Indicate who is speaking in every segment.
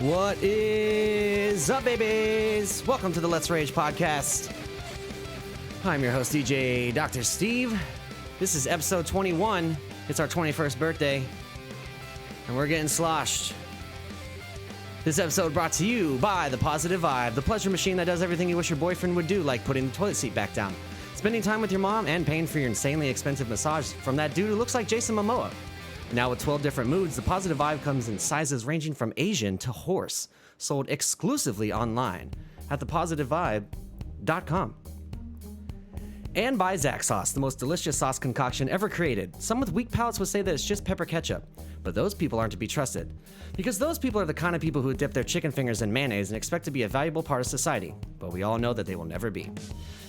Speaker 1: What is up, babies? Welcome to the Let's Rage Podcast. I'm your host, DJ Dr. Steve. This is episode 21. It's our 21st birthday, and we're getting sloshed. This episode brought to you by The Positive Vibe, the pleasure machine that does everything you wish your boyfriend would do, like putting the toilet seat back down, spending time with your mom, and paying for your insanely expensive massage from that dude who looks like Jason Momoa. Now with 12 different moods, The Positive Vibe comes in sizes ranging from Asian to horse, sold exclusively online at thepositivevibe.com. And by Zax Sauce, the most delicious sauce concoction ever created. Some with weak palates would say that it's just pepper ketchup, but those people aren't to be trusted. Because those people are the kind of people who dip their chicken fingers in mayonnaise and expect to be a valuable part of society, but we all know that they will never be.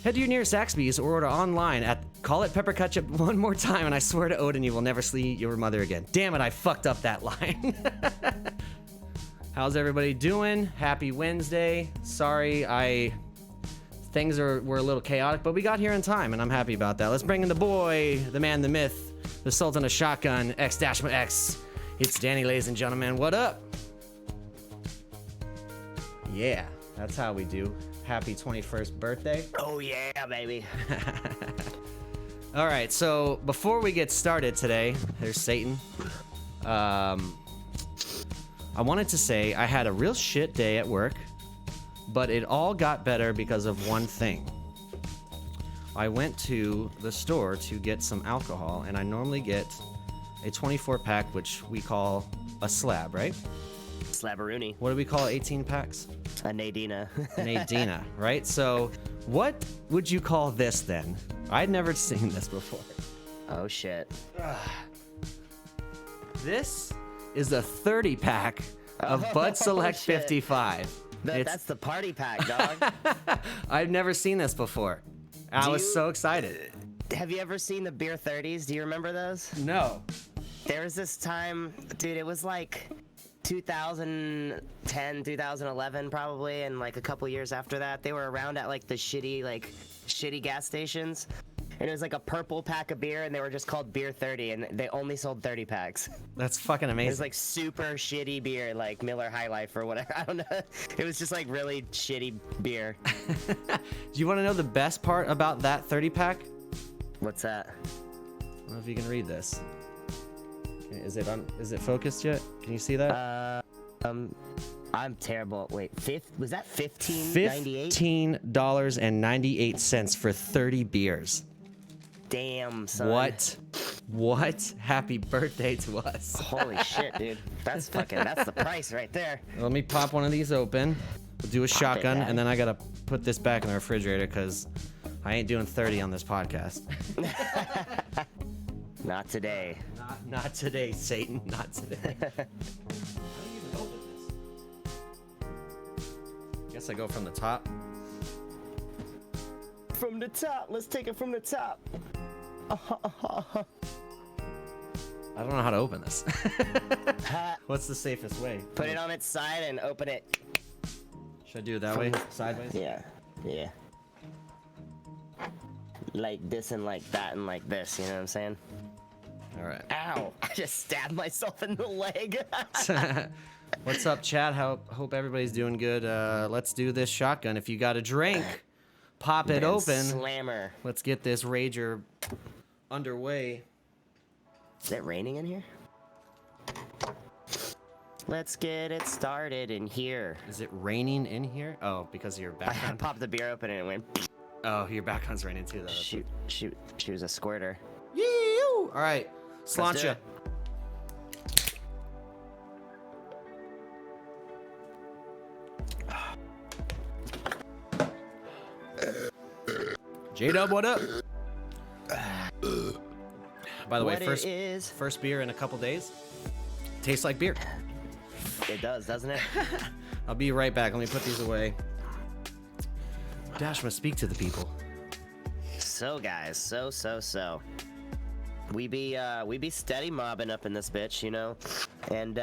Speaker 1: Head to your nearest Zaxby's or order online at Call It Pepper Ketchup one more time, and I swear to Odin you will never see your mother again. Damn it, I fucked up that line. How's everybody doing? Happy Wednesday. Sorry, things were a little chaotic, but we got here in time, and I'm happy about that. Let's bring in the boy, the man, the myth, the Sultan of Shotgun, xDASHMAx. It's Danny, ladies and gentlemen. What up? Yeah, that's how we do. Happy 21st birthday.
Speaker 2: Oh yeah, baby.
Speaker 1: All right, so before we get started today, there's Satan. I wanted to say I had a real shit day at work, but it all got better because of one thing. I went to the store to get some alcohol, and I normally get a 24-pack, which we call a slab, right?
Speaker 2: Slabberoonie.
Speaker 1: What do we call 18 packs?
Speaker 2: A Nadina.
Speaker 1: An Adina, right? So what would you call this then? I'd never seen this before.
Speaker 2: Oh shit.
Speaker 1: This is a 30-pack of Bud Select
Speaker 2: shit.
Speaker 1: 55.
Speaker 2: That's the party pack, dog.
Speaker 1: I've never seen this before. I was so excited.
Speaker 2: Have you ever seen the beer 30s? Do you remember those?
Speaker 1: No.
Speaker 2: There was this time, dude, it was like 2010, 2011 probably, and like a couple years after that. They were around at like the shitty gas stations. And it was like a purple pack of beer, and they were just called Beer 30, and they only sold 30 packs.
Speaker 1: That's fucking amazing.
Speaker 2: It was like super shitty beer, like Miller High Life or whatever. I don't know. It was just like really shitty beer.
Speaker 1: Do you want to know the best part about that 30-pack?
Speaker 2: What's that?
Speaker 1: I don't know if you can read this. Is it focused yet? Can you see that?
Speaker 2: I'm terrible. Wait, was that $15.98?
Speaker 1: $15.98 for 30 beers.
Speaker 2: Damn, son.
Speaker 1: What? Happy birthday to us.
Speaker 2: Holy shit, dude. That's the price right there.
Speaker 1: Let me pop one of these open. We'll do a shotgun, and then I gotta put this back in the refrigerator because I ain't doing 30 on this podcast.
Speaker 2: Not today.
Speaker 1: Not today, Satan. Not today. How do you even open this? Guess I go from the top.
Speaker 2: From the top. Let's take it from the top.
Speaker 1: I don't know how to open this. What's the safest way?
Speaker 2: Put it on its side and open it.
Speaker 1: Should I do it that way? Sideways?
Speaker 2: Yeah. Like this and like that and like this, you know what I'm saying?
Speaker 1: All right.
Speaker 2: Ow! I just stabbed myself in the leg.
Speaker 1: What's up, chat? Hope everybody's doing good. Let's do this shotgun. If you got a drink, pop it open.
Speaker 2: Slammer.
Speaker 1: Let's get this rager underway.
Speaker 2: Is it raining in here? Let's get it started in here.
Speaker 1: Is it raining in here? Oh, because of your
Speaker 2: I
Speaker 1: background.
Speaker 2: popped the beer open and it went.
Speaker 1: Oh, your background's raining too, though.
Speaker 2: Shoot. She was a squirter.
Speaker 1: Yee-oo! All right, sláinte. J-Dub, what up? By the way, first beer in a couple days. Tastes like beer.
Speaker 2: It does, doesn't it?
Speaker 1: I'll be right back. Let me put these away. Dashma, speak to the people.
Speaker 2: So guys, so. We be steady mobbing up in this bitch, you know, and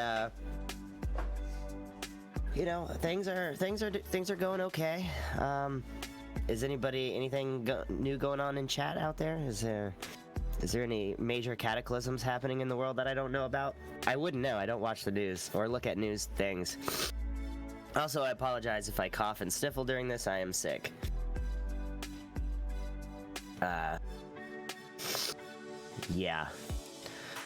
Speaker 2: you know things are going okay. Is anything new going on in chat out there? Is there any major cataclysms happening in the world that I don't know about? I wouldn't know. I don't watch the news or look at news things. Also, I apologize if I cough and sniffle during this. I am sick. Yeah.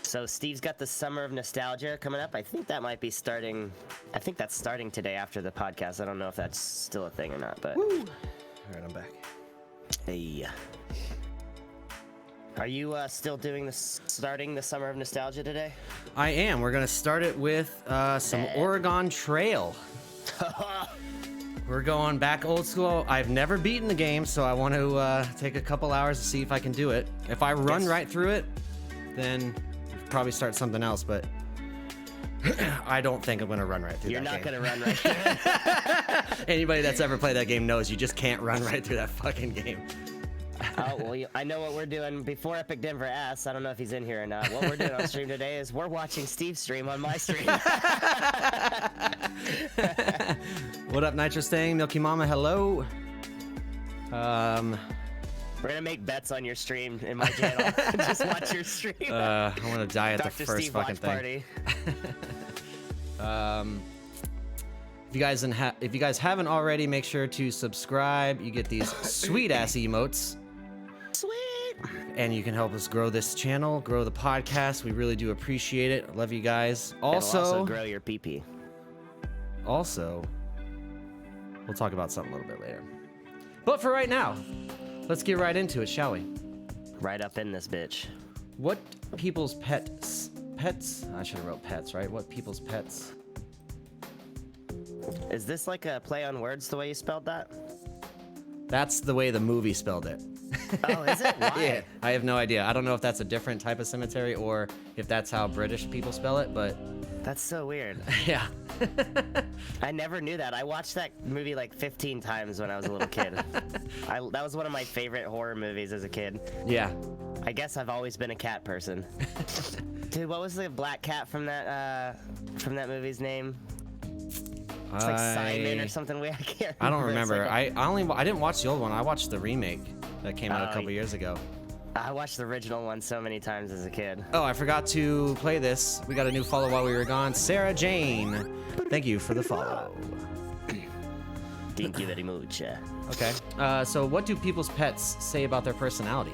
Speaker 2: So Steve's got the Summer of Nostalgia coming up. I think that might be starting. I think that's starting today after the podcast. I don't know if that's still a thing or not, but.
Speaker 1: Woo! All right, I'm back.
Speaker 2: Hey. Are you still doing starting the Summer of Nostalgia today?
Speaker 1: I am. We're gonna start it with some Oregon Trail. We're going back old school. I've never beaten the game, so I want to take a couple hours to see if I can do it. If I run right through it, then probably start something else, but I don't think I'm going to run right through that game.
Speaker 2: You're not going to run right through it.
Speaker 1: Anybody that's ever played that game knows you just can't run right through that fucking game.
Speaker 2: Oh, well, I know what we're doing. Before Epic Denver asks, I don't know if he's in here or not. What we're doing on stream today is we're watching Steve's stream on my stream.
Speaker 1: What up, Nitro Stang? Milky Mama, hello.
Speaker 2: We're gonna make bets on your stream in my channel. Just watch your stream.
Speaker 1: I want to die at
Speaker 2: Dr.
Speaker 1: the first
Speaker 2: Steve
Speaker 1: fucking
Speaker 2: watch
Speaker 1: thing. If you guys haven't already, make sure to subscribe. You get these sweet ass emotes.
Speaker 2: Sweet.
Speaker 1: And you can help us grow this channel, grow the podcast. We really do appreciate it. Love you guys.
Speaker 2: Also grow your pee-pee.
Speaker 1: Also, we'll talk about something a little bit later. But for right now, let's get right into it, shall we?
Speaker 2: Right up in this bitch.
Speaker 1: What people's pets? I should have wrote pets, right? What people's pets?
Speaker 2: Is this like a play on words the way you spelled that?
Speaker 1: That's the way the movie spelled it.
Speaker 2: Oh, is it? Why?
Speaker 1: Yeah, I have no idea. I don't know if that's a different type of cemetery or if that's how British people spell it, but...
Speaker 2: That's so weird.
Speaker 1: Yeah.
Speaker 2: I never knew that. I watched that movie like 15 times when I was a little kid. That was one of my favorite horror movies as a kid.
Speaker 1: Yeah.
Speaker 2: I guess I've always been a cat person. Dude, what was the black cat from that movie's name? It's like Simon or something weird.
Speaker 1: I don't remember. Like I didn't watch the old one. I watched the remake that came out a couple years ago.
Speaker 2: I watched the original one so many times as a kid.
Speaker 1: Oh, I forgot to play this. We got a new follow while we were gone. Sarah Jane. Thank you for the follow.
Speaker 2: Thank you very much.
Speaker 1: Okay. So what do people's pets say about their personality?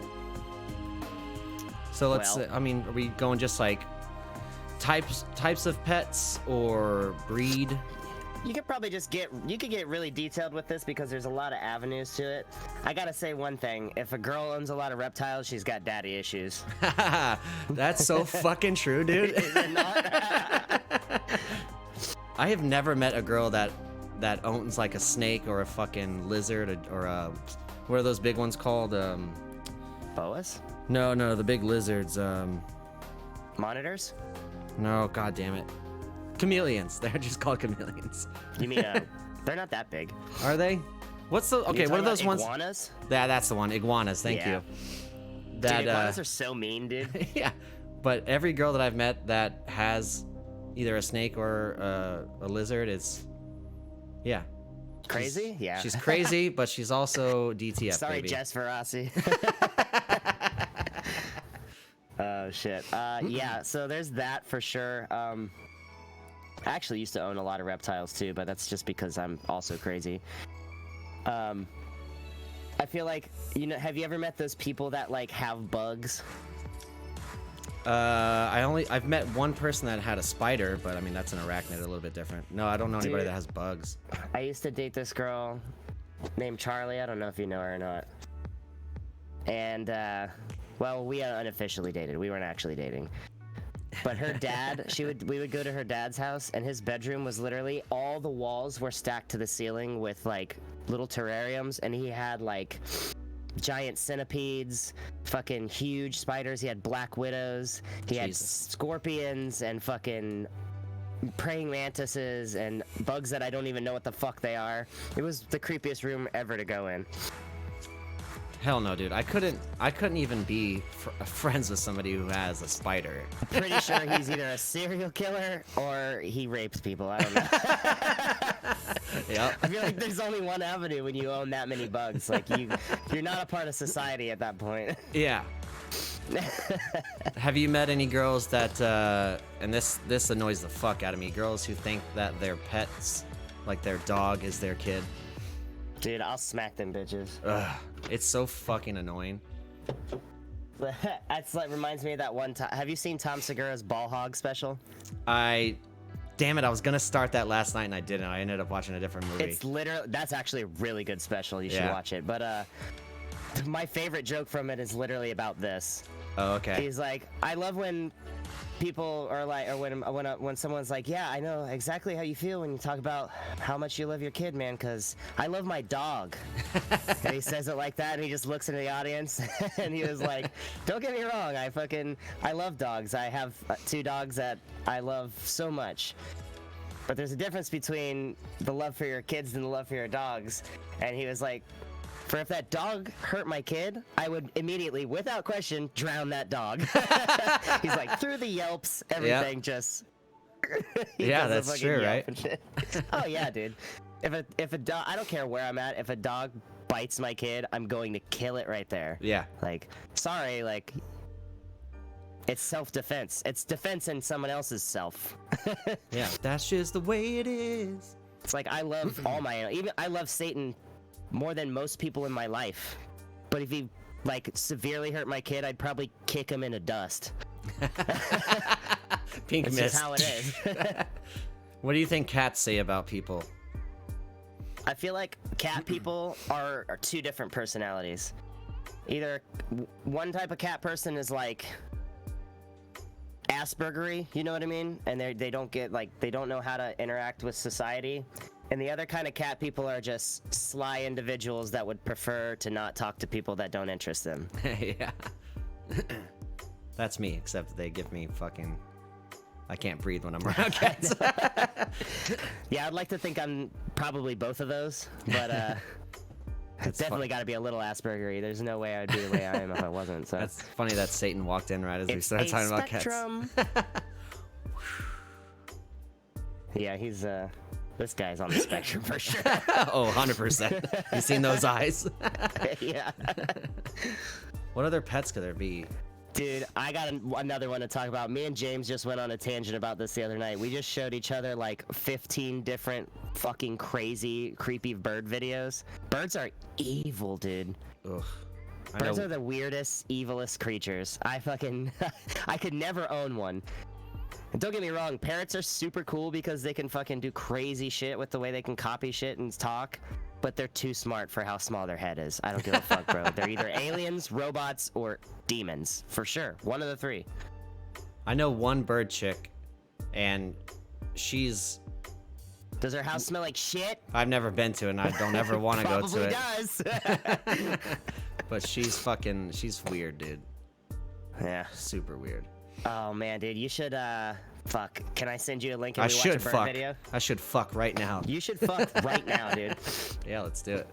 Speaker 1: So let's, I mean, are we going just like types of pets or breed?
Speaker 2: You could probably just get really detailed with this because there's a lot of avenues to it. I gotta say one thing. If a girl owns a lot of reptiles, she's got daddy issues.
Speaker 1: That's so fucking true, dude.
Speaker 2: Is it not?
Speaker 1: I have never met a girl that owns like a snake or a fucking lizard or a, what are those big ones called?
Speaker 2: Boas?
Speaker 1: No, the big lizards.
Speaker 2: Monitors?
Speaker 1: No, god damn it. Chameleons. They're just called chameleons.
Speaker 2: You mean they're not that big.
Speaker 1: Are they? What's the okay? What are those ones?
Speaker 2: Iguanas?
Speaker 1: Yeah, that's the one. Iguanas. Thank you.
Speaker 2: Dude, iguanas are so mean, dude.
Speaker 1: Yeah, but every girl that I've met that has either a snake or a lizard is, yeah.
Speaker 2: Crazy? Yeah.
Speaker 1: She's crazy, but she's also DTF.
Speaker 2: Sorry,
Speaker 1: baby.
Speaker 2: Jess Ferrasi. Oh shit. Yeah. So there's that for sure. I actually used to own a lot of reptiles too, but that's just because I'm also crazy. I feel like, have you ever met those people that like have bugs?
Speaker 1: I've met one person that had a spider, but I mean that's an arachnid, a little bit different. No, I don't know anybody that has bugs.
Speaker 2: I used to date this girl named Charlie. I don't know if you know her or not. And well, we unofficially dated. We weren't actually dating. But her dad, we would go to her dad's house, and his bedroom was literally all the walls were stacked to the ceiling with like little terrariums, and he had like giant centipedes, fucking huge spiders. He had black widows. He had scorpions and fucking praying mantises and bugs that I don't even know what the fuck they are. It was the creepiest room ever to go in.
Speaker 1: Hell no, dude. I couldn't even be friends with somebody who has a spider.
Speaker 2: Pretty sure he's either a serial killer or he rapes people. I don't know.
Speaker 1: Yep.
Speaker 2: I feel like there's only one avenue when you own that many bugs. Like you're not a part of society at that point.
Speaker 1: Yeah. Have you met any girls that and this annoys the fuck out of me, girls who think that their pets like their dog is their kid.
Speaker 2: Dude, I'll smack them bitches.
Speaker 1: Ugh, it's so fucking annoying.
Speaker 2: That's like reminds me of that one time. Have you seen Tom Segura's Ball Hog special?
Speaker 1: Damn it, I was gonna start that last night and I didn't. I ended up watching a different movie.
Speaker 2: It's literally, that's actually a really good special. You should watch it. But my favorite joke from it is literally about this.
Speaker 1: Oh, okay.
Speaker 2: He's like, I love when people are like, or when someone's like, yeah, I know exactly how you feel when you talk about how much you love your kid, man, because I love my dog. And he says it like that, and he just looks into the audience, and he was like, don't get me wrong, I love dogs. I have 2 dogs that I love so much. But there's a difference between the love for your kids and the love for your dogs. And he was like, for if that dog hurt my kid, I would immediately, without question, drown that dog. He's like, through the yelps, everything just.
Speaker 1: Yeah, that's true, right?
Speaker 2: Oh yeah, dude. If a dog, I don't care where I'm at. If a dog bites my kid, I'm going to kill it right there.
Speaker 1: Yeah.
Speaker 2: Like, sorry, like. It's self-defense. It's defense in someone else's self.
Speaker 1: Yeah, that's just the way it is.
Speaker 2: It's like I love all my, even I love Satan more than most people in my life. But if he like severely hurt my kid, I'd probably kick him into dust.
Speaker 1: Pink
Speaker 2: That's
Speaker 1: mist.
Speaker 2: just how it is.
Speaker 1: What do you think cats say about people?
Speaker 2: I feel like cat people are 2 different personalities. Either one type of cat person is like Aspergery, you know what I mean? And they don't get like, they don't know how to interact with society. And the other kind of cat people are just sly individuals that would prefer to not talk to people that don't interest them.
Speaker 1: Yeah. That's me, except they give me fucking... I can't breathe when I'm around cats.
Speaker 2: Yeah, I'd like to think I'm probably both of those, but it's definitely got to be a little Aspergery. There's no way I'd be the way I am if I wasn't. So
Speaker 1: that's funny that Satan walked in right as we started talking about cats. Yeah,
Speaker 2: he's this guy's on the spectrum for sure.
Speaker 1: Oh, 100%. You seen those eyes?
Speaker 2: Yeah.
Speaker 1: What other pets could there be?
Speaker 2: Dude, I got another one to talk about. Me and James just went on a tangent about this the other night. We just showed each other like 15 different fucking crazy, creepy bird videos. Birds are evil, dude.
Speaker 1: Ugh.
Speaker 2: Birds are the weirdest, evilest creatures. I could never own one. And don't get me wrong, parrots are super cool because they can fucking do crazy shit with the way they can copy shit and talk. But they're too smart for how small their head is. I don't give a fuck, bro. They're either aliens, robots, or demons. For sure. One of the 3.
Speaker 1: I know one bird chick, and she's...
Speaker 2: Does her house smell like shit?
Speaker 1: I've never been to it, and I don't ever want to go to it.
Speaker 2: Probably does.
Speaker 1: But she's weird, dude.
Speaker 2: Yeah.
Speaker 1: Super weird.
Speaker 2: Oh, man, dude. You should, fuck. Can I send you a link and
Speaker 1: we
Speaker 2: watch a bird video?
Speaker 1: I should fuck right now.
Speaker 2: You should fuck right now, dude.
Speaker 1: Yeah, let's do it.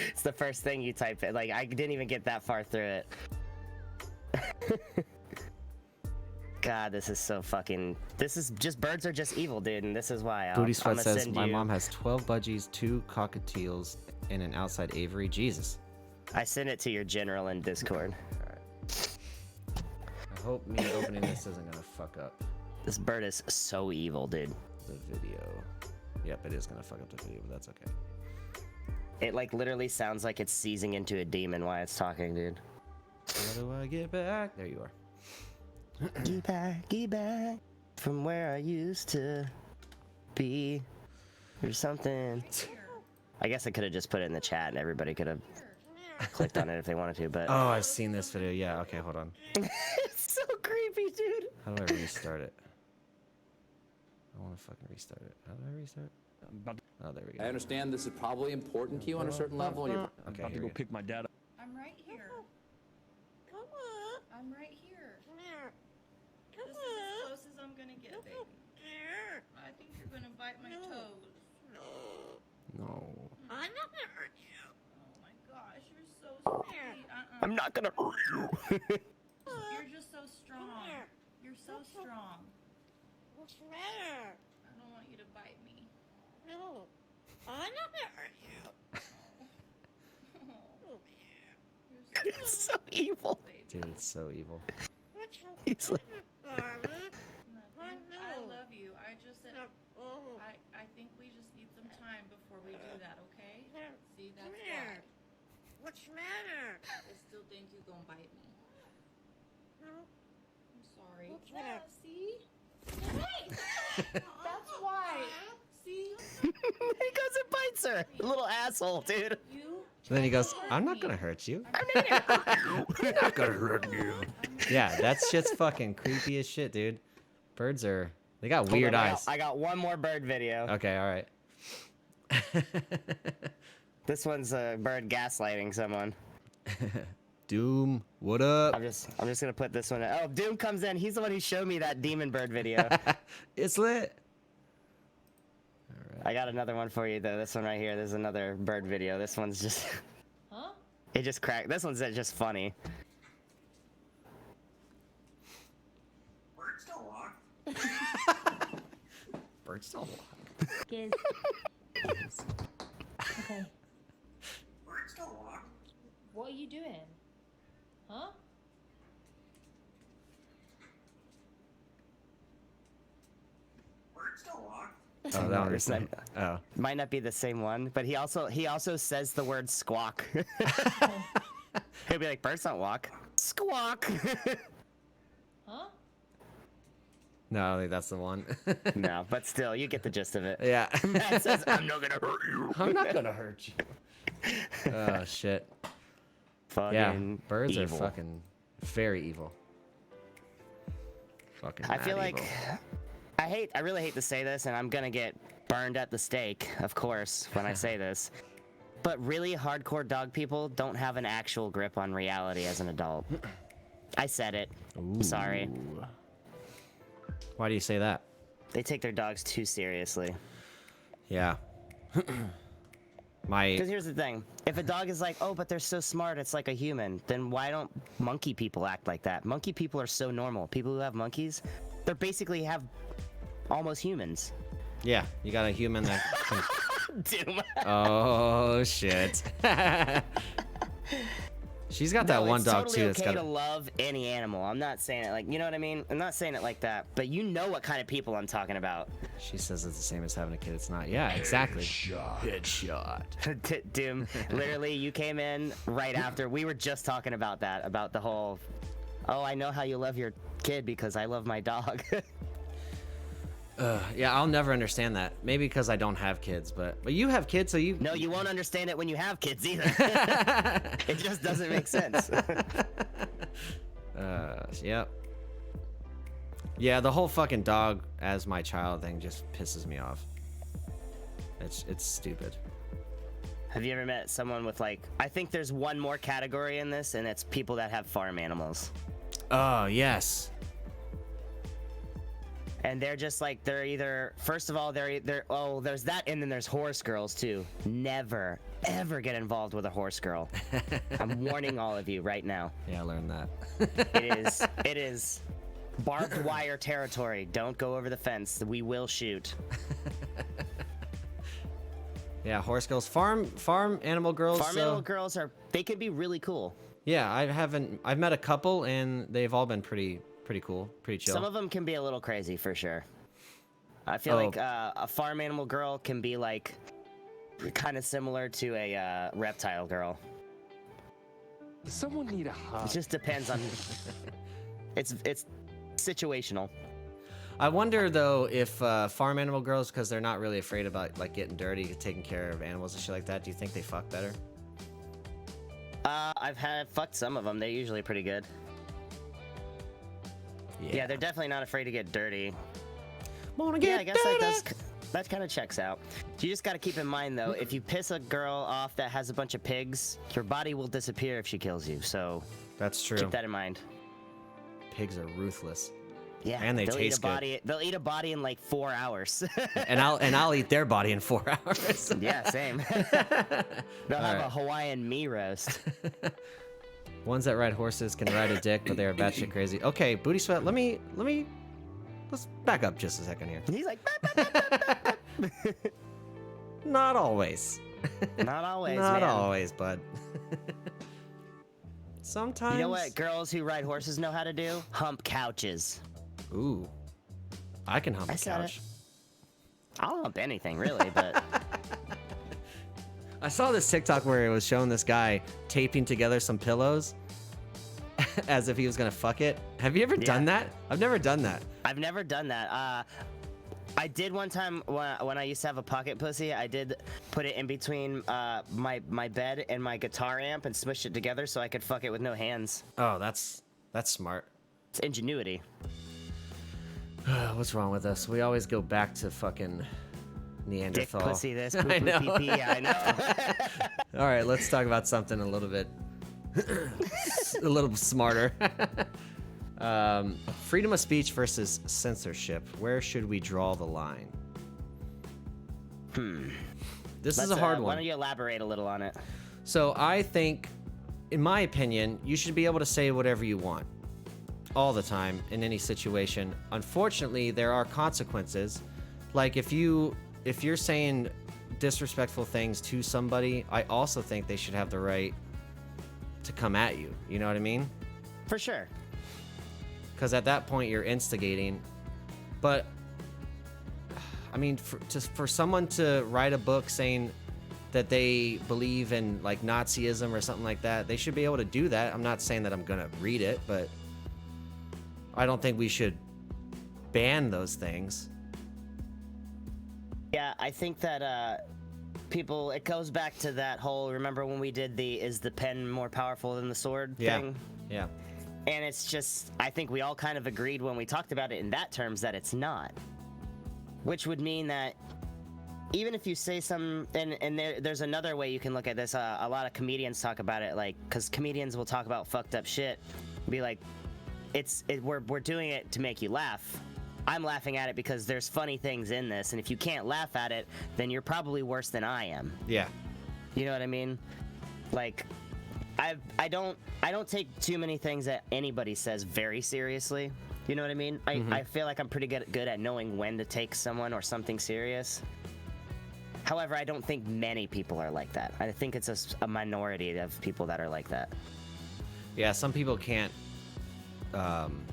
Speaker 2: It's the first thing you type in. Like, I didn't even get that far through it. God, this is so fucking... This is just... Birds are just evil, dude, and this is why.
Speaker 1: Booty Sweat says, my mom has 12 budgies, 2 cockatiels, and an outside aviary. Jesus.
Speaker 2: I sent it to your general in Discord.
Speaker 1: Alright. I hope me opening this isn't gonna fuck up
Speaker 2: This bird is so evil, dude.
Speaker 1: the video. Yep, it is gonna fuck up the video, but that's okay.
Speaker 2: It, like, literally sounds like it's seizing into a demon while it's talking, dude.
Speaker 1: How do I get back? There you are.
Speaker 2: Get back from where I used to be, or something. I guess I could have just put it in the chat and everybody could have clicked on it if they wanted to, but...
Speaker 1: Oh, I've seen this video. Yeah, okay, hold on.
Speaker 2: It's so creepy, dude.
Speaker 1: How do I restart it? I want to fucking restart it. How do I restart it? Oh, there we go.
Speaker 3: I understand this is probably important to you on a certain level. And you're
Speaker 1: Okay,
Speaker 4: about to
Speaker 1: here
Speaker 4: go
Speaker 1: we go.
Speaker 4: pick my dad up.
Speaker 5: I'm right here. I'm right here. This is as close as I'm gonna get, baby. I think you're gonna bite my toes.
Speaker 1: No.
Speaker 5: I'm not gonna hurt you. Oh my gosh, you're so sweet.
Speaker 2: I'm not gonna hurt you.
Speaker 5: You're just so strong. You're so strong. I don't want you to bite me.
Speaker 6: No, I'm not gonna hurt you.
Speaker 2: It's so evil.
Speaker 5: Baby.
Speaker 1: Dude, it's so evil.
Speaker 2: He's like,
Speaker 5: I love you. I just said, I think we just need some time before we do that, okay? See, that's why.
Speaker 6: What's the matter?
Speaker 5: I still think you're gonna bite me. I'm sorry.
Speaker 6: Yeah,
Speaker 5: see? That's why. See?
Speaker 2: He goes and bites her. Little asshole, dude.
Speaker 5: You.
Speaker 1: And then he goes, I'm not gonna hurt you.
Speaker 2: I'm not gonna hurt you.
Speaker 1: Yeah, that shit's fucking creepy as shit, dude. Birds they got weird eyes.
Speaker 2: I got one more bird video.
Speaker 1: Okay, all right.
Speaker 2: This one's a bird gaslighting someone.
Speaker 1: Doom, what up?
Speaker 2: I'm just gonna put this one. Oh, Doom comes in. He's the one who showed me that demon bird video.
Speaker 1: It's lit.
Speaker 2: I got another one for you though. This one right here. There's another bird video. This one's just.
Speaker 5: Huh?
Speaker 2: It just cracked. This one's just funny.
Speaker 6: Birds don't walk.
Speaker 1: Birds don't walk.
Speaker 4: Giz. Okay.
Speaker 6: Birds don't walk.
Speaker 4: What are you doing? Huh?
Speaker 6: Birds don't walk.
Speaker 1: Oh, that one is
Speaker 2: Not-
Speaker 1: Oh.
Speaker 2: Might not be the same one, but he also says the word squawk. He'll be like, birds don't walk. Squawk.
Speaker 4: Huh?
Speaker 1: No, I don't think that's the one.
Speaker 2: No, but still, you get the gist of it.
Speaker 1: Yeah.
Speaker 2: Matt says, I'm not gonna hurt you.
Speaker 1: I'm not gonna hurt you. Oh, shit.
Speaker 2: Fucking
Speaker 1: Yeah, birds
Speaker 2: evil.
Speaker 1: are fucking very evil. Fucking
Speaker 2: I feel
Speaker 1: mad
Speaker 2: like
Speaker 1: evil.
Speaker 2: I really hate to say this, and I'm gonna get burned at the stake, of course, when I say this. But really hardcore dog people don't have an actual grip on reality as an adult. I said it. I'm sorry.
Speaker 1: Ooh. Why do you say that?
Speaker 2: They take their dogs too seriously.
Speaker 1: Yeah.
Speaker 2: Because
Speaker 1: My
Speaker 2: here's the thing. If a dog is like, oh, but they're so smart, it's like a human, then why don't monkey people act like that? Monkey people are so normal. People who have monkeys, they're basically have almost humans.
Speaker 1: yeah, you got a human that can...
Speaker 2: Doom.
Speaker 1: Oh shit. She's got that
Speaker 2: No,
Speaker 1: one
Speaker 2: it's
Speaker 1: dog
Speaker 2: totally
Speaker 1: too that's
Speaker 2: okay
Speaker 1: got
Speaker 2: to love any animal. I'm not saying it like, you know what I mean? I'm not saying it like that, but you know what kind of people I'm talking about.
Speaker 1: She says it's the same as having a kid. It's not. Yeah, exactly. Headshot.
Speaker 2: Doom, literally, you came in right after. We were just talking about that, about the whole, oh, I know how you love your kid because I love my dog.
Speaker 1: Yeah, I'll never understand that. Maybe because I don't have kids, but you have kids, so you.
Speaker 2: No, you won't understand it when you have kids either. It just doesn't make sense.
Speaker 1: Yep. Yeah, the whole fucking dog as my child thing just pisses me off. It's stupid.
Speaker 2: Have you ever met someone with like, I think there's one more category in this, and it's people that have farm animals.
Speaker 1: Oh yes.
Speaker 2: And they're just like, they're either, first of all, oh, there's that, and then there's horse girls too. Never, ever get involved with a horse girl. I'm warning all of you right now.
Speaker 1: Yeah, I learned that.
Speaker 2: It is barbed wire territory. Don't go over the fence. We will shoot.
Speaker 1: Yeah, horse girls, farm animal girls.
Speaker 2: Farm animal girls they can be really cool.
Speaker 1: Yeah, I've met a couple and they've all been pretty cool, pretty chill.
Speaker 2: Some of them can be a little crazy for sure. I feel like a farm animal girl can be like kind of similar to a reptile girl.
Speaker 7: Someone need a hug.
Speaker 2: It just depends on. It's situational.
Speaker 1: I wonder though if farm animal girls, because they're not really afraid about like getting dirty, taking care of animals and shit like that. Do you think they fuck better?
Speaker 2: I've fucked some of them. They're usually pretty good. Yeah, they're definitely not afraid to get dirty.
Speaker 1: Wanna
Speaker 2: Yeah,
Speaker 1: get
Speaker 2: I guess
Speaker 1: dirty?
Speaker 2: that kind of checks out. You just got to keep in mind though, if you piss a girl off that has a bunch of pigs, your body will disappear if she kills you. So
Speaker 1: That's true.
Speaker 2: keep that in mind.
Speaker 1: Pigs are ruthless,
Speaker 2: Yeah,
Speaker 1: And they
Speaker 2: they'll
Speaker 1: taste
Speaker 2: eat a
Speaker 1: good.
Speaker 2: body. They'll eat a body in like 4 hours.
Speaker 1: and I'll eat their body in 4 hours.
Speaker 2: Yeah, same. They'll have a Hawaiian me roast.
Speaker 1: Ones that ride horses can ride a dick, but they are batshit crazy. Okay, Booty Sweat, let's back up just a second here.
Speaker 2: He's like,
Speaker 1: Not always.
Speaker 2: not always,
Speaker 1: Not
Speaker 2: man.
Speaker 1: always, bud. Sometimes.
Speaker 2: You know what girls who ride horses know how to do? Hump couches.
Speaker 1: Ooh. I can hump
Speaker 2: I
Speaker 1: a
Speaker 2: said
Speaker 1: couch.
Speaker 2: I'll hump anything, really, but
Speaker 1: I saw this TikTok where it was showing this guy taping together some pillows as if he was gonna fuck it. Have you ever done that? I've never done that.
Speaker 2: I've never done that. I did one time when I used to have a pocket pussy. I did put it in between my bed and my guitar amp and smushed it together so I could fuck it with no hands.
Speaker 1: Oh, that's smart.
Speaker 2: It's ingenuity.
Speaker 1: What's wrong with us? We always go back to fucking
Speaker 2: Dick,
Speaker 1: Neanderthal.
Speaker 2: pussy, this,
Speaker 1: I
Speaker 2: poo,
Speaker 1: know.
Speaker 2: poo, pee, pee. I know.
Speaker 1: All right, let's talk about something a little bit, a little smarter. Freedom of speech versus censorship. Where should we draw the line? This is a hard
Speaker 2: Why
Speaker 1: one.
Speaker 2: don't you elaborate a little on it?
Speaker 1: So I think, in my opinion, you should be able to say whatever you want all the time in any situation. Unfortunately, there are consequences. Like if you're saying disrespectful things to somebody, I also think they should have the right to come at you. You know what I mean?
Speaker 2: For sure.
Speaker 1: Because at that point you're instigating. But I mean, for someone to write a book saying that they believe in like Nazism or something like that, they should be able to do that. I'm not saying that I'm gonna read it, but I don't think we should ban those things.
Speaker 2: Yeah, I think that it goes back to that whole, remember when we did is the pen more powerful than the sword thing?
Speaker 1: Yeah.
Speaker 2: And it's just, I think we all kind of agreed when we talked about it in that terms that it's not. Which would mean that even if you say some, and there's another way you can look at this. A lot of comedians talk about it, like, because comedians will talk about fucked up shit, be like, we're doing it to make you laugh. I'm laughing at it because there's funny things in this, and if you can't laugh at it, then you're probably worse than I am.
Speaker 1: Yeah.
Speaker 2: You know what I mean? Like, I don't take too many things that anybody says very seriously. You know what I mean? I feel like I'm pretty good at knowing when to take someone or something serious. However, I don't think many people are like that. I think it's a minority of people that are like that.
Speaker 1: Yeah, some people can't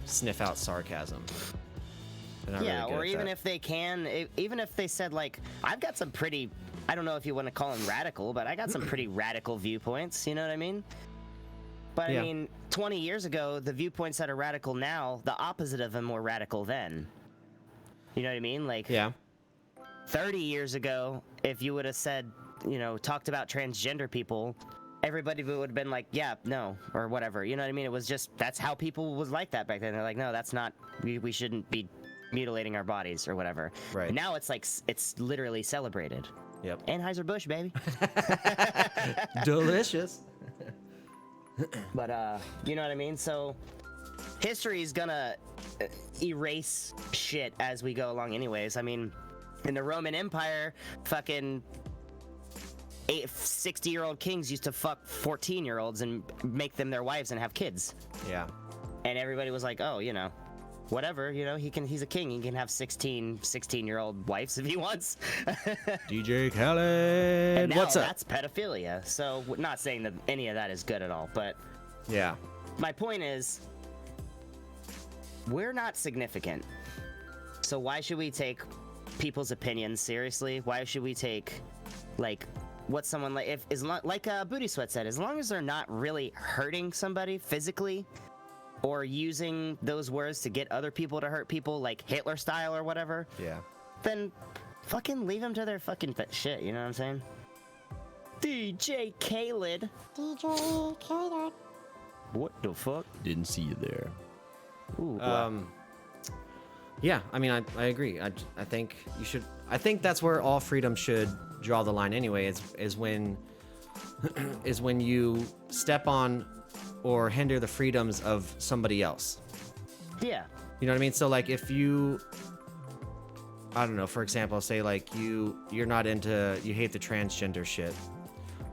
Speaker 1: sniff out sarcasm. They're not
Speaker 2: Yeah,
Speaker 1: really good
Speaker 2: or
Speaker 1: at
Speaker 2: even
Speaker 1: that.
Speaker 2: if they can, even if they said, like, I've got some pretty, I don't know if you want to call them radical, but I got some pretty radical viewpoints, you know what I mean? But
Speaker 1: Yeah.
Speaker 2: I mean, 20 years ago, the viewpoints that are radical now, the opposite of them were radical then. You know what I mean? Like,
Speaker 1: Yeah.
Speaker 2: 30 years ago, if you would have said, talked about transgender people, everybody would have been like, yeah, no, or whatever. You know what I mean? It was just, that's how people was like that back then. They're like, no, that's not, we shouldn't be mutilating our bodies or whatever.
Speaker 1: Right.
Speaker 2: Now it's like, it's literally celebrated.
Speaker 1: Yep.
Speaker 2: Anheuser-Busch, baby.
Speaker 1: Delicious.
Speaker 2: But, you know what I mean? So, history is gonna erase shit as we go along anyways. I mean, in the Roman Empire, fucking 60-year-old kings used to fuck 14-year-olds and make them their wives and have kids.
Speaker 1: Yeah.
Speaker 2: And everybody was like, oh, whatever, he's a king. He can have 16-year-old wives if he wants.
Speaker 1: DJ Khaled.
Speaker 2: And now
Speaker 1: What's up?
Speaker 2: that's pedophilia. So, not saying that any of that is good at all, but
Speaker 1: Yeah.
Speaker 2: my point is, we're not significant. So why should we take people's opinions seriously? Why should we take, like, what someone like Booty Sweat said, as long as they're not really hurting somebody physically or using those words to get other people to hurt people, like Hitler style or whatever,
Speaker 1: Yeah.
Speaker 2: then fucking leave them to their fucking shit, you know what I'm saying? DJ Khaled.
Speaker 6: DJ Khaled.
Speaker 2: What the fuck?
Speaker 1: Didn't see you there.
Speaker 2: Ooh,
Speaker 1: Yeah, I mean, I agree. I think you should. I think that's where all freedom should draw the line. Anyway, is when you step on or hinder the freedoms of somebody else.
Speaker 2: yeah.
Speaker 1: You know what I mean? So like, if you, I don't know, for example, say like you hate the transgender shit,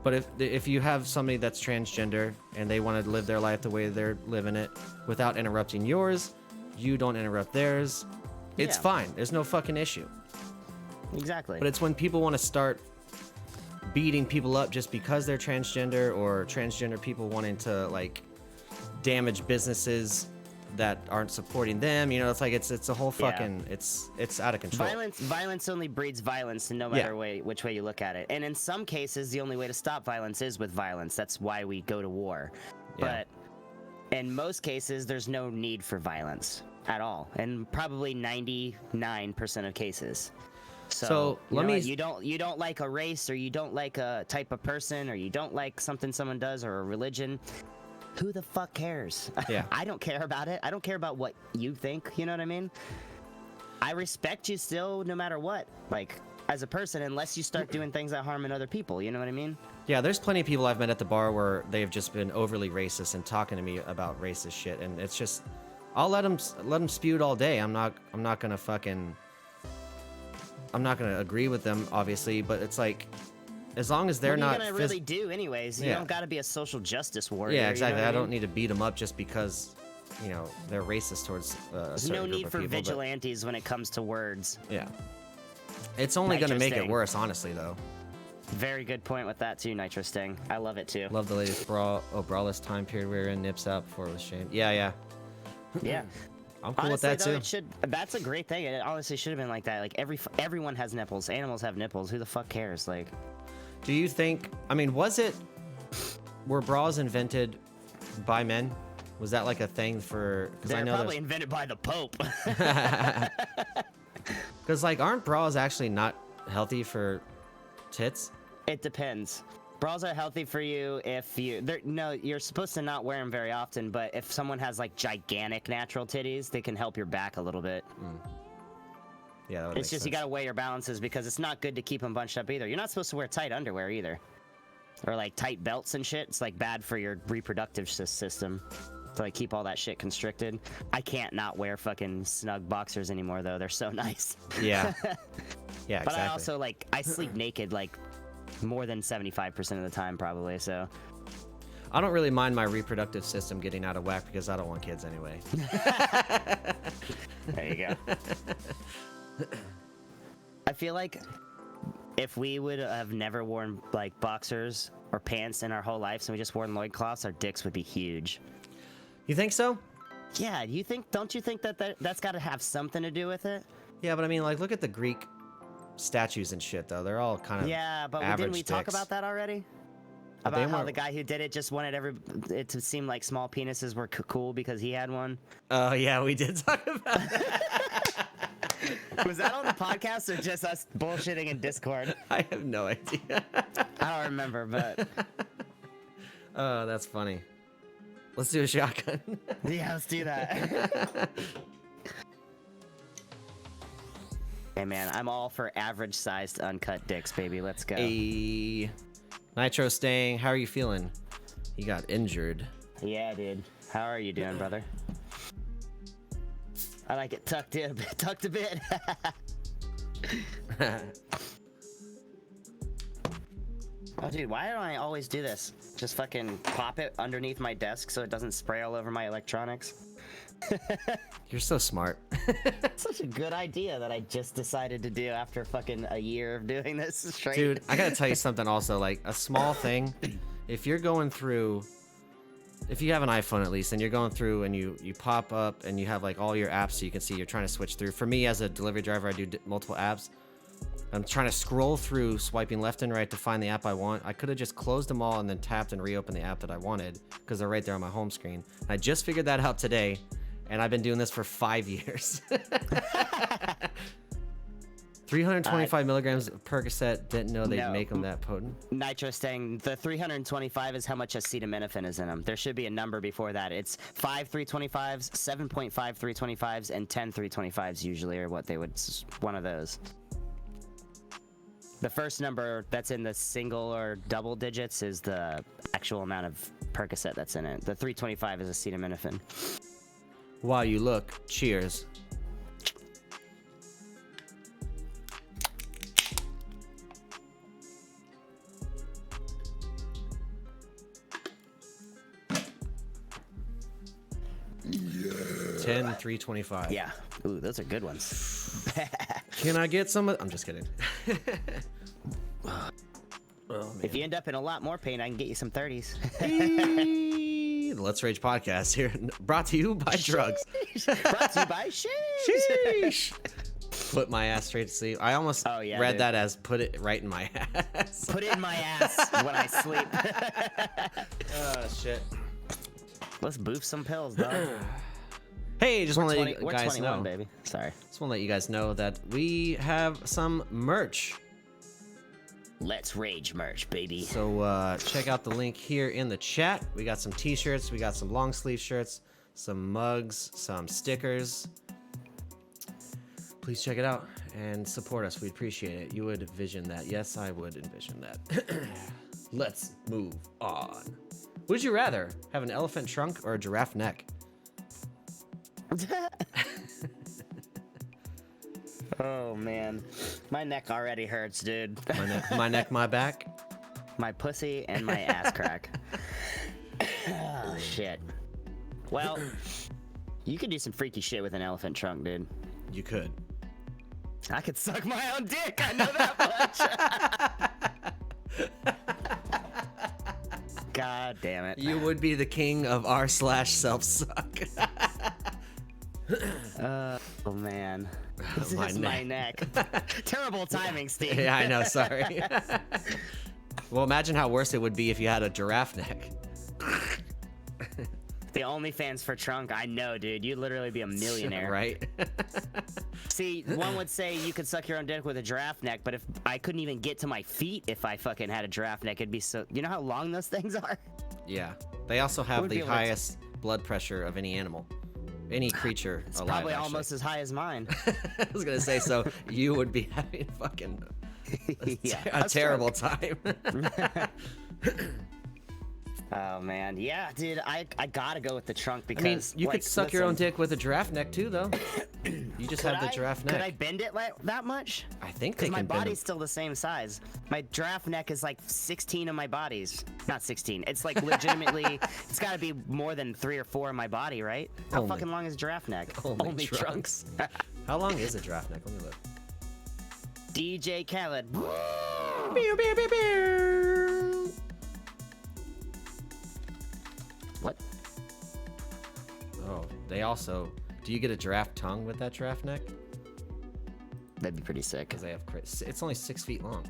Speaker 1: but if you have somebody that's transgender and they want to live their life the way they're living it without interrupting yours, you don't interrupt theirs, it's
Speaker 2: Yeah.
Speaker 1: fine. There's no fucking issue.
Speaker 2: Exactly.
Speaker 1: But it's when people want to start beating people up just because they're transgender, or transgender people wanting to like damage businesses that aren't supporting them. You know, it's like it's a whole
Speaker 2: Yeah.
Speaker 1: fucking it's out of control.
Speaker 2: Violence only breeds violence, no matter which way you look at it. And in some cases, the only way to stop violence is with violence. That's why we go to war.
Speaker 1: Yeah.
Speaker 2: But in most cases, there's no need for violence at all, and probably 99% of cases. So you don't like a race, or you don't like a type of person, or you don't like something someone does, or a religion. Who the fuck cares?
Speaker 1: Yeah.
Speaker 2: I don't care about it. I don't care about what you think. You know what I mean? I respect you still, no matter what. Like, as a person, unless you start doing things that harm other people. You know what I mean?
Speaker 1: Yeah, there's plenty of people I've met at the bar where they've just been overly racist and talking to me about racist shit, and it's just, I'll let them spew it all day. I'm not gonna agree with them, obviously, but it's like, as long as they're not
Speaker 2: gonna really do anyways. You don't gotta be a social justice warrior.
Speaker 1: Yeah, exactly.
Speaker 2: You know
Speaker 1: I don't need to beat them up just because, you know, they're racist towards a
Speaker 2: There's
Speaker 1: certain
Speaker 2: no
Speaker 1: group
Speaker 2: need
Speaker 1: of
Speaker 2: for
Speaker 1: people, but-
Speaker 2: vigilantes when it comes to words.
Speaker 1: Yeah. It's only going to make it
Speaker 2: Nitrous
Speaker 1: worse, honestly, though.
Speaker 2: Very good point with that too, Nitro Sting. I love it too.
Speaker 1: Love the latest braless time period we were in. Nips out before it was shamed. Yeah.
Speaker 2: Yeah.
Speaker 1: I'm cool
Speaker 2: Honestly,
Speaker 1: with that,
Speaker 2: though,
Speaker 1: too.
Speaker 2: that's a great thing. It honestly should have been like that. Like everyone has nipples. Animals have nipples. Who the fuck cares? Like,
Speaker 1: Do you think, I mean, were bras invented by men? Was that like a thing for, because I
Speaker 2: they're
Speaker 1: know
Speaker 2: probably invented by the Pope.
Speaker 1: because like, aren't bras actually not healthy for tits?
Speaker 2: It depends. Bras are healthy for you if you're supposed to not wear them very often, but if someone has like gigantic natural titties, they can help your back a little bit.
Speaker 1: Yeah, that would
Speaker 2: It's
Speaker 1: make
Speaker 2: just you
Speaker 1: sense.
Speaker 2: gotta weigh your balances, because it's not good to keep them bunched up either. You're not supposed to wear tight underwear either, or like tight belts and shit. It's like bad for your reproductive system to like keep all that shit constricted. I can't not wear fucking snug boxers anymore though. They're so nice.
Speaker 1: Yeah. Yeah,
Speaker 2: But
Speaker 1: exactly.
Speaker 2: I also I sleep naked like more than 75% of the time probably. So
Speaker 1: I don't really mind my reproductive system getting out of whack because I don't want kids anyway.
Speaker 2: there you go. I feel like if we would have never worn like boxers or pants in our whole lives and we just wore loincloths, our dicks would be huge.
Speaker 1: You think so?
Speaker 2: Yeah, don't you think that's got to have something to do with it?
Speaker 1: Yeah, but I mean, like, look at the Greek statues and shit, though. They're all kind of
Speaker 2: Yeah, but
Speaker 1: average
Speaker 2: didn't we talk
Speaker 1: dicks.
Speaker 2: about that already?
Speaker 1: But they
Speaker 2: About how
Speaker 1: weren't-
Speaker 2: the guy who did it just wanted it to seem like small penises were cool because he had one.
Speaker 1: Oh, yeah, we did talk about that.
Speaker 2: Was that on the podcast or just us bullshitting in Discord?
Speaker 1: I have no idea.
Speaker 2: I don't remember, but
Speaker 1: Oh, that's funny. Let's do a shotgun.
Speaker 2: yeah, let's do that. Hey man, I'm all for average-sized uncut dicks, baby. Let's go.
Speaker 1: A Nitro Stang, how are you feeling? You got injured.
Speaker 2: Yeah, dude. How are you doing, brother? I like it tucked a bit. Oh, dude, why don't I always do this? Just fucking pop it underneath my desk so it doesn't spray all over my electronics.
Speaker 1: You're so smart.
Speaker 2: Such a good idea that I just decided to do after fucking a year of doing this straight.
Speaker 1: Dude, I gotta tell you something also, like, a small thing, if you're going through, if you have an iPhone at least, and you're going through and you pop up and you have like all your apps so you can see you're trying to switch through. For me as a delivery driver, I do multiple apps. I'm trying to scroll through, swiping left and right to find the app I want. I could have just closed them all and then tapped and reopened the app that I wanted because they're right there on my home screen. I just figured that out today, and I've been doing this for 5 years. 325 milligrams of Percocet. Didn't know they'd
Speaker 2: No.
Speaker 1: make them that potent.
Speaker 2: Nitro Stang, the 325 is how much acetaminophen is in them. There should be a number before that. It's 5 325s, 7.5 325s, and 10 325s usually are what they would, one of those. The first number that's in the single or double digits is the actual amount of Percocet that's in it. The 325 is acetaminophen.
Speaker 1: While you look, cheers. Yeah. 10 325.
Speaker 2: Yeah. Ooh, those are good ones.
Speaker 1: Can I get some? I'm just kidding. Oh,
Speaker 2: If you end up in a lot more pain, I can get you some 30s.
Speaker 1: The Let's Rage podcast here, brought to you by drugs.
Speaker 2: Brought to you by
Speaker 1: Sheesh. Put my ass straight to sleep. I almost read that as put it right in my ass.
Speaker 2: Put it in my ass when I sleep.
Speaker 1: Oh, shit.
Speaker 2: Let's boof some pills, dog.
Speaker 1: Hey, just want to let you
Speaker 2: We're
Speaker 1: guys
Speaker 2: 21,
Speaker 1: know.
Speaker 2: baby. Sorry.
Speaker 1: Just want to let you guys know that we have some merch.
Speaker 2: Let's Rage merch, baby.
Speaker 1: So check out the link here in the chat. We got some t-shirts, we got some long sleeve shirts, some mugs, some stickers. Please check it out and support us. We'd appreciate it. You would envision that. Yes, I would envision that. Let's move on. Would you rather have an elephant trunk or a giraffe neck?
Speaker 2: Oh, man. My neck already hurts, dude.
Speaker 1: My neck, my back.
Speaker 2: My pussy and my ass crack. Oh, shit. Well, you could do some freaky shit with an elephant trunk, dude.
Speaker 1: You could.
Speaker 2: I could suck my own dick. I know that much. God damn it.
Speaker 1: You would be the king of r/self-suck.
Speaker 2: Oh, man. This
Speaker 1: My
Speaker 2: is my neck. Terrible timing, Steve.
Speaker 1: Yeah, I know, sorry. Well, imagine how worse it would be if you had a giraffe neck.
Speaker 2: The OnlyFans for trunk, I know, dude. You'd literally be a millionaire.
Speaker 1: Right?
Speaker 2: See, one would say you could suck your own dick with a giraffe neck, but if I couldn't even get to my feet if I fucking had a giraffe neck, it'd be so... You know how long those things are?
Speaker 1: Yeah. They also have
Speaker 2: would
Speaker 1: the
Speaker 2: be able to-
Speaker 1: highest blood pressure of any animal. Any creature
Speaker 2: It's
Speaker 1: alive,
Speaker 2: probably
Speaker 1: actually.
Speaker 2: almost as high as mine.
Speaker 1: I was gonna say, so you would be having fucking
Speaker 2: Yeah,
Speaker 1: a terrible time.
Speaker 2: Oh, man. Yeah, dude, I gotta go with the trunk
Speaker 1: I
Speaker 2: because...
Speaker 1: mean, you
Speaker 2: like,
Speaker 1: could suck your own
Speaker 2: listen,
Speaker 1: dick with a giraffe neck too, though. You just have the giraffe neck.
Speaker 2: Could I bend it that much?
Speaker 1: I think they
Speaker 2: Because my
Speaker 1: can bend
Speaker 2: body's
Speaker 1: it.
Speaker 2: still the same size. My giraffe neck is like 16 of my body's. Not 16. It's like legitimately, it's got to be more than 3 or 4 of my body, right? How
Speaker 1: Only.
Speaker 2: fucking long is giraffe neck?
Speaker 1: Only trunks. How long is a giraffe neck? Let me look.
Speaker 2: DJ Khaled.
Speaker 1: Pew, pew, pew, pew.
Speaker 2: What?
Speaker 1: Oh, they also... Do you get a giraffe tongue with that giraffe neck?
Speaker 2: That'd be pretty sick.
Speaker 1: Because they have... It's only 6 feet long.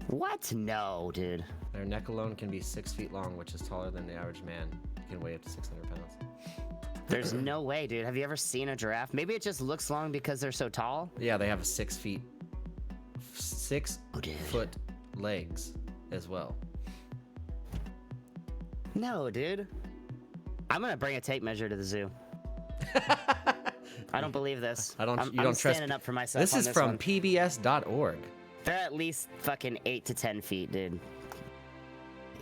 Speaker 2: What? No, dude.
Speaker 1: Their neck alone can be 6 feet long, which is taller than the average man. It can weigh up to 600 pounds.
Speaker 2: There's no way, dude. Have you ever seen a giraffe? Maybe it just looks long because they're so tall.
Speaker 1: Yeah, they have a 6 feet... 6
Speaker 2: dude.
Speaker 1: foot legs as well.
Speaker 2: No, dude. I'm gonna bring a tape measure to the zoo. I don't believe this.
Speaker 1: You don't
Speaker 2: I'm
Speaker 1: trust...
Speaker 2: standing up for myself.
Speaker 1: This
Speaker 2: on
Speaker 1: is
Speaker 2: this
Speaker 1: from
Speaker 2: one.
Speaker 1: pbs.org.
Speaker 2: They're at least fucking 8 to 10 feet, dude.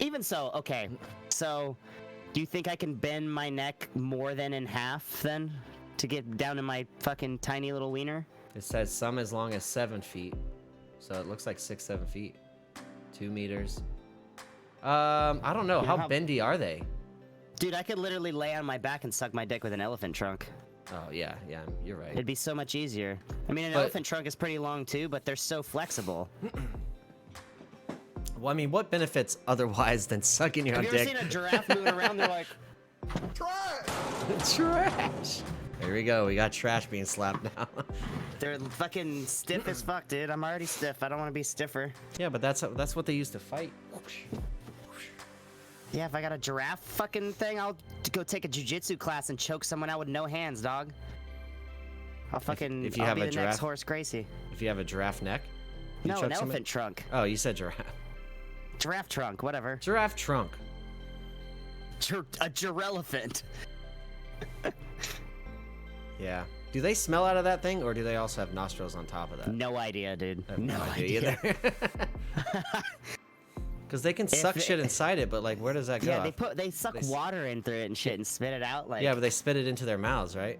Speaker 2: Even so, okay. So, do you think I can bend my neck more than in half then to get down to my fucking tiny little wiener?
Speaker 1: It says some as long as 7 feet. So it looks like 6-7 feet. 2 meters. I don't know.
Speaker 2: You know
Speaker 1: How
Speaker 2: how-
Speaker 1: bendy are they?
Speaker 2: Dude, I could literally lay on my back and suck my dick with an elephant trunk.
Speaker 1: Oh, yeah, you're right.
Speaker 2: It'd be so much easier. I mean, an
Speaker 1: But-
Speaker 2: elephant trunk is pretty long too, but they're so flexible.
Speaker 1: Well, I mean, what benefits otherwise than sucking your
Speaker 2: Have
Speaker 1: own
Speaker 2: you ever
Speaker 1: dick?
Speaker 2: seen a giraffe moving around? They're like,
Speaker 1: Trash. There we go. We got trash being slapped now.
Speaker 2: they're fucking stiff as fuck, dude. I'm already stiff. I don't want to be stiffer.
Speaker 1: Yeah, but that's what they used to fight.
Speaker 2: Yeah, if I got a giraffe fucking thing, I'll go take a jujitsu class and choke someone out with no hands, dog. I'll fucking.
Speaker 1: if you
Speaker 2: I'll
Speaker 1: have
Speaker 2: be
Speaker 1: a
Speaker 2: the
Speaker 1: giraffe-
Speaker 2: next Horse Gracie.
Speaker 1: If you have a giraffe neck. you
Speaker 2: No,
Speaker 1: choke
Speaker 2: an
Speaker 1: somebody-
Speaker 2: elephant trunk.
Speaker 1: Oh, you said giraffe.
Speaker 2: Giraffe trunk, whatever.
Speaker 1: Giraffe trunk.
Speaker 2: A girelephant.
Speaker 1: Yeah. Do they smell out of that thing, or do they also have nostrils on top of that?
Speaker 2: No idea, dude.
Speaker 1: I have
Speaker 2: No idea.
Speaker 1: either. Because they can suck
Speaker 2: it-
Speaker 1: shit inside it, but like, where does that go?
Speaker 2: Yeah, they suck water in through it and shit and spit it out. Like,
Speaker 1: Yeah, but they spit it into their mouths, right?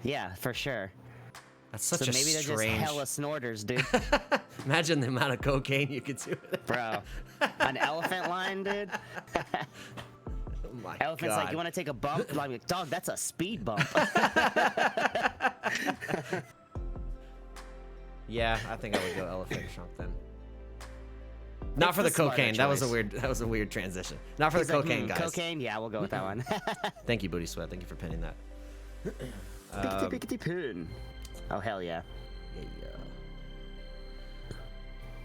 Speaker 2: yeah, for sure.
Speaker 1: That's such
Speaker 2: So
Speaker 1: a
Speaker 2: maybe they're
Speaker 1: strange.
Speaker 2: just hella snorters, dude.
Speaker 1: Imagine the amount of cocaine you could do with it.
Speaker 2: Bro, an elephant line, dude.
Speaker 1: Oh my
Speaker 2: Elephant's
Speaker 1: God.
Speaker 2: like, you want to take a bump? I'm like, dog, that's a speed bump.
Speaker 1: Yeah, I think I would go elephant trunk then. Not for the
Speaker 2: It's a smarter
Speaker 1: cocaine. That was
Speaker 2: choice.
Speaker 1: a weird transition. Not for
Speaker 2: He's
Speaker 1: the
Speaker 2: like,
Speaker 1: cocaine, guys.
Speaker 2: Cocaine? Yeah, we'll go with that one.
Speaker 1: Thank you, Booty Sweat. Thank you for pinning that.
Speaker 2: Pickety pin. Oh, hell yeah.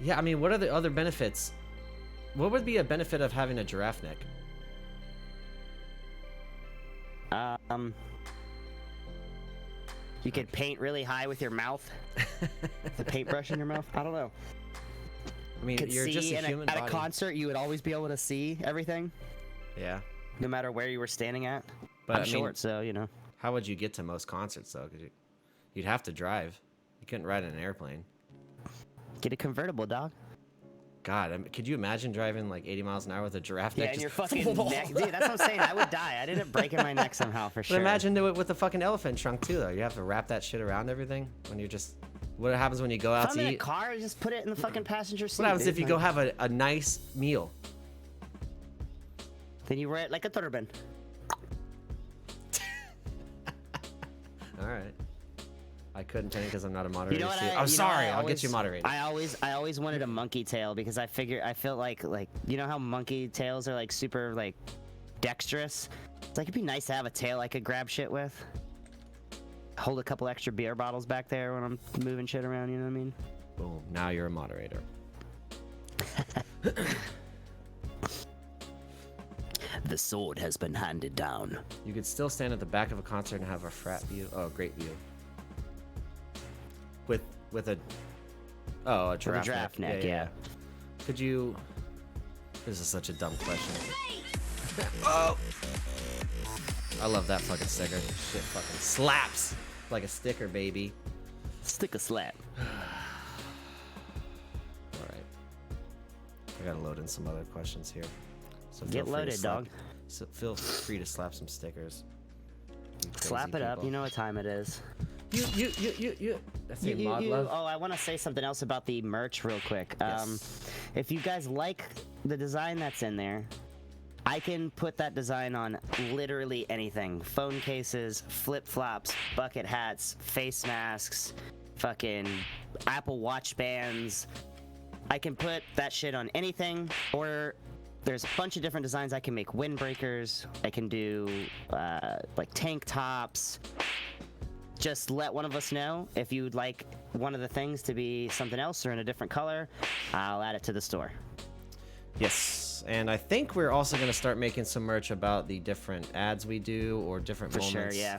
Speaker 1: Yeah, I mean, what are the other benefits? What would be a benefit of having a giraffe neck?
Speaker 2: You could paint really high with your mouth. The paintbrush in your mouth. I don't know.
Speaker 1: I mean,
Speaker 2: Could
Speaker 1: you're
Speaker 2: see
Speaker 1: just a human
Speaker 2: at
Speaker 1: body.
Speaker 2: a concert, you would always be able to see everything,
Speaker 1: Yeah.
Speaker 2: no matter where you were standing at.
Speaker 1: But,
Speaker 2: I'm
Speaker 1: I mean,
Speaker 2: short, so you know.
Speaker 1: How would you get to most concerts, though? 'Cause you'd have to drive. You couldn't ride in an airplane.
Speaker 2: Get a convertible, dog.
Speaker 1: God, I mean, could you imagine driving like 80 miles an hour with a giraffe
Speaker 2: Yeah,
Speaker 1: neck?
Speaker 2: and your
Speaker 1: just-
Speaker 2: fucking neck, dude. That's what I'm saying. I would die. I'd end up breaking my neck somehow for
Speaker 1: But
Speaker 2: sure.
Speaker 1: imagine do it with the fucking elephant trunk too, though. You have to wrap that shit around everything when you're just. What happens when you go out
Speaker 2: If I'm
Speaker 1: to
Speaker 2: in a
Speaker 1: eat?
Speaker 2: car, just put it in the fucking passenger seat.
Speaker 1: What happens
Speaker 2: dude.
Speaker 1: if you go have a nice meal?
Speaker 2: Then you wear it like a turban.
Speaker 1: All right. I couldn't pin it because I'm not a moderator.
Speaker 2: You know what?
Speaker 1: Steve.
Speaker 2: I,
Speaker 1: I'm
Speaker 2: you know what
Speaker 1: sorry.
Speaker 2: I
Speaker 1: I'll get you
Speaker 2: always-
Speaker 1: moderated.
Speaker 2: I always wanted a monkey tail because I feel like you know how monkey tails are like super like dexterous. It's like it'd be nice to have a tail I could grab shit with. Hold a couple extra beer bottles back there when I'm moving shit around. You know what I mean?
Speaker 1: Boom. Now you're a moderator.
Speaker 2: The sword has been handed down.
Speaker 1: You could still stand at the back of a concert and have a frat view. Oh, great view. With a giraffe
Speaker 2: neck, yeah.
Speaker 1: Could you? This is such a dumb question. Oh! I love that fucking sticker. Shit fucking slaps like a sticker, baby.
Speaker 2: Stick a slap.
Speaker 1: All right. I gotta load in some other questions here. So
Speaker 2: Get loaded, dog.
Speaker 1: So feel free to slap some stickers. You crazy
Speaker 2: Slap it up.
Speaker 1: people.
Speaker 2: You know what time it is.
Speaker 1: You. That's your mod
Speaker 2: You-
Speaker 1: love.
Speaker 2: Oh, I want to say something else about the merch real quick.
Speaker 1: Yes.
Speaker 2: If you guys like the design that's in there, I can put that design on literally anything. Phone cases, flip-flops, bucket hats, face masks, fucking Apple Watch bands. I can put that shit on anything, or there's a bunch of different designs. I can make windbreakers. I can do like tank tops. Just let one of us know if you'd like one of the things to be something else or in a different color. I'll add it to the store.
Speaker 1: Yes, and I think we're also gonna start making some merch about the different ads we do or different
Speaker 2: For
Speaker 1: moments.
Speaker 2: sure, yeah.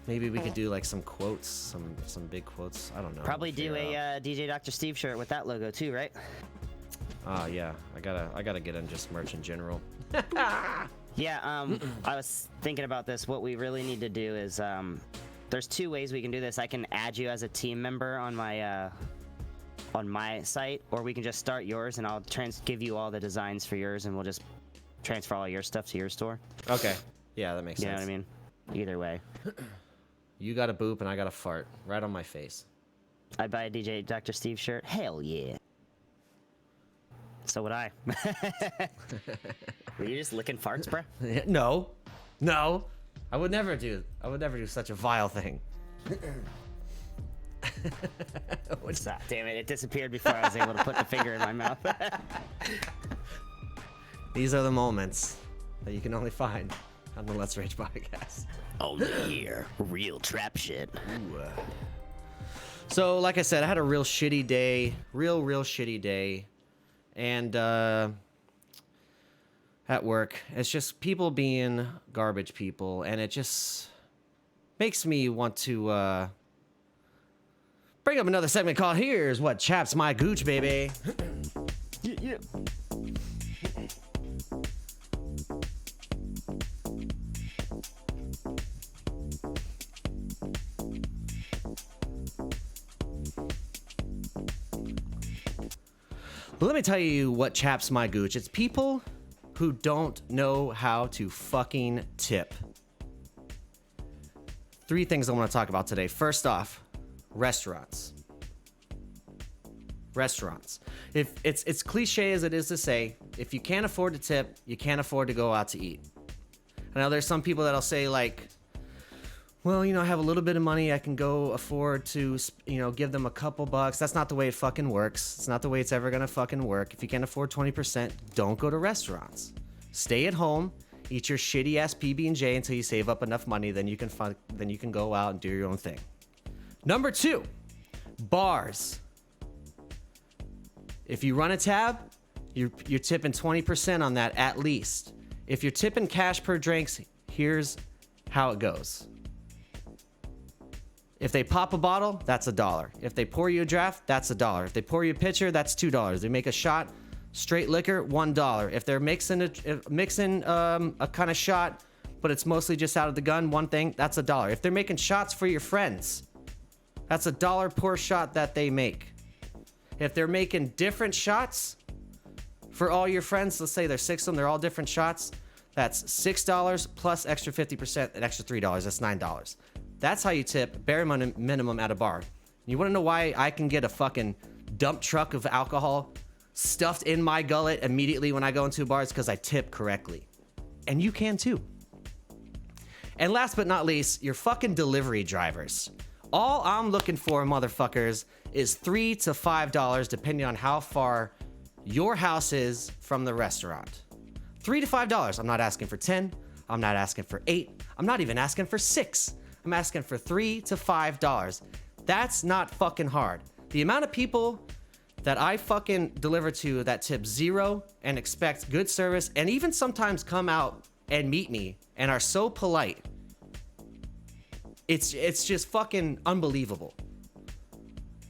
Speaker 1: Maybe we could do like some quotes, some big quotes. I don't know.
Speaker 2: Probably do
Speaker 1: Figure it out.
Speaker 2: a DJ Dr. Steve shirt with that logo too, right?
Speaker 1: Yeah, I gotta get in just merch in general.
Speaker 2: Yeah, I was thinking about this. What we really need to do is, there's two ways we can do this. I can add you as a team member on my site, or we can just start yours and I'll give you all the designs for yours and we'll just transfer all your stuff to your store.
Speaker 1: Okay. Yeah, that makes
Speaker 2: You
Speaker 1: sense.
Speaker 2: know what I mean? Either way.
Speaker 1: You got a boop and I got a fart right on my face.
Speaker 2: I'd buy a DJ Dr. Steve shirt. Hell yeah. So would I. Were you just licking farts, bro?
Speaker 1: No. I would never do such a vile thing.
Speaker 2: What's that? Damn it, it disappeared before I was able to put the finger in my mouth.
Speaker 1: These are the moments that you can only find on the Let's Rage podcast.
Speaker 2: Only here, real trap shit.
Speaker 1: So, like I said, I had a real shitty day. Real shitty day. And at work, it's just people being garbage people. And it just makes me want to bring up another segment called Here's What Chaps My Gooch, baby.
Speaker 2: Yeah.
Speaker 1: But let me tell you what chaps my gooch. It's people who don't know how to fucking tip. 3 things I want to talk about today. First off, restaurants. If it's cliche as it is to say, if you can't afford to tip, you can't afford to go out to eat. I know there's some people that'll say like, well, I have a little bit of money. I can go afford to, give them a couple bucks. That's not the way it fucking works. It's not the way it's ever going to fucking work. If you can't afford 20%, don't go to restaurants. Stay at home, eat your shitty ass PB&J until you save up enough money. Then you can go out and do your own thing. Number 2, bars. If you run a tab, you're tipping 20% on that at least. If you're tipping cash per drinks, here's how it goes. If they pop a bottle, that's $1. If they pour you a draft, that's $1. If they pour you a pitcher, that's $2. They make a shot, straight liquor, $1. If they're mixing a kind of shot, but it's mostly just out of the gun, one thing, that's $1. If they're making shots for your friends, that's $1 per shot that they make. If they're making different shots for all your friends, let's say there's 6 of them, they're all different shots, that's $6 plus extra 50%, an extra $3, that's $9. That's how you tip bare minimum at a bar. You want to know why I can get a fucking dump truck of alcohol stuffed in my gullet immediately when I go into bars? Because I tip correctly. And you can too. And last but not least, your fucking delivery drivers. All I'm looking for, motherfuckers, is $3 to $5 depending on how far your house is from the restaurant. $3 to $5. I'm not asking for 10. I'm not asking for 8. I'm not even asking for 6. I'm asking for $3 to $5. That's not fucking hard. The amount of people that I fucking deliver to that tip 0 and expect good service and even sometimes come out and meet me and are so polite. It's just fucking unbelievable.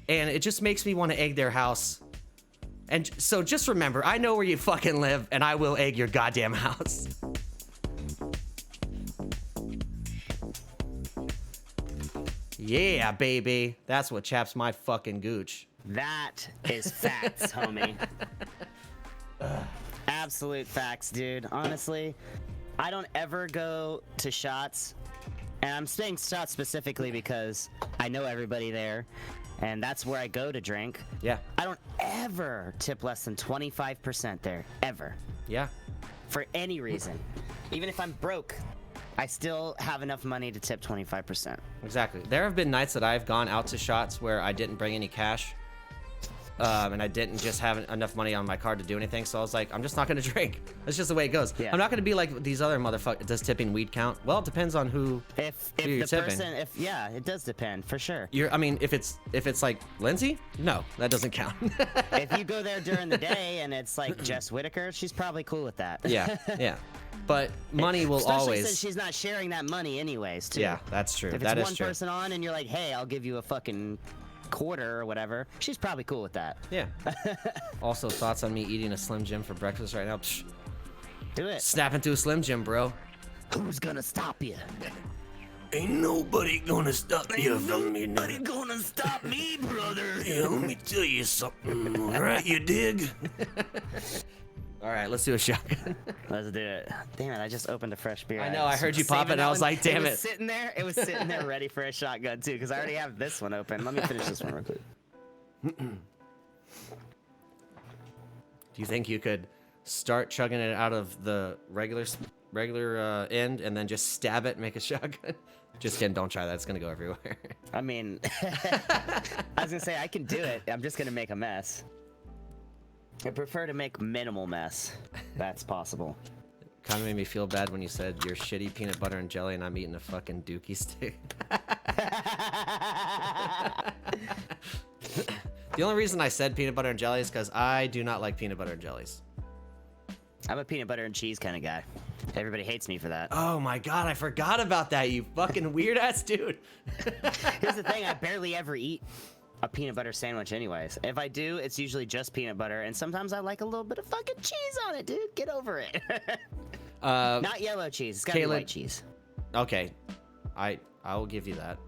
Speaker 1: And it just makes me want to egg their house. And so just remember, I know where you fucking live and I will egg your goddamn house. Yeah, baby. That's what chaps my fucking gooch.
Speaker 2: That is facts, homie. Absolute facts, dude. Honestly, I don't ever go to shots. And I'm saying shots specifically because I know everybody there. And that's where I go to drink.
Speaker 1: Yeah.
Speaker 2: I don't ever tip less than 25% there. Ever.
Speaker 1: Yeah.
Speaker 2: For any reason. Even if I'm broke, I still have enough money to tip 25%.
Speaker 1: Exactly. There have been nights that I've gone out to shots where I didn't bring any cash. And I didn't just have enough money on my card to do anything. So I was like, I'm just not going to drink. That's just the way it goes. Yeah. I'm not going to be like these other motherfuckers. Does tipping weed count? Well, it depends on who you're tipping.
Speaker 2: Yeah, it does depend for sure.
Speaker 1: If it's like Lindsay, no, that doesn't count.
Speaker 2: If you go there during the day and it's like Jess Whitaker, she's probably cool with that.
Speaker 1: Yeah. But money will
Speaker 2: Especially
Speaker 1: always.
Speaker 2: Since she's not sharing that money anyways, too.
Speaker 1: Yeah, that's true.
Speaker 2: If it's one person on and you're like, hey, I'll give you a fucking quarter or whatever, she's probably cool with that.
Speaker 1: Yeah. Also, thoughts on me eating a Slim Jim for breakfast right now? Psh.
Speaker 2: Do it.
Speaker 1: Snap into a Slim Jim, bro.
Speaker 2: Who's gonna stop you?
Speaker 1: Ain't nobody gonna stop you from me.
Speaker 2: Nobody gonna stop me, brother.
Speaker 1: Yeah, let me tell you something. All right, you dig? All right, let's do a shotgun.
Speaker 2: Let's do it. Damn it, I just opened a fresh beer.
Speaker 1: I know, I heard you pop it, and I was like, damn it.
Speaker 2: It was sitting there ready for a shotgun, too, because I already have this one open. Let me finish this one real quick.
Speaker 1: Do you think you could start chugging it out of the regular end and then just stab it and make a shotgun? Just kidding, don't try that. It's going to go everywhere.
Speaker 2: I mean, I was going to say, I can do it. I'm just going to make a mess. I prefer to make minimal mess. That's possible.
Speaker 1: Kind of made me feel bad when you said your shitty peanut butter and jelly and I'm eating a fucking dookie stick. The only reason I said peanut butter and jelly is because I do not like peanut butter and jellies.
Speaker 2: I'm a peanut butter and cheese kind of guy. Everybody hates me for that.
Speaker 1: Oh my god, I forgot about that, you fucking weird ass dude.
Speaker 2: Here's the thing, I barely ever eat a peanut butter sandwich anyways. If I do, it's usually just peanut butter, and sometimes I like a little bit of fucking cheese on it, dude. Get over it. Not yellow cheese. It's gotta be white cheese.
Speaker 1: Okay. I will give you that.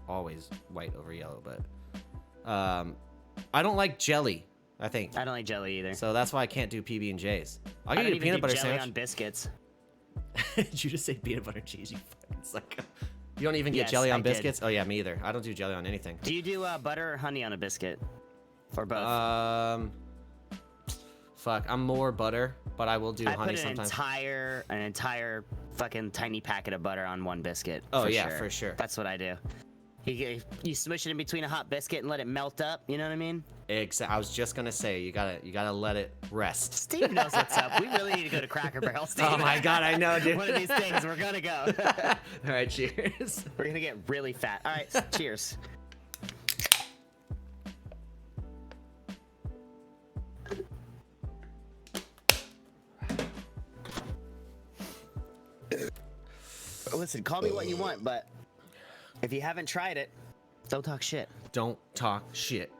Speaker 1: Always white over yellow, but I don't like jelly, I think.
Speaker 2: I don't like jelly either.
Speaker 1: So that's why I can't do PB&Js. I'll give you a peanut butter
Speaker 2: jelly
Speaker 1: sandwich.
Speaker 2: on biscuits.
Speaker 1: Did you just say peanut butter and cheese? You fucking psycho. You don't even get
Speaker 2: Yes,
Speaker 1: jelly on
Speaker 2: I
Speaker 1: biscuits?
Speaker 2: did.
Speaker 1: Oh yeah, me either. I don't do jelly on anything.
Speaker 2: Do you do butter or honey on a biscuit? Or both?
Speaker 1: Fuck, I'm more butter, but I will do
Speaker 2: I
Speaker 1: honey
Speaker 2: put
Speaker 1: sometimes.
Speaker 2: an entire fucking tiny packet of butter on one biscuit.
Speaker 1: Oh, yeah, for sure.
Speaker 2: That's what I do. You smush it in between a hot biscuit and let it melt up. You know what I mean?
Speaker 1: I was just gonna say you gotta let it rest.
Speaker 2: Steve knows what's up. We really need to go to Cracker Barrel, Steve.
Speaker 1: Oh my god, I know, dude.
Speaker 2: One of these things, we're gonna go.
Speaker 1: All right, cheers.
Speaker 2: We're gonna get really fat. All right, cheers. Listen, call me what you want, but if you haven't tried it, don't talk shit.
Speaker 1: Don't talk shit.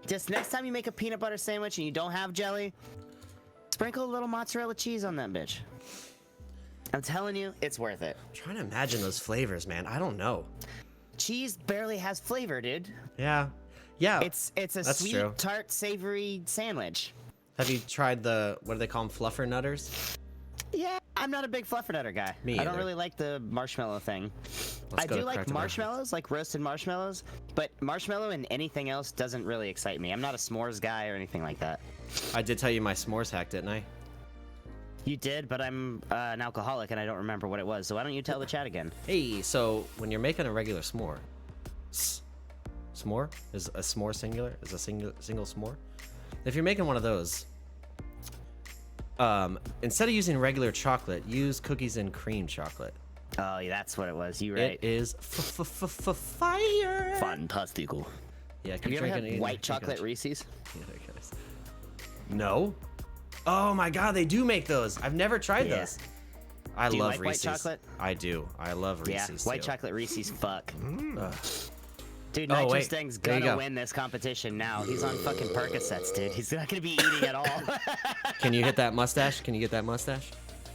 Speaker 2: Just next time you make a peanut butter sandwich and you don't have jelly, sprinkle a little mozzarella cheese on that bitch. I'm telling you, it's worth it.
Speaker 1: I'm trying to imagine those flavors, man. I don't know.
Speaker 2: Cheese barely has flavor, dude.
Speaker 1: Yeah.
Speaker 2: It's a
Speaker 1: That's
Speaker 2: sweet,
Speaker 1: true.
Speaker 2: tart, savory sandwich.
Speaker 1: Have you tried what do they call them? Fluffer nutters?
Speaker 2: Yeah, I'm not a big fluffernutter guy.
Speaker 1: Me
Speaker 2: I don't
Speaker 1: either.
Speaker 2: really like the marshmallow thing.
Speaker 1: Let's
Speaker 2: I
Speaker 1: go
Speaker 2: do
Speaker 1: to
Speaker 2: like
Speaker 1: Cracker Barrel.
Speaker 2: marshmallows, like roasted marshmallows, but marshmallow and anything else doesn't really excite me. I'm not a s'mores guy or anything like that.
Speaker 1: I did tell you my s'mores hack, didn't I?
Speaker 2: You did, but I'm an alcoholic and I don't remember what it was. So why don't you tell the chat again?
Speaker 1: Hey, so when you're making a regular s'more, s'more is a s'more singular? Is a single s'more? If you're making one of those, instead of using regular chocolate, use cookies and cream chocolate.
Speaker 2: Oh, yeah, that's what it was. You right.
Speaker 1: It is fire.
Speaker 2: Fantastical.
Speaker 1: Yeah,
Speaker 2: Have
Speaker 1: keep
Speaker 2: you ever
Speaker 1: drinking.
Speaker 2: had white chocolate Reese's?
Speaker 1: No. Oh my god, they do make those. I've never tried
Speaker 2: Yeah.
Speaker 1: those. I
Speaker 2: Do you
Speaker 1: love
Speaker 2: like white
Speaker 1: Reese's.
Speaker 2: chocolate?
Speaker 1: I do. I love
Speaker 2: Yeah,
Speaker 1: Reese's.
Speaker 2: white
Speaker 1: too.
Speaker 2: chocolate Reese's fuck.
Speaker 1: Ugh.
Speaker 2: Dude,
Speaker 1: Oh,
Speaker 2: Nitro
Speaker 1: wait.
Speaker 2: Sting's
Speaker 1: There you
Speaker 2: gonna
Speaker 1: go.
Speaker 2: win this competition now. He's on fucking Percocets, dude. He's not gonna be eating at all.
Speaker 1: Can you hit that mustache? Can you get that mustache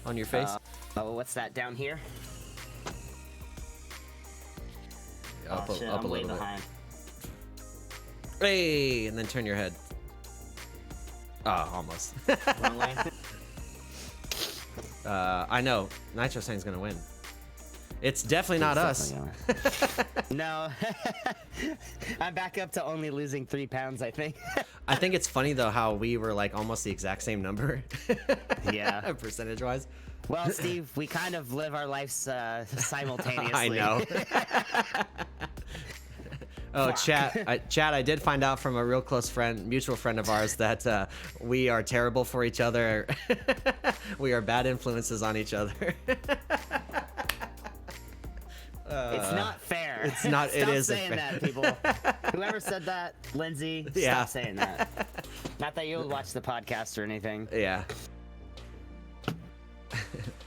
Speaker 1: on your face?
Speaker 2: Oh, what's that down here?
Speaker 1: up
Speaker 2: Oh, shit,
Speaker 1: up a
Speaker 2: I'm way
Speaker 1: little bit.
Speaker 2: behind.
Speaker 1: Hey, and then turn your head. Oh, almost.
Speaker 2: Wrong way.
Speaker 1: I know. Nitro Sting's gonna win. It's definitely not us.
Speaker 2: No. I'm back up to only losing 3 pounds, I think.
Speaker 1: I think it's funny though how we were like almost the exact same number.
Speaker 2: Yeah.
Speaker 1: Percentage wise.
Speaker 2: Well, Steve, we kind of live our lives simultaneously.
Speaker 1: I know. Oh, chat! I did find out from a real close friend, mutual friend of ours, that we are terrible for each other. We are bad influences on each other.
Speaker 2: It's not fair.
Speaker 1: It's not.
Speaker 2: Stop
Speaker 1: It isn't
Speaker 2: saying
Speaker 1: fair.
Speaker 2: that, people. Whoever said that, Lindsay,
Speaker 1: Yeah.
Speaker 2: stop saying that. Not that you'll watch the podcast or anything.
Speaker 1: Yeah.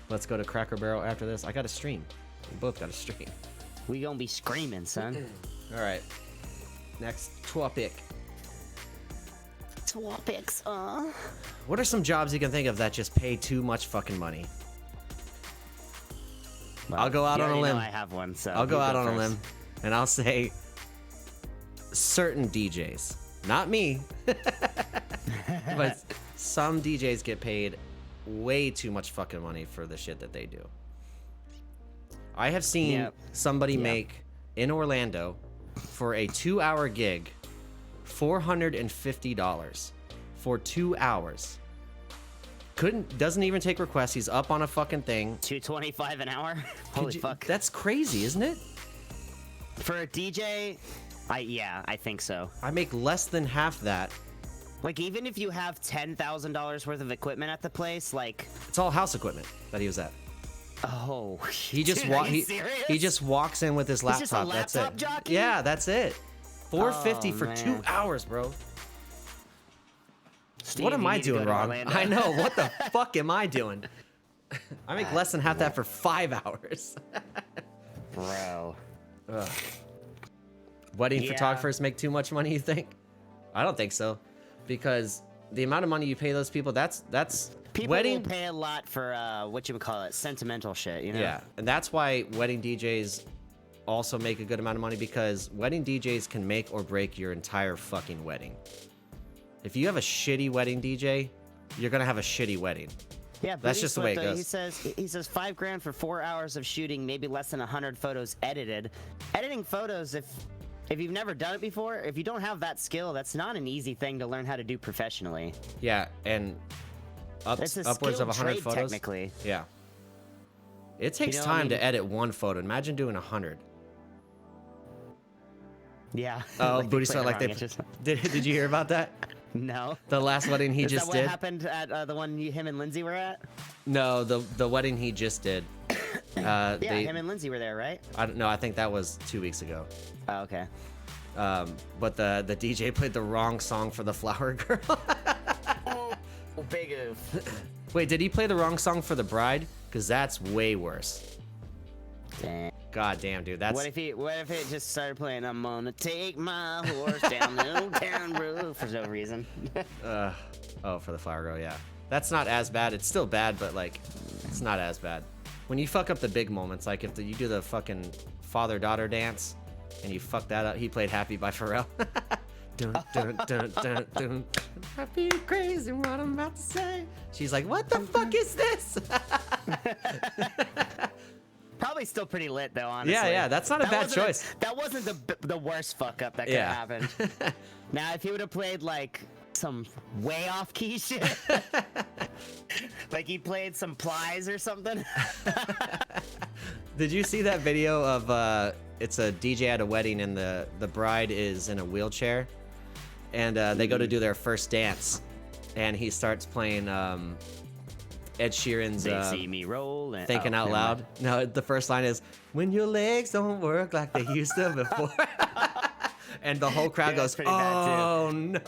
Speaker 1: Let's go to Cracker Barrel after this. I got a stream. We both got a stream.
Speaker 2: We gonna be screaming, son.
Speaker 1: All right. Next topic.
Speaker 2: Topics,
Speaker 1: What are some jobs you can think of that just pay too much fucking money?
Speaker 2: Well,
Speaker 1: I'll go out
Speaker 2: you
Speaker 1: on a
Speaker 2: already know
Speaker 1: limb.
Speaker 2: I have one, so
Speaker 1: I'll go
Speaker 2: you
Speaker 1: out on a
Speaker 2: first.
Speaker 1: limb, and I'll say certain DJs, not me, but some DJs get paid way too much fucking money for the shit that they do. I have seen
Speaker 2: Yep.
Speaker 1: somebody make in Orlando for a 2-hour gig $450 for 2 hours. Doesn't even take requests. He's up on a fucking thing.
Speaker 2: $2.25 an hour.
Speaker 1: Could
Speaker 2: Holy
Speaker 1: you-
Speaker 2: fuck!
Speaker 1: That's crazy, isn't it?
Speaker 2: For a DJ, I think so.
Speaker 1: I make less than half that.
Speaker 2: Like, even if you have $10,000 worth of equipment at the place, like,
Speaker 1: It's all house equipment that he was at.
Speaker 2: oh,
Speaker 1: He just
Speaker 2: dude,
Speaker 1: wa-
Speaker 2: are you
Speaker 1: he,
Speaker 2: serious?
Speaker 1: he just walks in with his
Speaker 2: He's just a
Speaker 1: laptop. That's
Speaker 2: laptop
Speaker 1: it.
Speaker 2: jockey?
Speaker 1: Yeah, that's it. $450
Speaker 2: Oh,
Speaker 1: for
Speaker 2: man.
Speaker 1: 2 hours, bro.
Speaker 2: Steve,
Speaker 1: What am
Speaker 2: you
Speaker 1: I
Speaker 2: need to go
Speaker 1: doing
Speaker 2: to
Speaker 1: wrong?
Speaker 2: Orlando.
Speaker 1: I know. What the fuck am I doing? I make less than half that for 5 hours.
Speaker 2: Bro.
Speaker 1: Wedding
Speaker 2: Yeah.
Speaker 1: photographers make too much money, you think? I don't think so. Because the amount of money you pay those people, that's
Speaker 2: People
Speaker 1: wedding.
Speaker 2: will pay a lot for whatchamacallit, sentimental shit, you know?
Speaker 1: Yeah, and that's why wedding DJs also make a good amount of money, because wedding DJs can make or break your entire fucking wedding. If you have a shitty wedding DJ, you're gonna have a shitty wedding.
Speaker 2: Yeah,
Speaker 1: That's just the way it goes.
Speaker 2: He says $5,000 for 4 hours of shooting, maybe less than 100 photos edited. Editing photos, if if you've never done it before, if you don't have that skill, that's not an easy thing to learn how to do professionally.
Speaker 1: Yeah, and
Speaker 2: It's a
Speaker 1: upwards of
Speaker 2: skilled
Speaker 1: 100
Speaker 2: trade,
Speaker 1: photos.
Speaker 2: technically.
Speaker 1: Yeah. It takes
Speaker 2: know what I
Speaker 1: time to
Speaker 2: mean?
Speaker 1: edit one photo. Imagine doing 100.
Speaker 2: Yeah.
Speaker 1: Oh,
Speaker 2: Like, they
Speaker 1: booty
Speaker 2: played
Speaker 1: sweat
Speaker 2: it
Speaker 1: like they
Speaker 2: wrong, it's just-
Speaker 1: did you hear about that?
Speaker 2: No.
Speaker 1: The last wedding he
Speaker 2: Is
Speaker 1: just
Speaker 2: that what
Speaker 1: did?
Speaker 2: happened at the one him and Lindsay were at?
Speaker 1: No, the wedding he just did.
Speaker 2: Yeah,
Speaker 1: they,
Speaker 2: him and Lindsay were there, right?
Speaker 1: I don't know. I think that was 2 weeks ago.
Speaker 2: Oh, okay.
Speaker 1: But the DJ played the wrong song for the flower girl.
Speaker 2: Oh, big oof.
Speaker 1: Wait, did he play the wrong song for the bride? Because that's way worse.
Speaker 2: Dang.
Speaker 1: God damn, dude. That's
Speaker 2: What if it just started playing I'm gonna take my horse down the old town road for no reason?
Speaker 1: oh, for the flower girl, yeah. That's not as bad. It's still bad, but like, it's not as bad. When you fuck up the big moments, like if you do the fucking father-daughter dance and you fuck that up, he played Happy by Pharrell. Dun, dun, dun, dun, dun. Happy crazy what I'm about to say. She's like, what the fuck is this?
Speaker 2: Probably still pretty lit though, honestly.
Speaker 1: Yeah, that's not a bad
Speaker 2: wasn't
Speaker 1: choice.
Speaker 2: That wasn't the worst fuck up that could
Speaker 1: Yeah.
Speaker 2: have happened. Now, if he would have played like some way off key shit, like he played some Plies or something.
Speaker 1: Did you see that video of it's a DJ at a wedding and the bride is in a wheelchair and they go to do their first dance and he starts playing Ed Sheeran's
Speaker 2: They see me rolling.
Speaker 1: Thinking Out
Speaker 2: never
Speaker 1: Loud.
Speaker 2: mind.
Speaker 1: No, the first line is, when your legs don't work like they used to before. And the whole crowd
Speaker 2: Yeah,
Speaker 1: goes,
Speaker 2: that's pretty bad,
Speaker 1: oh no.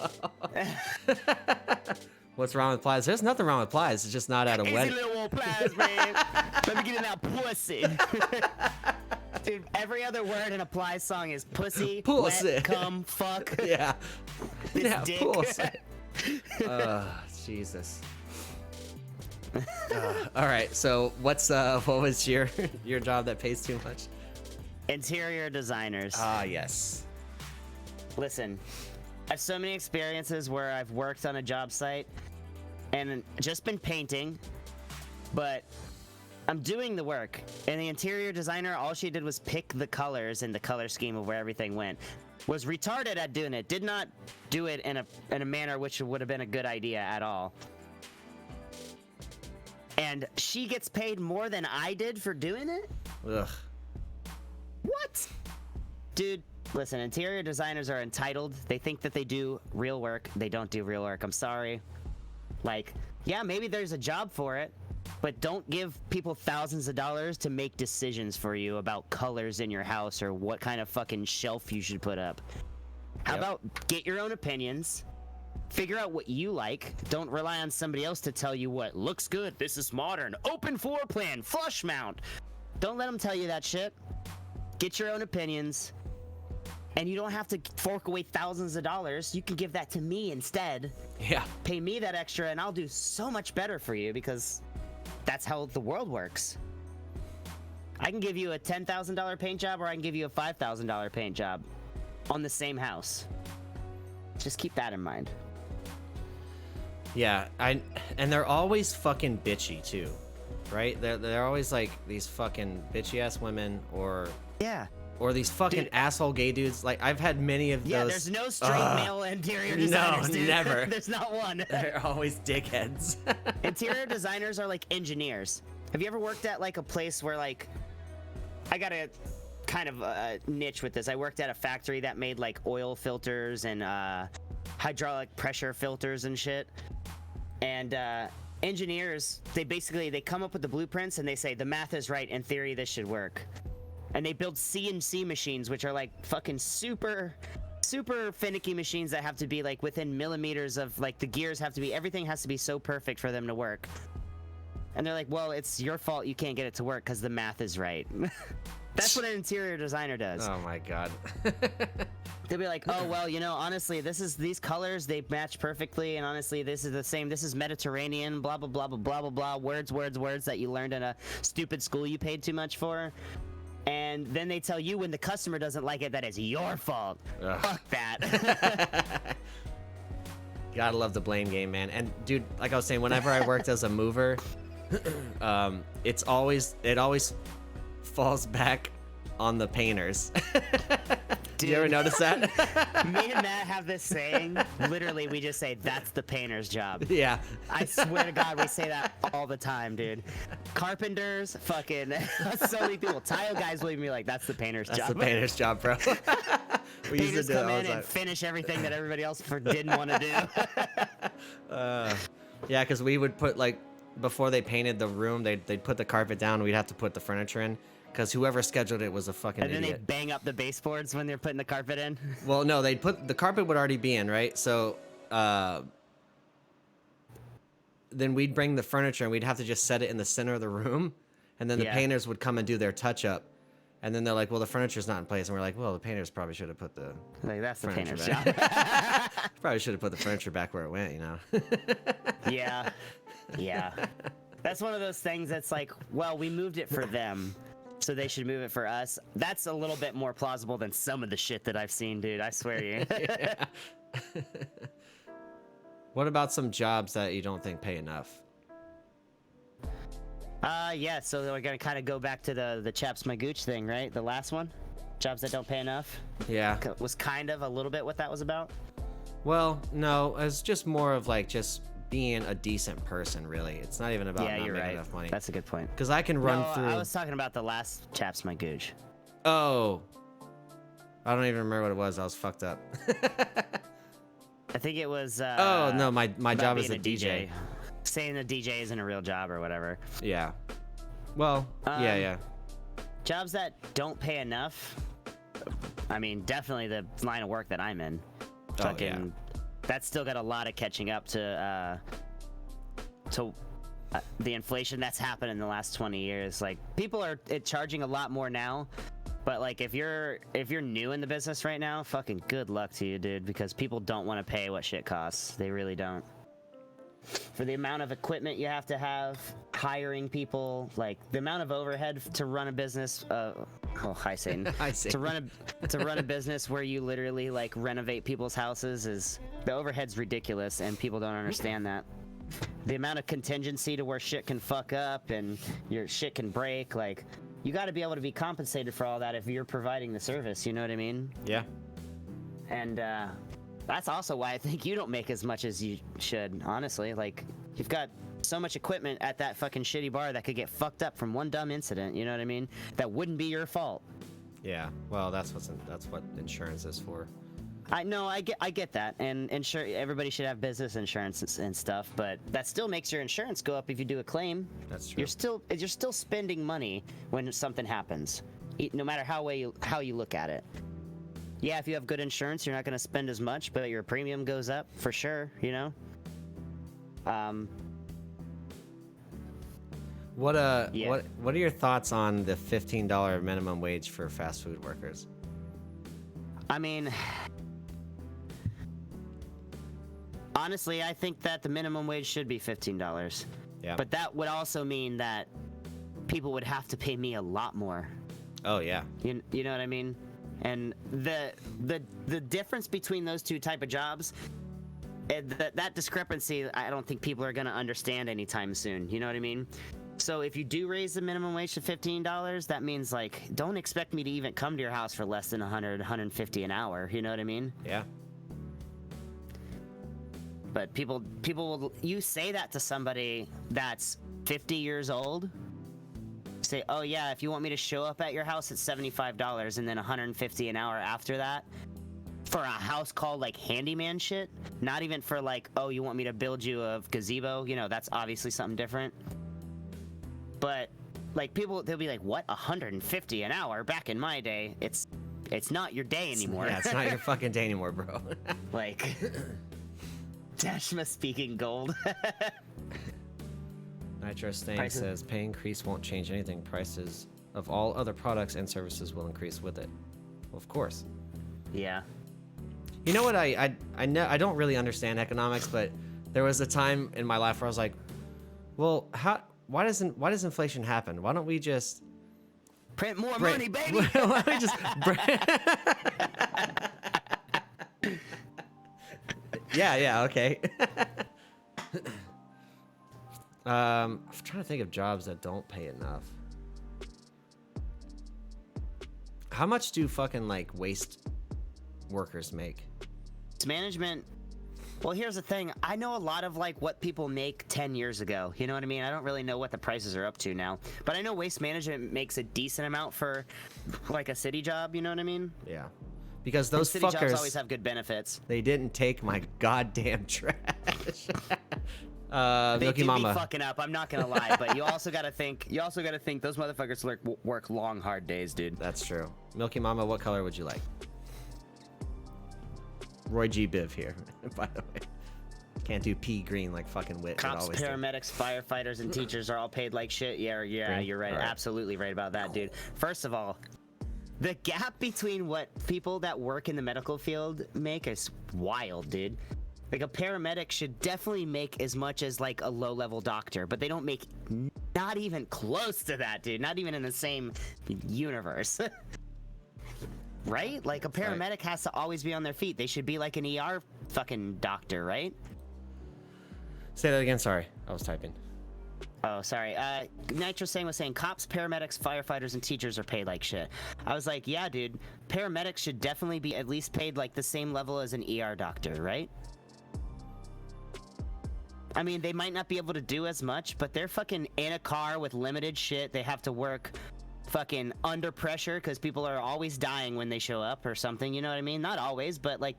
Speaker 1: What's wrong with Plies? There's nothing wrong with Plies. It's just not at a
Speaker 2: Easy
Speaker 1: wedding.
Speaker 2: little old Plies, man. Let me get in that pussy. Dude, every other word in a Plies song is pussy,
Speaker 1: Pussy.
Speaker 2: wet, cum, fuck.
Speaker 1: Yeah.
Speaker 2: This
Speaker 1: Yeah,
Speaker 2: dick.
Speaker 1: pussy. Jesus. All right. So what was your job that pays too much?
Speaker 2: Interior designers.
Speaker 1: Ah, yes.
Speaker 2: Listen, I have so many experiences where I've worked on a job site and just been painting, but I'm doing the work. And the interior designer, all she did was pick the colors and the color scheme of where everything went. Was retarded at doing it. Did not do it in a manner which would have been a good idea at all. And she gets paid more than I did for doing it?
Speaker 1: Ugh.
Speaker 2: What? Dude, listen, interior designers are entitled. They think that they do real work. They don't do real work. I'm sorry. Like, yeah, maybe there's a job for it, but don't give people thousands of dollars to make decisions for you about colors in your house or what kind of fucking shelf you should put up. How
Speaker 1: Yep.
Speaker 2: about get your own opinions? Figure out what you like. Don't rely on somebody else to tell you what looks good. This is modern. Open floor plan. Flush mount. Don't let them tell you that shit. Get your own opinions. And you don't have to fork away thousands of dollars. You can give that to me instead.
Speaker 1: Yeah.
Speaker 2: Pay me that extra and I'll do so much better for you because that's how the world works. I can give you a $10,000 paint job or I can give you a $5,000 paint job on the same house. Just keep that in mind.
Speaker 1: Yeah, and they're always fucking bitchy too, right? They're always like these fucking bitchy ass women or
Speaker 2: Yeah.
Speaker 1: these fucking
Speaker 2: Dude.
Speaker 1: asshole gay dudes. Like I've had many of
Speaker 2: Yeah,
Speaker 1: those.
Speaker 2: there's no straight male interior designers, dude.
Speaker 1: never.
Speaker 2: There's not one.
Speaker 1: They're always dickheads.
Speaker 2: Interior designers are like engineers. Have you ever worked at like a place where like, I got a kind of niche with this. I worked at a factory that made like oil filters and hydraulic pressure filters and shit. And engineers, they come up with the blueprints and they say the math is right. In theory, this should work. And they build CNC machines, which are like fucking super finicky machines that have to be like within millimeters of like the gears have to be, everything has to be so perfect for them to work. And they're like, well, it's your fault you can't get it to work because the math is right. That's what an interior designer does.
Speaker 1: Oh my god.
Speaker 2: They'll be like, oh, well, you know, honestly, these colors, they match perfectly. And honestly, this is the same. This is Mediterranean, blah, blah, blah, blah, blah, blah, blah. Words that you learned in a stupid school you paid too much for. And then they tell you when the customer doesn't like it that it's your fault.
Speaker 1: Ugh.
Speaker 2: Fuck that.
Speaker 1: Gotta love the blame game, man. And dude, like I was saying, whenever I worked as a mover, it always falls back on the painters. Do you ever notice that?
Speaker 2: Me and Matt have this saying. Literally, we just say, that's the painter's job.
Speaker 1: Yeah.
Speaker 2: I swear to God, we say that all the time, dude. Carpenters, fucking, so many people. Tile guys will even be like, that's the painter's
Speaker 1: That's
Speaker 2: job.
Speaker 1: the painter's job, bro. We used to
Speaker 2: Painters
Speaker 1: do it
Speaker 2: come
Speaker 1: all
Speaker 2: in
Speaker 1: the
Speaker 2: and
Speaker 1: time.
Speaker 2: finish everything that everybody else didn't want to do.
Speaker 1: Yeah, because we would put, like, before they painted the room, they'd put the carpet down, and we'd have to put the furniture in, because whoever scheduled it was a fucking
Speaker 2: And then they
Speaker 1: idiot.
Speaker 2: bang up the baseboards when they're putting the carpet in.
Speaker 1: Well, no, they'd put, the carpet would already be in, right? So, then we'd bring the furniture, and we'd have to just set it in the center of the room, and then the
Speaker 2: Yeah.
Speaker 1: painters would come and do their touch-up, and then they're like, well, the furniture's not in place, and we're like, well, the painters probably should have put the
Speaker 2: Like, that's the
Speaker 1: furniture
Speaker 2: painter's
Speaker 1: back.
Speaker 2: job.
Speaker 1: Probably should have put the furniture back where it went, you know?
Speaker 2: Yeah. Yeah. That's one of those things that's like, well, we moved it for them, so they should move it for us. That's a little bit more plausible than some of the shit that I've seen, dude. I swear to you.
Speaker 1: What about some jobs that you don't think pay enough?
Speaker 2: Yeah, so we're gonna kind of go back to the chaps my gooch thing, right? The last one? Jobs that don't pay enough?
Speaker 1: Yeah.
Speaker 2: Was kind of a little bit what that was about.
Speaker 1: Well, no, it's just more of like just being a decent person, really. It's not even about
Speaker 2: Yeah,
Speaker 1: not
Speaker 2: you're
Speaker 1: making
Speaker 2: right.
Speaker 1: enough money.
Speaker 2: That's a good point.
Speaker 1: Because I can run
Speaker 2: No,
Speaker 1: through.
Speaker 2: I was talking about the last chaps my gooch.
Speaker 1: Oh. I don't even remember what it was. I was fucked up.
Speaker 2: I think it was.
Speaker 1: Oh, no, my
Speaker 2: about
Speaker 1: job is
Speaker 2: being
Speaker 1: a DJ.
Speaker 2: Saying a DJ isn't a real job or whatever.
Speaker 1: Yeah. Well, yeah,
Speaker 2: Um,
Speaker 1: yeah.
Speaker 2: Jobs that don't pay enough. I mean, definitely the line of work that I'm in.
Speaker 1: Oh, yeah.
Speaker 2: That's still got a lot of catching up to the inflation that's happened in the last 20 years. Like, people are charging a lot more now, but like if you're new in the business right now, fucking good luck to you, dude, because people don't want to pay what shit costs. They really don't. For the amount of equipment you have to have, hiring people, like the amount of overhead to run a business. Hi Satan.
Speaker 1: Hi, Satan.
Speaker 2: To run a business where you literally like renovate people's houses is the overhead's ridiculous, and people don't understand that. The amount of contingency to where shit can fuck up and your shit can break, like you got to be able to be compensated for all that if you're providing the service. You know what I mean?
Speaker 1: Yeah.
Speaker 2: And that's also why I think you don't make as much as you should, honestly. Like, you've got so much equipment at that fucking shitty bar that could get fucked up from one dumb incident, you know what I mean? That wouldn't be your fault.
Speaker 1: Yeah. Well, that's what insurance is for.
Speaker 2: I get that, and everybody should have business insurance and stuff, but that still makes your insurance go up if you do a claim.
Speaker 1: That's true.
Speaker 2: You're still spending money when something happens, no matter how you look at it. Yeah, if you have good insurance, you're not going to spend as much, but your premium goes up for sure, you know?
Speaker 1: What
Speaker 2: Yeah.
Speaker 1: what are your thoughts on the $15 minimum wage for fast food workers?
Speaker 2: I mean, honestly, I think that the minimum wage should be $15.
Speaker 1: Yeah.
Speaker 2: But that would also mean that people would have to pay me a lot more.
Speaker 1: Oh yeah.
Speaker 2: You know what I mean? And the difference between those two type of jobs, that discrepancy, I don't think people are going to understand anytime soon. You know what I mean? So if you do raise the minimum wage to $15, that means like don't expect me to even come to your house for less than 100, 150 an hour. You know what I mean?
Speaker 1: Yeah.
Speaker 2: But people will, you say that to somebody that's 50 years old. Say, oh yeah, if you want me to show up at your house at $75 and then 150 an hour after that for a house called like handyman shit, not even for like, oh, you want me to build you a gazebo, you know, that's obviously something different. But like people, they'll be like, what, 150 an hour? Back in my day, it's not your day anymore.
Speaker 1: Yeah, it's not your fucking day anymore, bro.
Speaker 2: Like Dashma speaking gold.
Speaker 1: Nitro Stang
Speaker 2: Prices.
Speaker 1: says pay increase won't change anything. Prices of all other products and services will increase with it. Well, of course.
Speaker 2: Yeah.
Speaker 1: You know what? I know I don't really understand economics, but there was a time in my life where I was like, well, why does inflation happen? Why don't we just
Speaker 2: Print more money, baby.
Speaker 1: Why don't we just Yeah, okay. I'm trying to think of jobs that don't pay enough. How much do fucking like waste workers make?
Speaker 2: Management. Well, here's the thing. I know a lot of like what people make 10 years ago. You know what I mean? I don't really know what the prices are up to now. But I know waste management makes a decent amount for like a city job. You know what I mean?
Speaker 1: Yeah. Because those
Speaker 2: city jobs
Speaker 1: fuckers
Speaker 2: always have good benefits.
Speaker 1: They didn't take my goddamn trash.
Speaker 2: They
Speaker 1: Milky
Speaker 2: do
Speaker 1: Mama.
Speaker 2: be fucking up. I'm not gonna lie, but you also gotta think. You also gotta think those motherfuckers work long, hard days, dude.
Speaker 1: That's true. Milky Mama, what color would you like? Roy G. Biv here, by the way. Can't do pea green like fucking Wit.
Speaker 2: Cops, paramedics, firefighters, and teachers are all paid like shit. Yeah,
Speaker 1: Green?
Speaker 2: you're right.
Speaker 1: All right.
Speaker 2: Absolutely right about that, dude. First of all, the gap between what people that work in the medical field make is wild, dude. Like a paramedic should definitely make as much as like a low-level doctor, but they don't make not even close to that, dude. Not even in the same universe. Right? Like a paramedic has to always be on their feet. They should be like an ER fucking doctor, right?
Speaker 1: Say that again. Sorry, I was typing.
Speaker 2: Oh, sorry. Nitro Sang was saying cops, paramedics, firefighters, and teachers are paid like shit. I was like, yeah, dude. Paramedics should definitely be at least paid like the same level as an ER doctor, right? I mean, they might not be able to do as much, but they're fucking in a car with limited shit. They have to work fucking under pressure because people are always dying when they show up or something. You know what I mean? Not always, but like,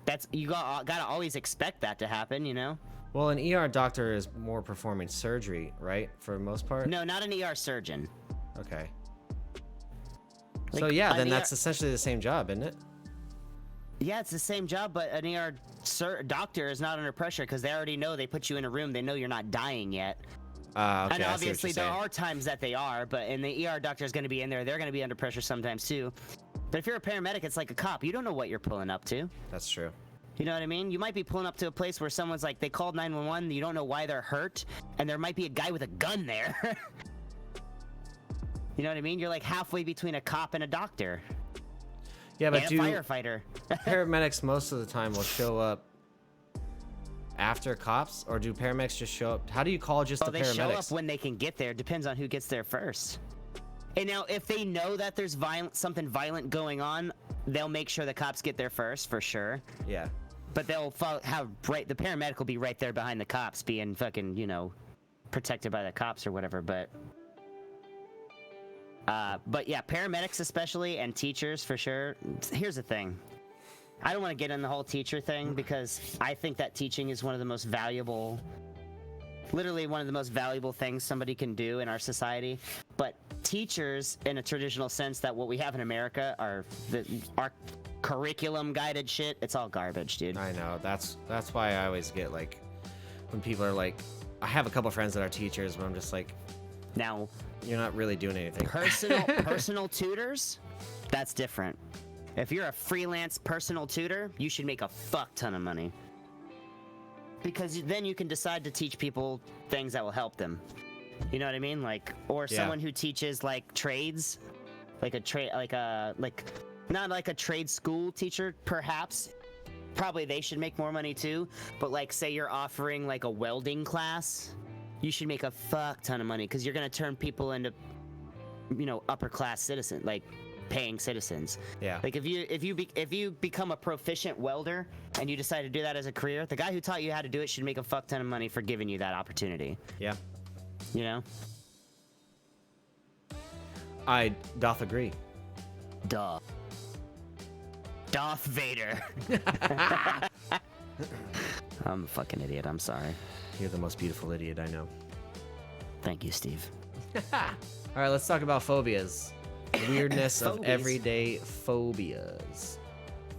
Speaker 2: that's you gotta always expect that to happen. You know?
Speaker 1: Well, an ER doctor is more performing surgery, right? For the most part.
Speaker 2: No, not an ER surgeon.
Speaker 1: Okay.
Speaker 2: Like,
Speaker 1: So yeah,
Speaker 2: an
Speaker 1: then
Speaker 2: ER
Speaker 1: that's essentially the same job, isn't it?
Speaker 2: Yeah, it's the same job, but an ER doctor is not under pressure because they already know they put you in a room. They know you're not dying yet.
Speaker 1: Okay,
Speaker 2: And
Speaker 1: I see what
Speaker 2: obviously
Speaker 1: you're
Speaker 2: there
Speaker 1: saying.
Speaker 2: are times that they are, but and the ER doctor is going to be in there. They're going to be under pressure sometimes too. But if you're a paramedic, it's like a cop. You don't know what you're pulling up to.
Speaker 1: That's true.
Speaker 2: You know what I mean? You might be pulling up to a place where someone's like, they called 911, you don't know why they're hurt, and there might be a guy with a gun there. You know what I mean? You're like halfway between a cop and a doctor.
Speaker 1: Yeah, but
Speaker 2: And
Speaker 1: do
Speaker 2: a firefighter.
Speaker 1: paramedics most of the time will show up after cops, or do paramedics just show up? How do you call just
Speaker 2: Oh,
Speaker 1: the
Speaker 2: they show up
Speaker 1: paramedics?
Speaker 2: when they can get there. Depends on who gets there first. And now, if they know that there's something violent going on, they'll make sure the cops get there first, for sure.
Speaker 1: Yeah.
Speaker 2: But they'll the paramedic will be right there behind the cops, being fucking, you know, protected by the cops or whatever. But yeah, paramedics especially and teachers for sure. Here's the thing. I don't want to get in the whole teacher thing because I think that teaching is one of the most valuable, literally one of the most valuable things somebody can do in our society. But teachers, in a traditional sense, that what we have in America are our curriculum guided shit. It's all garbage, dude.
Speaker 1: I know. That's why I always get like when people are like, I have a couple friends that are teachers, but I'm just like,
Speaker 2: Now,
Speaker 1: you're not really doing anything.
Speaker 2: personal tutors, that's different. If you're a freelance personal tutor, you should make a fuck ton of money. Because then you can decide to teach people things that will help them. You know what I mean? Like, or
Speaker 1: Yeah.
Speaker 2: someone who teaches like trades, like a trade, like not like a trade school teacher, perhaps. Probably they should make more money too. But like, say you're offering like a welding class, you should make a fuck ton of money because you're gonna turn people into, you know, upper class citizen, like paying citizens.
Speaker 1: Yeah.
Speaker 2: Like if you become a proficient welder and you decide to do that as a career, the guy who taught you how to do it should make a fuck ton of money for giving you that opportunity.
Speaker 1: Yeah.
Speaker 2: You know?
Speaker 1: I doth agree.
Speaker 2: Duh. Darth Vader. I'm a fucking idiot. I'm sorry.
Speaker 1: You're the most beautiful idiot I know.
Speaker 2: Thank you, Steve.
Speaker 1: All right, let's talk about phobias. Weirdness of
Speaker 2: Phobias.
Speaker 1: everyday phobias.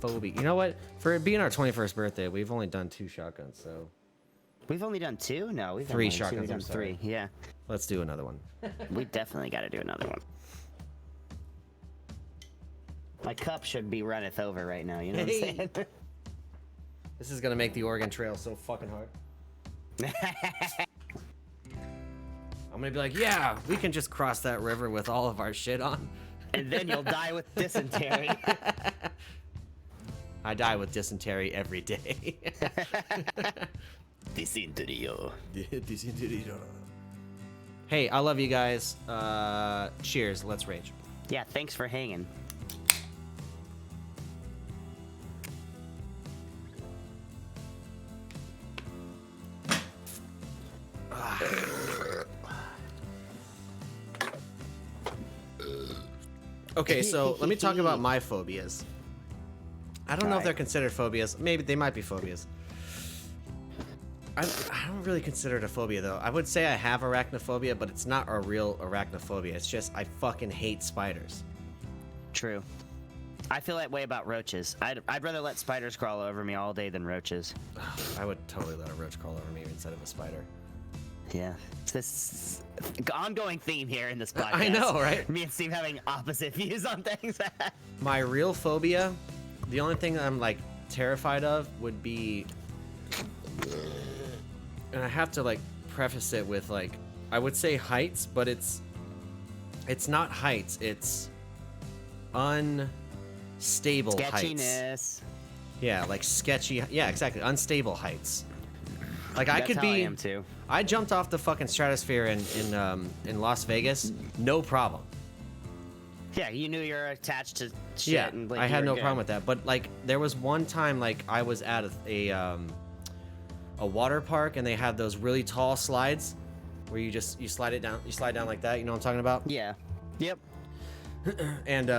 Speaker 1: Phobia. You know what? For it being our 21st birthday, we've only done 2 shotguns, so
Speaker 2: We've only done 2? No, we've done
Speaker 1: 3
Speaker 2: only 2.
Speaker 1: shotguns.
Speaker 2: We've done
Speaker 1: I'm sorry.
Speaker 2: 3. Yeah.
Speaker 1: Let's do another one.
Speaker 2: We definitely got to do another one. My cup should be runneth over right now, you know what I'm saying?
Speaker 1: This is gonna make the Oregon Trail so fucking hard. I'm gonna be like, yeah, we can just cross that river with all of our shit on.
Speaker 2: And then you'll die with dysentery.
Speaker 1: I die with dysentery every day.
Speaker 2: Dysentery.
Speaker 1: Hey, I love you guys. Cheers. Let's rage.
Speaker 2: Yeah, thanks for hanging.
Speaker 1: Okay, so let me talk about my phobias. I don't know if they're considered phobias. Maybe they might be phobias. I don't really consider it a phobia, though. I would say I have arachnophobia, but it's not a real arachnophobia. It's just I fucking hate spiders.
Speaker 2: True. I feel that way about roaches. I'd rather let spiders crawl over me all day than roaches.
Speaker 1: I would totally let a roach crawl over me instead of a spider.
Speaker 2: Yeah. It's this ongoing theme here in this podcast.
Speaker 1: I know, right?
Speaker 2: Me and Steve having opposite views on things.
Speaker 1: My real phobia, the only thing I'm like terrified of would be, and I have to like preface it with like, I would say heights, but it's not heights, it's unstable heights.
Speaker 2: Sketchiness.
Speaker 1: Yeah, like sketchy. Yeah, exactly. Unstable heights. Like I
Speaker 2: That's
Speaker 1: could
Speaker 2: how
Speaker 1: be.
Speaker 2: I am too.
Speaker 1: I jumped off the fucking stratosphere in Las Vegas, no problem.
Speaker 2: Yeah, you knew you're attached to shit.
Speaker 1: Yeah,
Speaker 2: and, like,
Speaker 1: I
Speaker 2: you
Speaker 1: had
Speaker 2: were
Speaker 1: no
Speaker 2: good.
Speaker 1: problem with that. But like, there was one time like I was at a water park and they had those really tall slides where you slide down like that. You know what I'm talking about?
Speaker 2: Yeah. Yep.
Speaker 1: And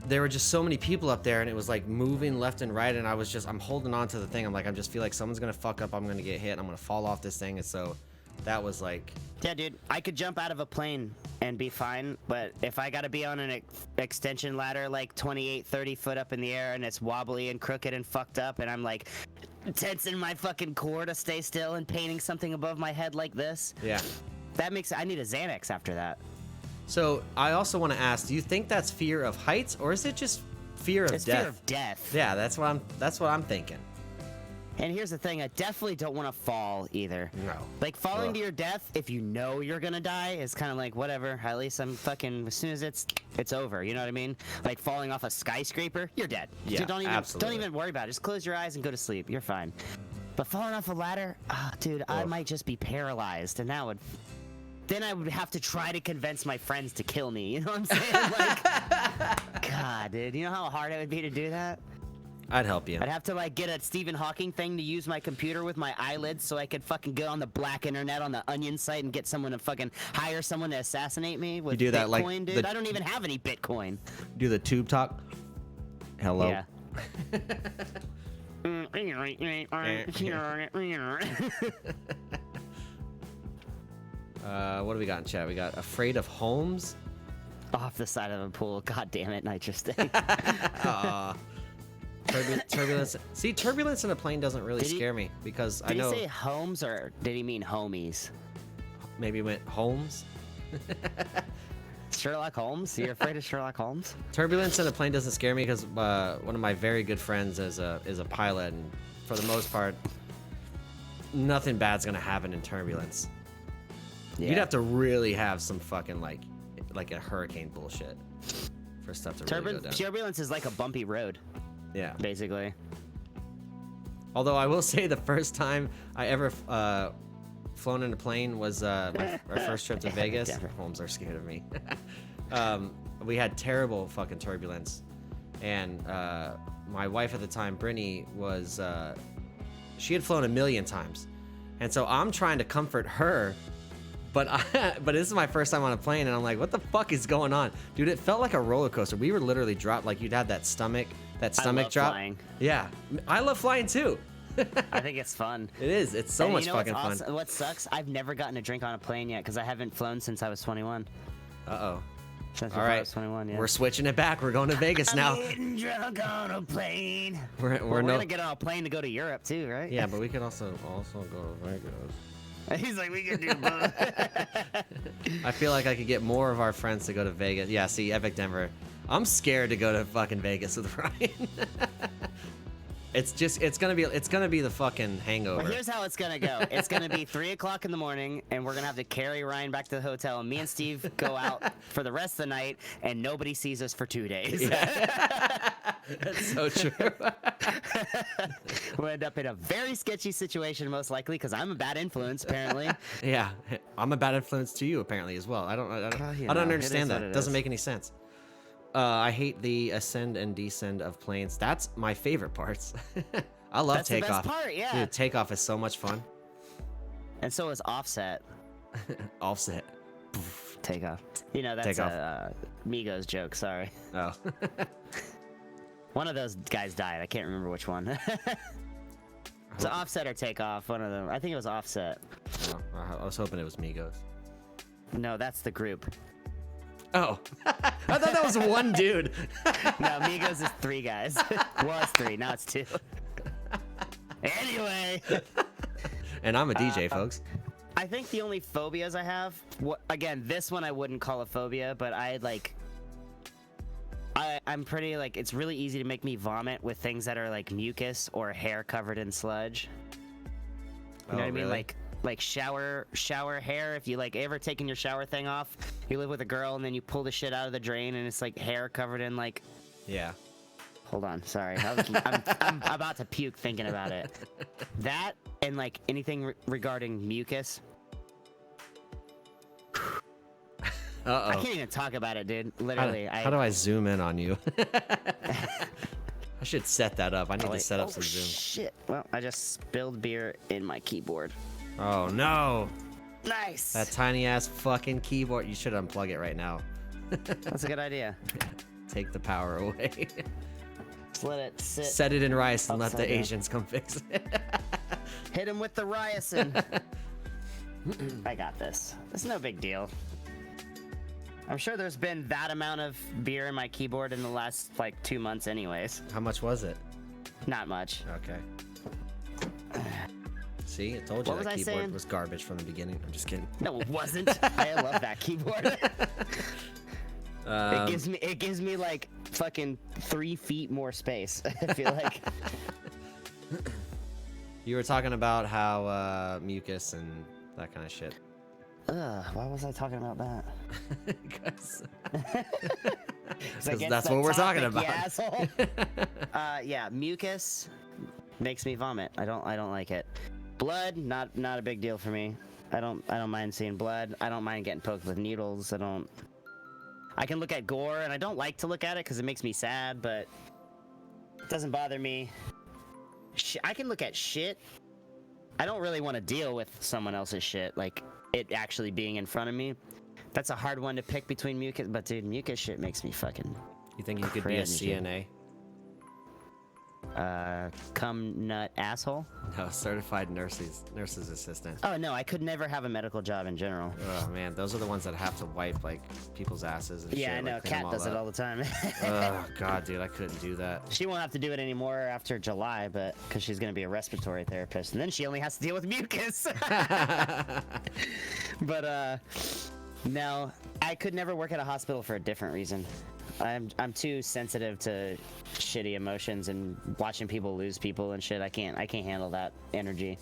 Speaker 1: there were just so many people up there and it was like moving left and right and I'm holding on to the thing. I'm like, I just feel like someone's gonna fuck up, I'm gonna get hit, I'm gonna fall off this thing. And so that was like,
Speaker 2: Yeah, dude, I could jump out of a plane and be fine, but if I gotta be on an extension ladder like 28, 30 foot up in the air and it's wobbly and crooked and fucked up and I'm like tensing my fucking core to stay still and painting something above my head like this,
Speaker 1: yeah.
Speaker 2: I need a Xanax after that.
Speaker 1: So I also want to ask, do you think that's fear of heights or is it just fear of
Speaker 2: It's
Speaker 1: death?
Speaker 2: fear of death.
Speaker 1: Yeah, that's what I'm thinking.
Speaker 2: And here's the thing, I definitely don't want to fall either.
Speaker 1: No.
Speaker 2: Like, falling
Speaker 1: Ugh.
Speaker 2: to your death, if you know you're gonna die, is kind of like, whatever, at least I'm fucking, as soon as it's over, you know what I mean? Like, falling off a skyscraper, you're dead.
Speaker 1: Yeah,
Speaker 2: Dude, don't
Speaker 1: absolutely.
Speaker 2: even worry about it. Just close your eyes and go to sleep. You're fine. But falling off a ladder, dude, I
Speaker 1: Ugh.
Speaker 2: might just be paralyzed, and then I would have to try to convince my friends to kill me, you know what I'm saying? Like, God, dude, you know how hard it would be to do that?
Speaker 1: I'd help you.
Speaker 2: I'd have to like get a Stephen Hawking thing to use my computer with my eyelids so I could fucking go on the black internet on the Onion site and get someone to fucking hire someone to assassinate me with
Speaker 1: do that,
Speaker 2: Bitcoin,
Speaker 1: like,
Speaker 2: dude.
Speaker 1: the-
Speaker 2: I don't even have any Bitcoin.
Speaker 1: Do the tube talk. Hello.
Speaker 2: Yeah.
Speaker 1: What do we got in chat? We got afraid of homes.
Speaker 2: Off the side of a pool. God damn it, nitrous thing.
Speaker 1: Turbulence. See, turbulence in a plane doesn't really
Speaker 2: Did he-
Speaker 1: scare me because I
Speaker 2: Did
Speaker 1: know
Speaker 2: he say homes or did he mean homies?
Speaker 1: maybe went homes.
Speaker 2: Sherlock Holmes? You're afraid of Sherlock Holmes?
Speaker 1: Turbulence in a plane doesn't scare me because one of my very good friends is a pilot, and for the most part, nothing bad's gonna happen in turbulence.
Speaker 2: Yeah.
Speaker 1: You'd have to really have some fucking like a hurricane bullshit for stuff to really go down.
Speaker 2: Turbulence is like a bumpy road,
Speaker 1: Yeah.
Speaker 2: basically.
Speaker 1: Although I will say the first time I ever flown in a plane was our first trip to Vegas.
Speaker 2: Denver.
Speaker 1: Homes are scared of me. We had terrible fucking turbulence, and my wife at the time, Brittany, was she had flown a million times, and so I'm trying to comfort her. But this is my first time on a plane, and I'm like, what the fuck is going on? Dude, it felt like a roller coaster. We were literally dropped, like you'd have that stomach
Speaker 2: love
Speaker 1: drop.
Speaker 2: flying.
Speaker 1: Yeah, I love flying too.
Speaker 2: I think it's fun.
Speaker 1: It is. It's so
Speaker 2: And
Speaker 1: much
Speaker 2: you know
Speaker 1: fucking
Speaker 2: what's
Speaker 1: fun.
Speaker 2: awesome? What sucks? I've never gotten a drink on a plane yet because I haven't flown since I was 21.
Speaker 1: Uh-oh.
Speaker 2: Since
Speaker 1: All
Speaker 2: I
Speaker 1: right.
Speaker 2: was 21, yeah.
Speaker 1: We're switching it back. We're going to Vegas now.
Speaker 2: I'm getting drunk on a plane.
Speaker 1: We're
Speaker 2: We're
Speaker 1: no.
Speaker 2: gonna get on a plane to go to Europe too, right?
Speaker 1: Yeah, but we could also go to Vegas.
Speaker 2: He's like, we can do both.
Speaker 1: I feel like I could get more of our friends to go to Vegas. Yeah, see, Epic Denver. I'm scared to go to fucking Vegas with Ryan. It's gonna be the fucking Hangover.
Speaker 2: Well, here's how it's gonna go. It's gonna be 3 o'clock in the morning, and we're gonna have to carry Ryan back to the hotel. And me and Steve go out for the rest of the night, and nobody sees us for 2 days.
Speaker 1: That's so true.
Speaker 2: We'll end up in a very sketchy situation, most likely, because I'm a bad influence, apparently.
Speaker 1: Yeah, I'm a bad influence to you apparently as well. I don't
Speaker 2: you
Speaker 1: I
Speaker 2: know,
Speaker 1: don't
Speaker 2: it
Speaker 1: understand
Speaker 2: is
Speaker 1: that.
Speaker 2: what
Speaker 1: It
Speaker 2: it
Speaker 1: doesn't
Speaker 2: is.
Speaker 1: make any sense. I hate the ascend and descend of planes. That's my favorite parts. I love
Speaker 2: That's the
Speaker 1: takeoff.
Speaker 2: best part, yeah.
Speaker 1: Dude, takeoff is so much fun.
Speaker 2: And so is Offset.
Speaker 1: Offset.
Speaker 2: Takeoff. You know, that's
Speaker 1: Takeoff.
Speaker 2: a Migos joke, sorry.
Speaker 1: Oh.
Speaker 2: One of those guys died. I can't remember which one. So Offset or Takeoff, one of them. I think it was Offset.
Speaker 1: Oh, I was hoping it was Migos.
Speaker 2: No, that's the group.
Speaker 1: Oh. I thought that was one dude.
Speaker 2: No, Migos is 3 guys. Was 3, now it's 2. Anyway.
Speaker 1: And I'm a DJ, folks.
Speaker 2: I think the only phobias I have, again, this one I wouldn't call a phobia, but I'm pretty like, it's really easy to make me vomit with things that are like mucus or hair covered in sludge. You know what I mean?
Speaker 1: Really?
Speaker 2: Like shower hair. If you like ever taken your shower thing off, you live with a girl and then you pull the shit out of the drain and it's like hair covered in like.
Speaker 1: Yeah.
Speaker 2: Hold on, sorry. I'm about to puke thinking about it. That and like anything regarding mucus.
Speaker 1: Uh-oh.
Speaker 2: I can't even talk about it, dude. Literally.
Speaker 1: How do I zoom in on you? I should set that up. I need to set up some zoom.
Speaker 2: Shit. Well, I just spilled beer in my keyboard.
Speaker 1: Oh, no.
Speaker 2: Nice.
Speaker 1: That tiny ass fucking keyboard. You should unplug it right now.
Speaker 2: That's a good idea.
Speaker 1: Take the power away.
Speaker 2: Just let it sit.
Speaker 1: Set it in rice and let the
Speaker 2: Upside down.
Speaker 1: Asians come fix it.
Speaker 2: Hit him with the ricin. I got this. It's no big deal. I'm sure there's been that amount of beer in my keyboard in the last like 2 months anyways.
Speaker 1: How much was it?
Speaker 2: Not much.
Speaker 1: Okay. See, I told you
Speaker 2: What was
Speaker 1: that
Speaker 2: I
Speaker 1: keyboard
Speaker 2: saying?
Speaker 1: was garbage from the beginning. I'm just kidding.
Speaker 2: No, it wasn't. I love that keyboard. It gives me like fucking 3 feet more space. I feel like.
Speaker 1: You were talking about how mucus and that kind of shit.
Speaker 2: Why was I talking about that?
Speaker 1: Because
Speaker 2: Because
Speaker 1: that's what we're talking about.
Speaker 2: You asshole. Yeah, mucus makes me vomit. I don't like it. Blood, not a big deal for me. I don't mind seeing blood. I don't mind getting poked with needles. I can look at gore, and I don't like to look at it because it makes me sad, but it doesn't bother me. I can look at shit. I don't really want to deal with someone else's shit, like it actually being in front of me. That's a hard one to pick between mucus, but dude, mucus shit makes me fucking.
Speaker 1: You think you could be a
Speaker 2: cringe, dude.
Speaker 1: CNA?
Speaker 2: Cum nut asshole?
Speaker 1: No, certified nurse's assistant.
Speaker 2: Oh no, I could never have a medical job in general.
Speaker 1: Oh man, those are the ones that have to wipe like people's asses and shit.
Speaker 2: Yeah, I know.
Speaker 1: like, clean them
Speaker 2: Kat does it
Speaker 1: up.
Speaker 2: all the time.
Speaker 1: Oh god, dude, I couldn't do that.
Speaker 2: She won't have to do it anymore after July, but because she's gonna be a respiratory therapist, and then she only has to deal with mucus. But no, I could never work at a hospital for a different reason. I'm too sensitive to shitty emotions and watching people lose people and shit. I can't handle that energy.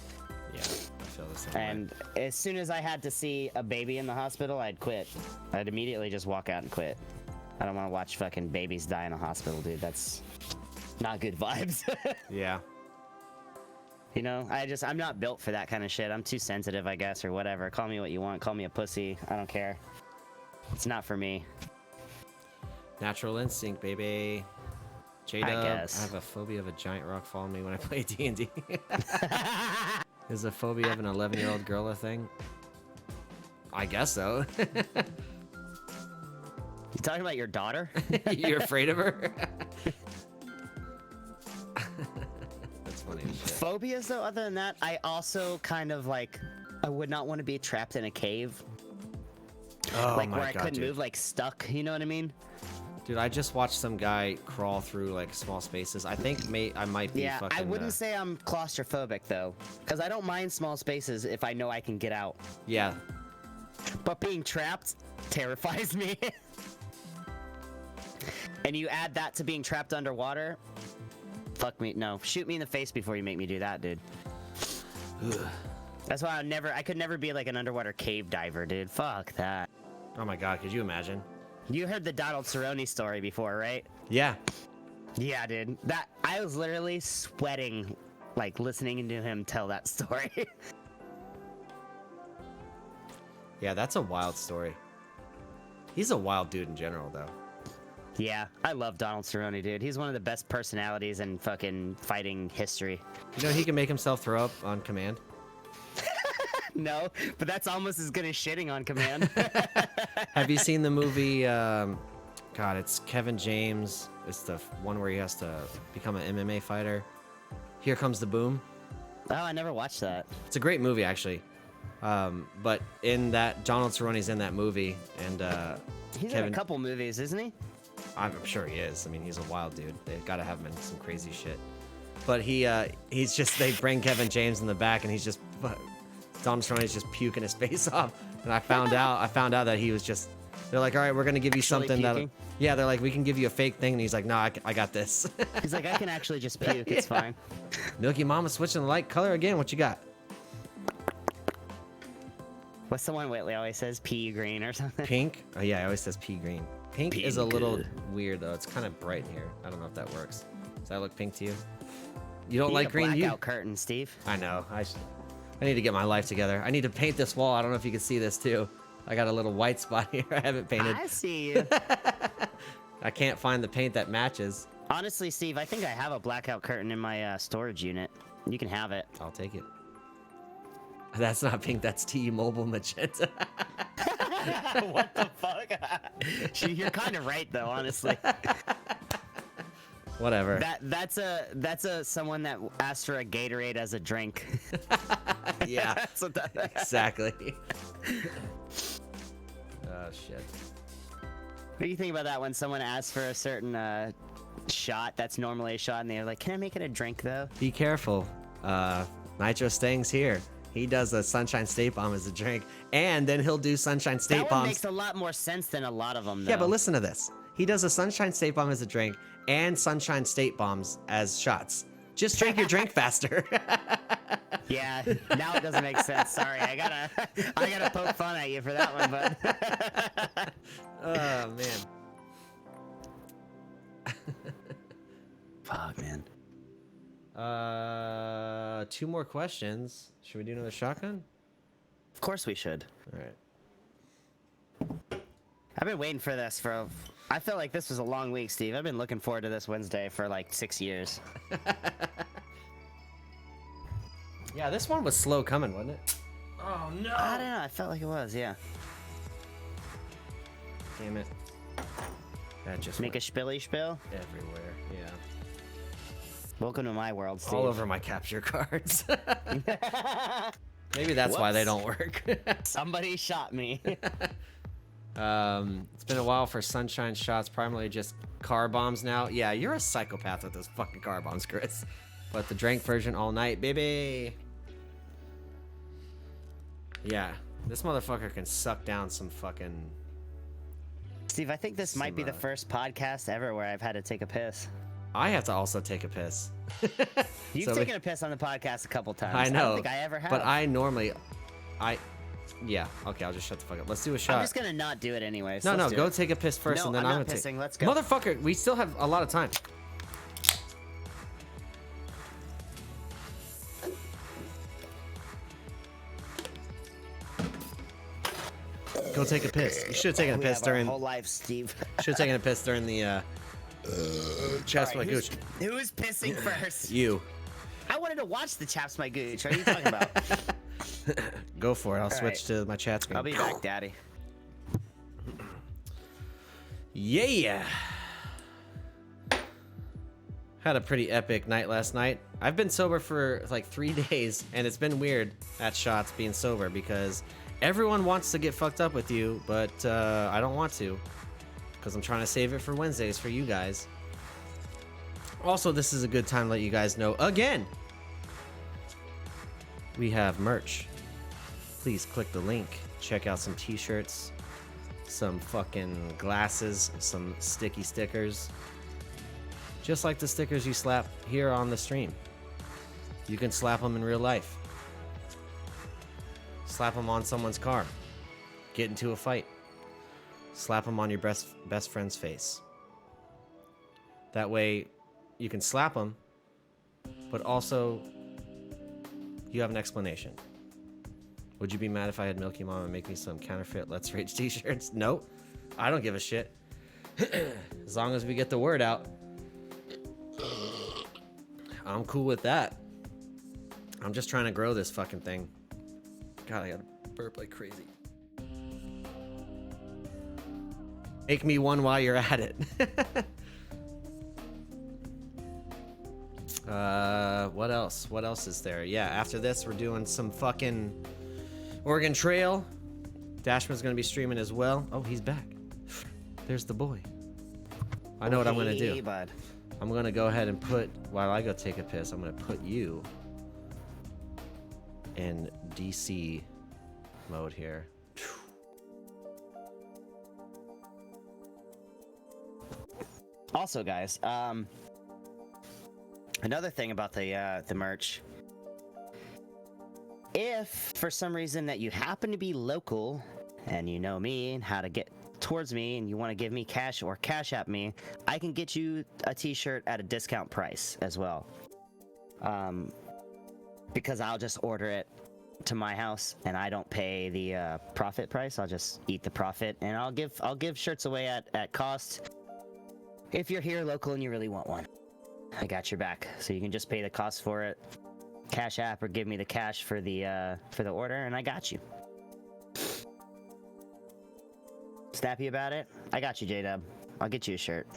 Speaker 1: Yeah, I feel the same way.
Speaker 2: And as soon as I had to see a baby in the hospital, I'd quit. I'd immediately just walk out and quit. I don't want to watch fucking babies die in a hospital, dude. That's not good vibes.
Speaker 1: Yeah.
Speaker 2: You know, I'm not built for that kind of shit. I'm too sensitive, I guess, or whatever. Call me what you want. Call me a pussy. I don't care. It's not for me.
Speaker 1: Natural instinct, baby. J-Dub,
Speaker 2: I guess.
Speaker 1: I have a phobia of a giant rock following me when I play D&D. Is a phobia of an 11-year-old girl a thing? I guess so.
Speaker 2: You talking about your daughter?
Speaker 1: You're afraid of her? That's funny as shit.
Speaker 2: Phobias, though, other than that, I also kind of like, I would not want to be trapped in a cave.
Speaker 1: Oh
Speaker 2: Like
Speaker 1: my
Speaker 2: where I
Speaker 1: God,
Speaker 2: couldn't
Speaker 1: dude.
Speaker 2: move, like stuck, you know what I mean?
Speaker 1: Dude, I just watched some guy crawl through like small spaces. I think I might be
Speaker 2: Yeah,
Speaker 1: fucking.
Speaker 2: I wouldn't say I'm claustrophobic though, because I don't mind small spaces if I know I can get out.
Speaker 1: Yeah.
Speaker 2: But being trapped terrifies me. And you add that to being trapped underwater, fuck me. No, shoot me in the face before you make me do that, dude. That's why I could never be like an underwater cave diver, dude. Fuck that.
Speaker 1: Oh my God, could you imagine?
Speaker 2: You heard the Donald Cerrone story before, right?
Speaker 1: Yeah.
Speaker 2: Yeah, dude. I was literally sweating, like listening to him tell that story.
Speaker 1: Yeah, that's a wild story. He's a wild dude in general, though.
Speaker 2: Yeah, I love Donald Cerrone, dude. He's one of the best personalities in fucking fighting history.
Speaker 1: You know he can make himself throw up on command?
Speaker 2: No, but that's almost as good as shitting on command.
Speaker 1: Have you seen the movie? God, it's Kevin James. It's the one where he has to become an MMA fighter. Here Comes the Boom.
Speaker 2: Oh, I never watched that.
Speaker 1: It's a great movie, actually. But in that, Donald Cerrone's in that movie, and
Speaker 2: He's
Speaker 1: Kevin,
Speaker 2: in a couple movies, isn't he?
Speaker 1: I'm sure he is. I mean, he's a wild dude. They've got to have him in some crazy shit. But he's just, they bring Kevin James in the back, and he's just, Donald Cerrone's just puking his face off. And I found out that he was just, they're like, all right, we're gonna give you
Speaker 2: Actually
Speaker 1: something
Speaker 2: puking?
Speaker 1: yeah, they're like, we can give you a fake thing, and he's like, no, I got this.
Speaker 2: He's like, I can actually just puke. It's fine.
Speaker 1: Milky Mama switching the light color again. What you got?
Speaker 2: What's the one Whitley always says? Pea green or something?
Speaker 1: Pink? Oh yeah, it always says pea green. Pink is a little weird though. It's kind of bright in here. I don't know if that works. Does that look pink to you? You don't like green?
Speaker 2: Blackout curtain, Steve.
Speaker 1: I know. I need to get my life together. I need to paint this wall. I don't know if you can see this too. I got a little white spot here. I haven't painted.
Speaker 2: I see you.
Speaker 1: I can't find the paint that matches.
Speaker 2: Honestly, Steve, I think I have a blackout curtain in my storage unit. You can have it.
Speaker 1: I'll take it. That's not pink. That's T-Mobile magenta.
Speaker 2: What the fuck? You're kind of right, though. Honestly.
Speaker 1: Whatever.
Speaker 2: That's a someone that asked for a Gatorade as a drink.
Speaker 1: Yeah.
Speaker 2: That's what that.
Speaker 1: Exactly. Oh shit.
Speaker 2: What do you think about that when someone asks for a certain shot that's normally a shot, and they're like, "Can I make it a drink, though?"
Speaker 1: Be careful. Nitro Stang's here. He does a Sunshine State Bomb as a drink, and then he'll do Sunshine State
Speaker 2: That
Speaker 1: Bombs.
Speaker 2: one makes a lot more sense than a lot of them, though.
Speaker 1: Yeah, but listen to this. He does a Sunshine State Bomb as a drink and Sunshine State Bombs as shots. Just drink your drink faster.
Speaker 2: Yeah, now it doesn't make sense. Sorry, I gotta poke fun at you for that one, bud.
Speaker 1: Oh man.
Speaker 2: Fuck, man.
Speaker 1: 2 more questions. Should we do another shotgun?
Speaker 2: Of course we should.
Speaker 1: All right.
Speaker 2: I've been waiting for this for. I felt like this was a long week, Steve. I've been looking forward to this Wednesday for like 6 years.
Speaker 1: Yeah, this one was slow coming, wasn't it? Oh no!
Speaker 2: I don't know. I felt like it was. Yeah.
Speaker 1: Damn it. That just
Speaker 2: Make a
Speaker 1: went
Speaker 2: spilly spill.
Speaker 1: everywhere. Yeah.
Speaker 2: Welcome to my world, Steve.
Speaker 1: All over my capture cards. Maybe that's why they don't work.
Speaker 2: Somebody shot me.
Speaker 1: It's been a while for Sunshine shots, primarily just car bombs now. Yeah, you're a psychopath with those fucking car bombs, Chris. But the drink version all night, baby. Yeah, this motherfucker can suck down some fucking...
Speaker 2: Steve, I think this might be the first podcast ever where I've had to take a piss.
Speaker 1: I have to also take a piss.
Speaker 2: You've
Speaker 1: So
Speaker 2: taken a piss on the podcast a couple times.
Speaker 1: I know.
Speaker 2: I don't think I ever have.
Speaker 1: But I normally... Yeah, okay, I'll just shut the fuck up. Let's do a shot.
Speaker 2: I'm just gonna not do it anyways.
Speaker 1: No,
Speaker 2: Let's do
Speaker 1: go
Speaker 2: it.
Speaker 1: take a piss first,
Speaker 2: No,
Speaker 1: and then
Speaker 2: I'm
Speaker 1: I'm
Speaker 2: not
Speaker 1: gonna
Speaker 2: pissing.
Speaker 1: take...
Speaker 2: Let's go.
Speaker 1: Motherfucker, we still have a lot of time. Go take a piss. You should have taken a
Speaker 2: We
Speaker 1: piss
Speaker 2: have our
Speaker 1: during...
Speaker 2: whole life, Steve.
Speaker 1: Should have taken a piss during the Chaps My Gooch.
Speaker 2: Who's pissing first?
Speaker 1: You.
Speaker 2: I wanted to watch the Chaps My Gooch. What are you talking about?
Speaker 1: Go for it. I'll switch
Speaker 2: right.
Speaker 1: to my chat screen.
Speaker 2: I'll be back, Daddy.
Speaker 1: Yeah. Had a pretty epic night last night. I've been sober for like 3 days, and it's been weird at shots being sober because everyone wants to get fucked up with you, but I don't want to because I'm trying to save it for Wednesdays for you guys. Also, this is a good time to let you guys know again. We have merch. Please click the link. Check out some t-shirts, some fucking glasses, some sticky stickers. Just like the stickers you slap here on the stream. You can slap them in real life. Slap them on someone's car. Get into a fight. Slap them on your best friend's face. That way, you can slap them, but also you have an explanation. Would you be mad if I had Milky Mama make me some counterfeit Let's Rage t-shirts? No, I don't give a shit. As long as we get the word out, I'm cool with that. I'm just trying to grow this fucking thing. God, I gotta burp like crazy. Make me one while you're at it. What else? What else is there? Yeah, after this, we're doing some fucking Oregon Trail. Dashman's gonna be streaming as well. Oh, he's back. There's the boy. I know what I'm gonna do.
Speaker 2: Bud.
Speaker 1: I'm gonna go ahead and put, while I go take a piss, I'm gonna put you in DC mode here.
Speaker 2: Also, guys, another thing about the merch. If for some reason that you happen to be local and you know me and how to get towards me and you want to give me cash or cash at me, I can get you a t-shirt at a discount price as well. Because I'll just order it to my house and I don't pay the profit price. I'll just eat the profit, and I'll give shirts away at cost. If you're here local and you really want one, I got your back. So you can just pay the cost for it, Cash App, or give me the cash for the order, and I got you. Snappy about it? I got you, J-Dub. I'll get you a shirt.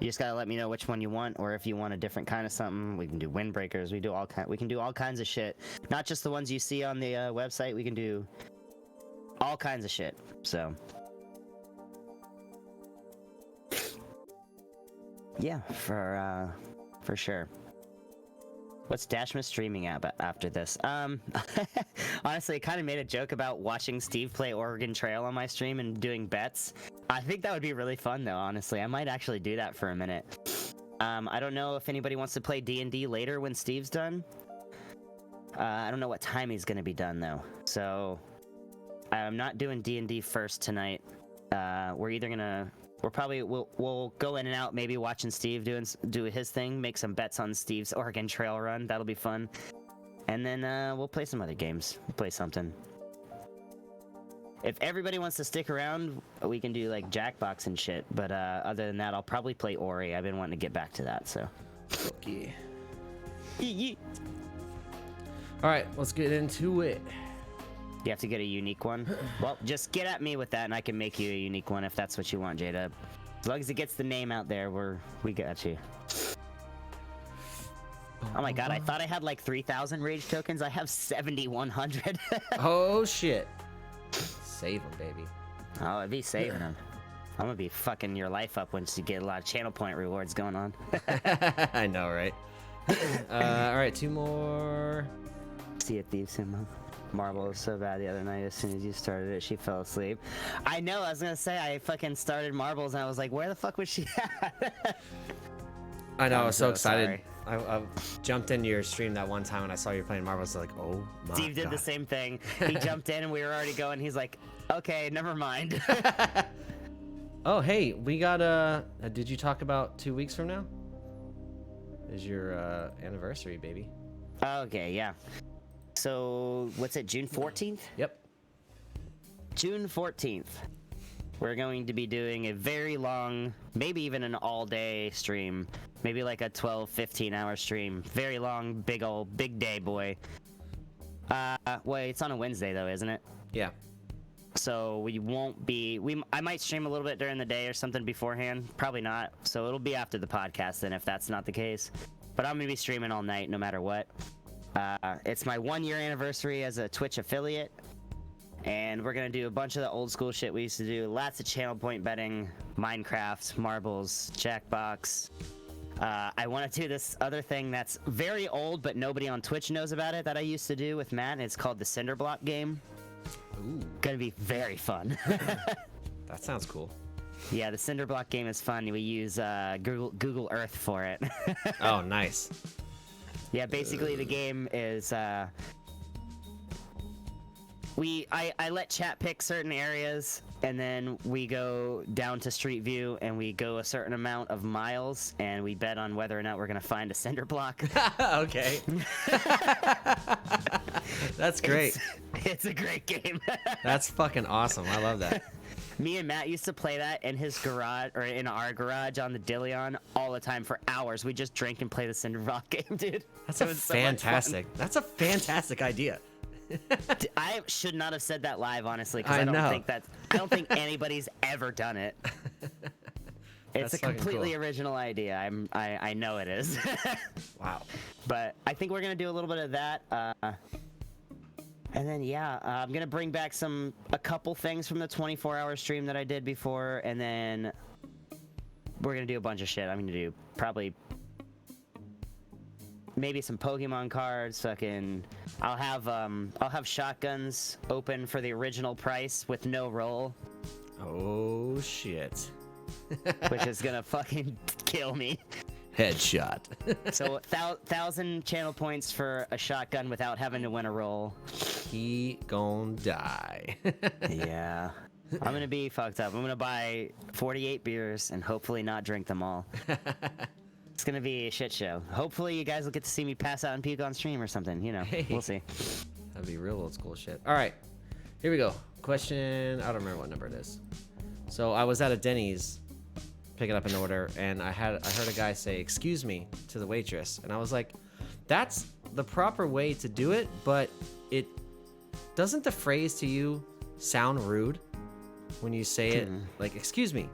Speaker 2: You just gotta let me know which one you want, or if you want a different kind of something. We can do windbreakers. We can do all kinds of shit. Not just the ones you see on the website. We can do all kinds of shit. So yeah, for sure. What's Dashma streaming at after this? Honestly, I kind of made a joke about watching Steve play Oregon Trail on my stream and doing bets. I think that would be really fun, though, honestly. I might actually do that for a minute. I don't know if anybody wants to play D&D later when Steve's done. I don't know what time he's going to be done, though. So I'm not doing D&D first tonight. We'll go in and out, maybe watching Steve do his thing, make some bets on Steve's Oregon Trail run. That'll be fun. And then we'll play some other games. We'll play something. If everybody wants to stick around, we can do like Jackbox and shit. But other than that, I'll probably play Ori. I've been wanting to get back to that, so.
Speaker 1: Okay. All right, let's get into it.
Speaker 2: You have to get a unique one? Well, just get at me with that and I can make you a unique one if that's what you want, J-Dub. As long as it gets the name out there, we got you. Oh my god, I thought I had like 3,000 Rage tokens. I have 7,100.
Speaker 1: Oh shit. Save them, baby.
Speaker 2: Oh, I'd be saving them. I'm gonna be fucking your life up once you get a lot of channel point rewards going on.
Speaker 1: I know, right? Alright, 2 more.
Speaker 2: See a thief symbol. Marble was so bad the other night. As soon as you started it, she fell asleep. I know, I was gonna say, I fucking started Marbles and I was like, where the fuck was she at?
Speaker 1: I know, I was so excited. I jumped into your stream that one time when I saw you playing Marbles. I was like, oh my god.
Speaker 2: Steve did the same thing. He jumped in and we were already going. He's like, okay, never mind.
Speaker 1: Oh, hey, we got did you talk about 2 weeks from now? Is your anniversary, baby.
Speaker 2: Okay, yeah. So, what's it, June 14th?
Speaker 1: Yep.
Speaker 2: June 14th. We're going to be doing a very long, maybe even an all-day stream. Maybe like a 12, 15-hour stream. Very long, big day, boy. Wait, it's on a Wednesday, though, isn't it?
Speaker 1: Yeah.
Speaker 2: So we won't be... I might stream a little bit during the day or something beforehand. Probably not. So it'll be after the podcast then, if that's not the case. But I'm going to be streaming all night, no matter what. It's my 1-year anniversary as a Twitch affiliate, and we're gonna do a bunch of the old school shit we used to do. Lots of channel point betting, Minecraft, Marbles, Jackbox. I want to do this other thing that's very old, but nobody on Twitch knows about it, that I used to do with Matt, and it's called the Cinderblock game.
Speaker 1: Ooh.
Speaker 2: Gonna be very fun.
Speaker 1: That sounds cool.
Speaker 2: Yeah, the Cinderblock game is fun. We use Google Earth for it.
Speaker 1: Oh, nice.
Speaker 2: Yeah, basically the game is I let chat pick certain areas, and then we go down to Street View and we go a certain amount of miles and we bet on whether or not we're gonna find a cinder block.
Speaker 1: Okay. That's great.
Speaker 2: It's a great game.
Speaker 1: That's fucking awesome. I love that.
Speaker 2: Me and Matt used to play that in his garage, or in our garage on the Dillion all the time for hours. We just drink and play the Cinderblock game, dude.
Speaker 1: That's a fantastic idea.
Speaker 2: I should not have said that live, honestly, because
Speaker 1: I
Speaker 2: I don't
Speaker 1: know.
Speaker 2: think I don't think anybody's ever done it. It's
Speaker 1: That's
Speaker 2: a
Speaker 1: fucking
Speaker 2: completely
Speaker 1: cool.
Speaker 2: original idea. I know it is.
Speaker 1: Wow.
Speaker 2: But I think we're gonna do a little bit of that. And then I'm gonna bring back a couple things from the 24-hour stream that I did before, and then we're gonna do a bunch of shit. I'm gonna do probably maybe some Pokemon cards. I'll have shotguns open for the original price with no roll,
Speaker 1: Oh shit.
Speaker 2: which is gonna fucking kill me.
Speaker 1: Headshot.
Speaker 2: So 1,000 channel points for a shotgun without having to win a roll.
Speaker 1: He gon' die.
Speaker 2: Yeah. I'm gonna be fucked up. I'm gonna buy 48 beers and hopefully not drink them all. It's gonna be a shit show. Hopefully you guys will get to see me pass out and puke on stream or something. You know,
Speaker 1: Hey.
Speaker 2: we'll see.
Speaker 1: That'd be real old school shit. All right, here we go. Question. I don't remember what number it is. So I was at a Denny's picking up an order, and I heard a guy say "excuse me" to the waitress, and I was like, "That's the proper way to do it," but it doesn't the phrase to you sound rude when you say it, like "excuse me"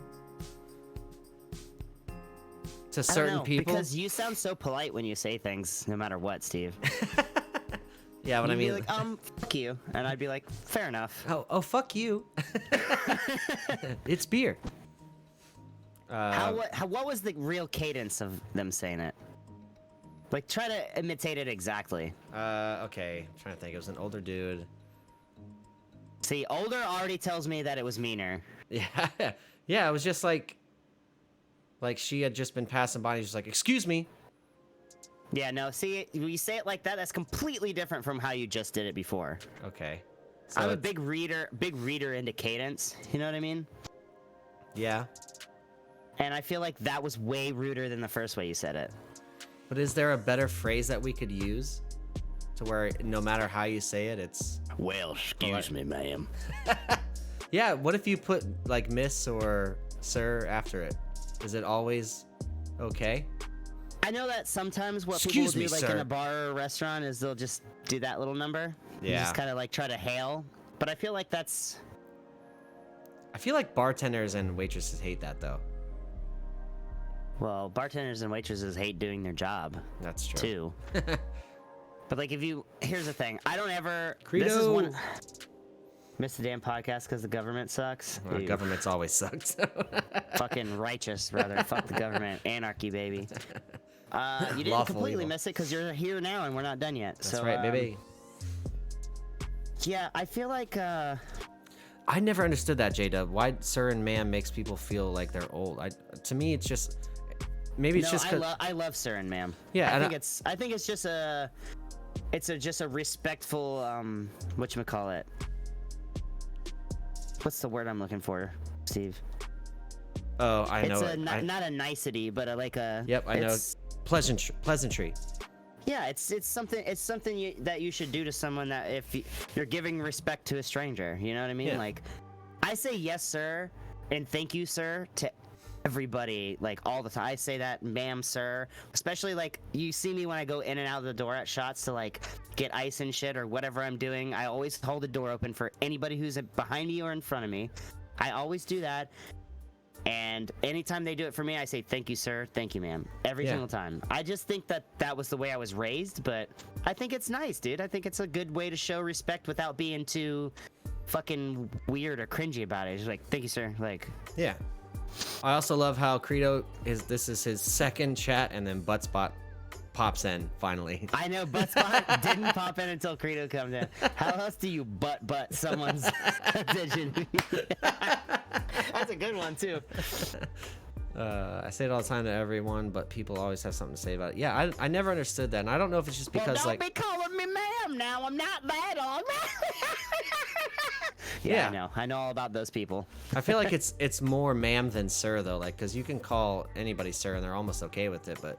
Speaker 1: to
Speaker 2: I don't
Speaker 1: certain
Speaker 2: know,
Speaker 1: people?
Speaker 2: because you sound so polite when you say things, no matter what, Steve.
Speaker 1: Yeah, what I
Speaker 2: You'd
Speaker 1: mean.
Speaker 2: be like, fuck you, and I'd be like, fair enough.
Speaker 1: Oh, fuck you. It's beer.
Speaker 2: What was the real cadence of them saying it? Like, try to imitate it exactly.
Speaker 1: Okay. I'm trying to think. It was an older dude.
Speaker 2: See, older already tells me that it was meaner.
Speaker 1: Yeah. Yeah, it was just like she had just been passing by and she's like, "Excuse me."
Speaker 2: Yeah, no, see, when you say it like that, that's completely different from how you just did it before.
Speaker 1: Okay. So
Speaker 2: I'm a
Speaker 1: it's-
Speaker 2: big reader into cadence, you know what I mean?
Speaker 1: Yeah.
Speaker 2: And I feel like that was way ruder than the first way you said it.
Speaker 1: But is there a better phrase that we could use to where no matter how you say it, it's
Speaker 2: Well, excuse me, ma'am.
Speaker 1: Yeah, what if you put like miss or sir after it? Is it always okay?
Speaker 2: I know that sometimes what
Speaker 1: Excuse
Speaker 2: people
Speaker 1: me,
Speaker 2: do, like
Speaker 1: sir.
Speaker 2: in a bar or a restaurant, is they'll just do that little number. And
Speaker 1: Yeah.
Speaker 2: just kind of like try to hail. But I feel like that's...
Speaker 1: I feel like bartenders and waitresses hate that though.
Speaker 2: Well, bartenders and waitresses hate doing their job,
Speaker 1: That's true.
Speaker 2: too. But like, here's the thing. I don't ever...
Speaker 1: Credo.
Speaker 2: This is one... Miss the damn podcast because the government sucks.
Speaker 1: Our
Speaker 2: Ew.
Speaker 1: government's always sucked.
Speaker 2: Fucking righteous, brother. Fuck the government. Anarchy, baby. You didn't
Speaker 1: Lawful
Speaker 2: completely
Speaker 1: evil.
Speaker 2: miss it because you're here now and we're not done yet.
Speaker 1: That's
Speaker 2: so,
Speaker 1: right, baby.
Speaker 2: Yeah, I feel like...
Speaker 1: I never understood that, J-Dub. Why sir and ma'am makes people feel like they're old. To me, it's just... Maybe it's
Speaker 2: no,
Speaker 1: just 'cause-
Speaker 2: I love sir and ma'am.
Speaker 1: Yeah, and
Speaker 2: I think it's just a... just a respectful, whatchamacallit. What's the word I'm looking for, Steve?
Speaker 1: Oh, I know.
Speaker 2: It's
Speaker 1: it.
Speaker 2: not a nicety, but like a...
Speaker 1: Yep, I know.
Speaker 2: it's-
Speaker 1: Pleasantry.
Speaker 2: Yeah, it's something that you should do to someone that if you're giving respect to a stranger, you know what I mean?
Speaker 1: Yeah.
Speaker 2: Like, I say yes, sir, and thank you, sir, to everybody, like all the time. I say that, ma'am, sir, especially like you see me when I go in and out of the door at shots to like get ice and shit or whatever I'm doing. I always hold the door open for anybody who's behind me or in front of me. I always do that. And anytime they do it for me, I say, thank you, sir. Thank you, ma'am. Every
Speaker 1: Yeah.
Speaker 2: single time. I just think that was the way I was raised, but I think it's nice, dude. I think it's a good way to show respect without being too fucking weird or cringy about it. Just like, thank you, sir. Like,
Speaker 1: Yeah. I also love how Credo this is his second chat, and then Buttspot pops in finally.
Speaker 2: I know Buttspot didn't pop in until Credo comes in. How else do you butt someone's attention? That's a good one, too.
Speaker 1: I say it all the time to everyone, but people always have something to say about it. Yeah, I never understood that, and I don't know if it's just because
Speaker 2: Well, don't
Speaker 1: like
Speaker 2: be calling me ma'am now. I'm not that old.
Speaker 1: Yeah.
Speaker 2: I know all about those people.
Speaker 1: I feel like it's more ma'am than sir though, like because you can call anybody sir and they're almost okay with it, but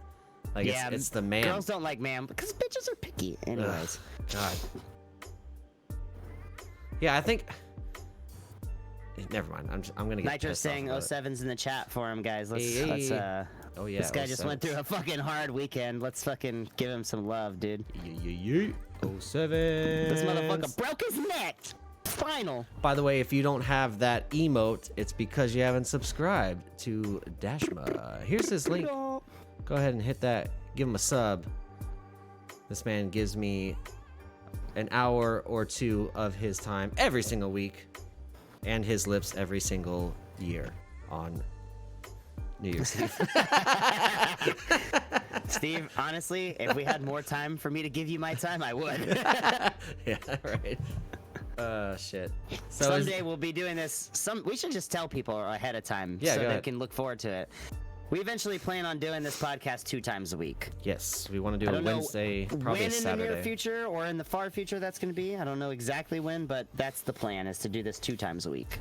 Speaker 1: like
Speaker 2: Yeah,
Speaker 1: it's the ma'am.
Speaker 2: Girls don't like ma'am because bitches are picky. Anyways.
Speaker 1: God. Yeah, I think. Never mind. I'm gonna get
Speaker 2: Nitro
Speaker 1: pissed off
Speaker 2: saying
Speaker 1: about it.
Speaker 2: 07's in the chat for him, guys. Let's
Speaker 1: Oh yeah.
Speaker 2: this guy just went
Speaker 1: 07.
Speaker 2: through a fucking hard weekend. Let's fucking give him some love, dude.
Speaker 1: Yeah. 07.
Speaker 2: This motherfucker broke his neck. Final.
Speaker 1: By the way, if you don't have that emote, it's because you haven't subscribed to Dashma. Here's his link. Go ahead and hit that. Give him a sub. This man gives me an hour or two of his time every single week, and his lips every single year on New Year's Eve.
Speaker 2: Steve, honestly, if we had more time for me to give you my time, I would.
Speaker 1: Yeah, right. Shit. So
Speaker 2: Someday we'll be doing this. We should just tell people ahead of time
Speaker 1: Yeah,
Speaker 2: so
Speaker 1: go
Speaker 2: they
Speaker 1: ahead.
Speaker 2: can look forward to it. We eventually plan on doing this podcast 2 times a week.
Speaker 1: yes, we want to do
Speaker 2: I
Speaker 1: a
Speaker 2: don't know
Speaker 1: Wednesday, probably
Speaker 2: when
Speaker 1: a
Speaker 2: in the near
Speaker 1: Saturday.
Speaker 2: future or in the far future that's going to be. I don't know exactly when, but that's the plan, is to do this 2 times a week.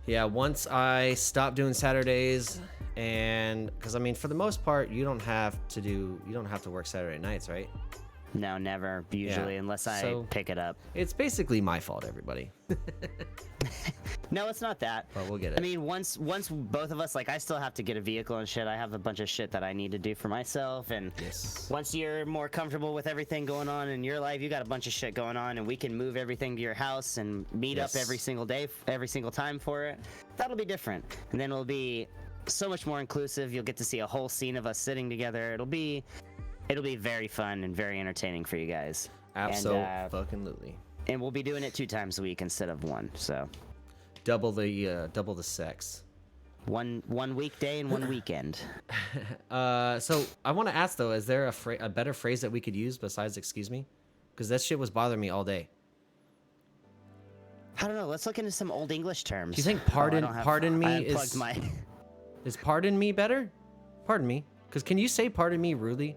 Speaker 1: Yeah, once I stop doing Saturdays, and because I mean, for the most part, you don't have to work Saturday nights, right?
Speaker 2: No, never, usually,
Speaker 1: Yeah,
Speaker 2: unless I
Speaker 1: so-
Speaker 2: pick it up.
Speaker 1: It's basically my fault, everybody.
Speaker 2: No, it's not that.
Speaker 1: But we'll get it.
Speaker 2: I mean, once both of us, like, I still have to get a vehicle and shit. I have a bunch of shit that I need to do for myself, and
Speaker 1: Yes.
Speaker 2: once you're more comfortable with everything going on in your life, you got a bunch of shit going on, and we can move everything to your house and meet
Speaker 1: Yes.
Speaker 2: up every single day, every single time for it. That'll be different, and then it'll be so much more inclusive. You'll get to see a whole scene of us sitting together. It'll be very fun and very entertaining for you guys.
Speaker 1: Absolutely.
Speaker 2: And we'll be doing it 2 times a week instead of 1. So
Speaker 1: Double the sex.
Speaker 2: one weekday and 1 weekend.
Speaker 1: So I want to ask though, is there a better phrase that we could use besides "excuse me"? Because that shit was bothering me all day.
Speaker 2: I don't know. Let's look into some old English terms.
Speaker 1: Do you think
Speaker 2: I
Speaker 1: pardon
Speaker 2: don't have-
Speaker 1: pardon me
Speaker 2: I
Speaker 1: is
Speaker 2: unplugged my.
Speaker 1: is pardon me better? Pardon me. Because can you say pardon me rudely?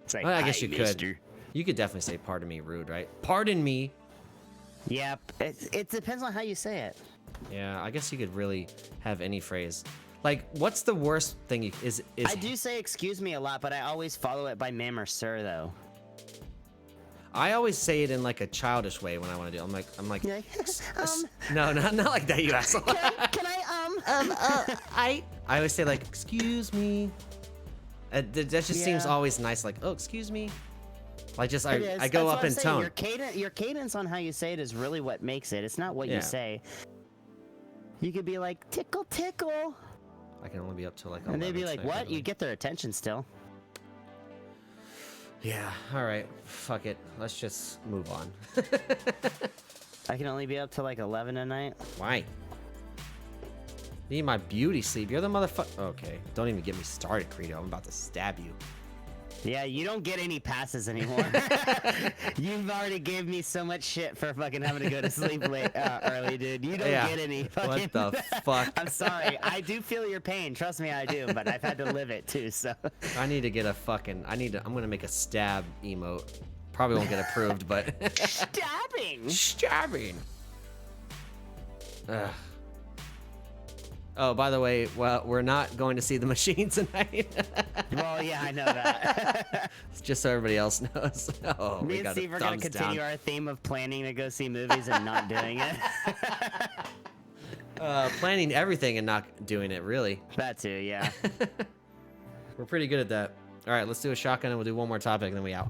Speaker 2: It's like,
Speaker 1: Well, I guess
Speaker 2: "Hi,
Speaker 1: you could.
Speaker 2: mister."
Speaker 1: You could definitely say pardon me rude, right? Pardon me.
Speaker 2: Yep. It depends on how you say it.
Speaker 1: Yeah, I guess you could really have any phrase. Like, what's the worst thing is
Speaker 2: I do say excuse me a lot, but I always follow it by ma'am or sir, though.
Speaker 1: I always say it in like a childish way when I want to do. I'm like,
Speaker 2: You're like,
Speaker 1: no, not like that, you asshole.
Speaker 2: can I
Speaker 1: I always say like, excuse me. That just seems
Speaker 2: Yeah.
Speaker 1: always nice. Like, oh, excuse me. Like, just
Speaker 2: It is.
Speaker 1: I go
Speaker 2: That's
Speaker 1: up
Speaker 2: what I'm
Speaker 1: in
Speaker 2: saying.
Speaker 1: tone.
Speaker 2: Your cadence on how you say it is really what makes it. It's not what
Speaker 1: Yeah.
Speaker 2: you say. You could be like, tickle, tickle.
Speaker 1: I can only be up to like.
Speaker 2: And they'd be
Speaker 1: 11,
Speaker 2: like,
Speaker 1: so
Speaker 2: what?
Speaker 1: definitely-
Speaker 2: You get their attention still.
Speaker 1: Yeah. All right. Fuck it. Let's just move on.
Speaker 2: I can only be up till like 11 at night.
Speaker 1: Why? Need my beauty sleep. You're the motherfucker. Okay. Don't even get me started, Credo. I'm about to stab you.
Speaker 2: Yeah, you don't get any passes anymore. You've already gave me so much shit for fucking having to go to sleep late early, dude. You don't
Speaker 1: Yeah.
Speaker 2: get any fucking.
Speaker 1: What the fuck?
Speaker 2: I'm sorry. I do feel your pain. Trust me, I do. But I've had to live it too. So.
Speaker 1: I need to get a fucking. I'm gonna make a stab emote. Probably won't get approved, but.
Speaker 2: Stabbing.
Speaker 1: Stabbing. Ugh. Oh, by the way, well, we're not going to see The Machine tonight.
Speaker 2: Well, yeah, I know that.
Speaker 1: Just so everybody else knows. Oh,
Speaker 2: Me
Speaker 1: we
Speaker 2: and
Speaker 1: got
Speaker 2: Steve
Speaker 1: a
Speaker 2: are gonna
Speaker 1: thumbs
Speaker 2: continue
Speaker 1: down.
Speaker 2: our theme of planning to go see movies and not doing it.
Speaker 1: Planning everything and not doing it, really.
Speaker 2: That too, yeah.
Speaker 1: We're pretty good at that. All right, let's do a shotgun and we'll do one more topic and then we out.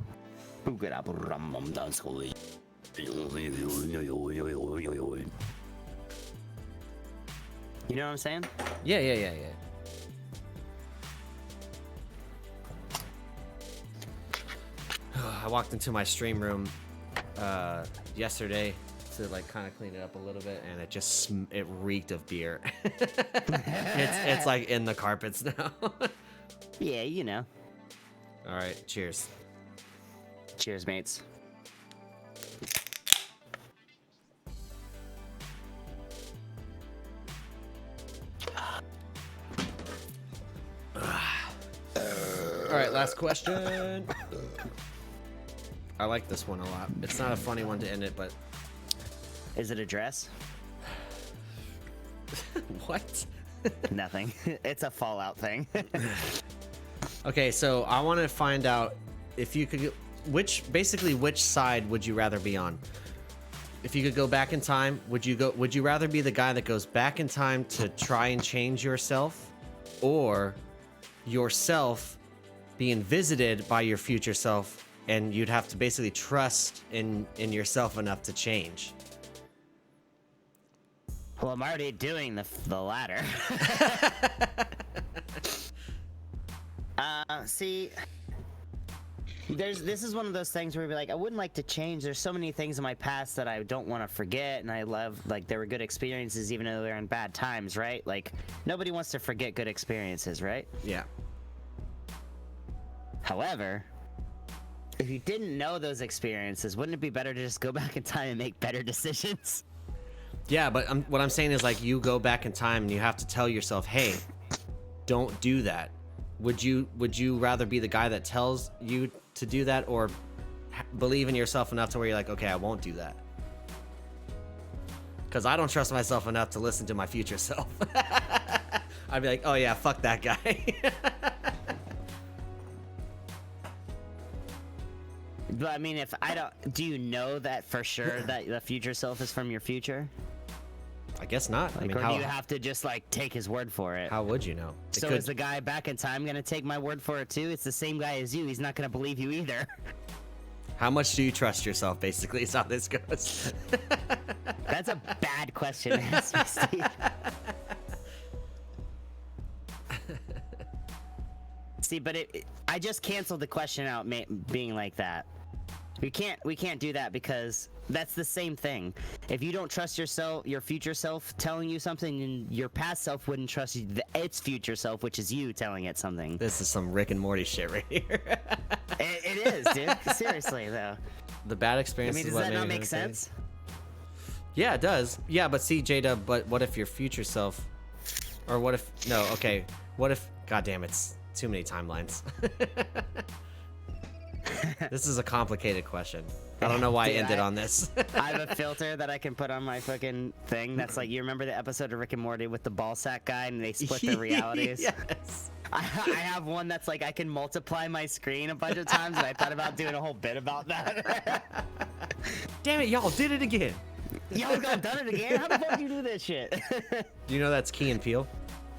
Speaker 2: You know what I'm saying?
Speaker 1: Yeah. I walked into my stream room yesterday to like kind of clean it up a little bit, and it just it reeked of beer. it's like in the carpets now.
Speaker 2: Yeah, you know.
Speaker 1: All right, cheers.
Speaker 2: Cheers, mates.
Speaker 1: All right, last question. I like this one a lot. It's not a funny one to end it, but
Speaker 2: Is it a dress?
Speaker 1: what?
Speaker 2: Nothing. It's a Fallout thing.
Speaker 1: Okay, so I want to find out if you could, which side would you rather be on? If you could go back in time, would you rather be the guy that goes back in time to try and change yourself, or yourself being visited by your future self and you'd have to basically trust in yourself enough to change.
Speaker 2: Well, I'm already doing the latter. See, this is one of those things where you'd be like, I wouldn't like to change. There's so many things in my past that I don't want to forget, and I love, like, there were good experiences even though they were in bad times, right? Like, nobody wants to forget good experiences, right?
Speaker 1: Yeah.
Speaker 2: However, if you didn't know those experiences, wouldn't it be better to just go back in time and make better decisions?
Speaker 1: Yeah, but what I'm saying is, like, you go back in time and you have to tell yourself, hey, don't do that. Would you rather be the guy that tells you to do that, or believe in yourself enough to where you're like, okay, I won't do that? Because I don't trust myself enough to listen to my future self. I'd be like, oh yeah, fuck that guy.
Speaker 2: But I mean, if I don't, do you know that for sure that the future self is from your future?
Speaker 1: I guess not.
Speaker 2: Like,
Speaker 1: I mean,
Speaker 2: or
Speaker 1: how,
Speaker 2: do you have to just like take his word for it?
Speaker 1: how would you know?
Speaker 2: So is the guy back in time gonna take my word for it too? It's the same guy as you. He's not gonna believe you either.
Speaker 1: How much do you trust yourself, basically, is how this goes.
Speaker 2: That's a bad question to ask me, Steve. See, but I just canceled the question out being like that. We can't do that because that's the same thing. If you don't trust yourself, your future self telling you something, and your past self wouldn't trust its future self, which is you telling it something.
Speaker 1: This is some Rick and Morty shit right here.
Speaker 2: It is, dude. Seriously, though.
Speaker 1: The bad experience.
Speaker 2: I mean,
Speaker 1: is
Speaker 2: does
Speaker 1: what
Speaker 2: that not
Speaker 1: made me
Speaker 2: make
Speaker 1: hesitate.
Speaker 2: sense?
Speaker 1: Yeah, it does. Yeah, but see, Jada, but what if your future self, or what if, no, okay, what if, god damn, it's too many timelines. This is a complicated question. I don't know why I ended on this.
Speaker 2: I have a filter that I can put on my fucking thing that's like, you remember the episode of Rick and Morty with the ball sack guy and they split the realities?
Speaker 1: Yes.
Speaker 2: I have one that's like, I can multiply my screen a bunch of times, and I thought about doing a whole bit about that.
Speaker 1: Damn it, y'all did it again.
Speaker 2: Y'all done it again? How the fuck do you do this shit?
Speaker 1: Do you know that's Key and Peele?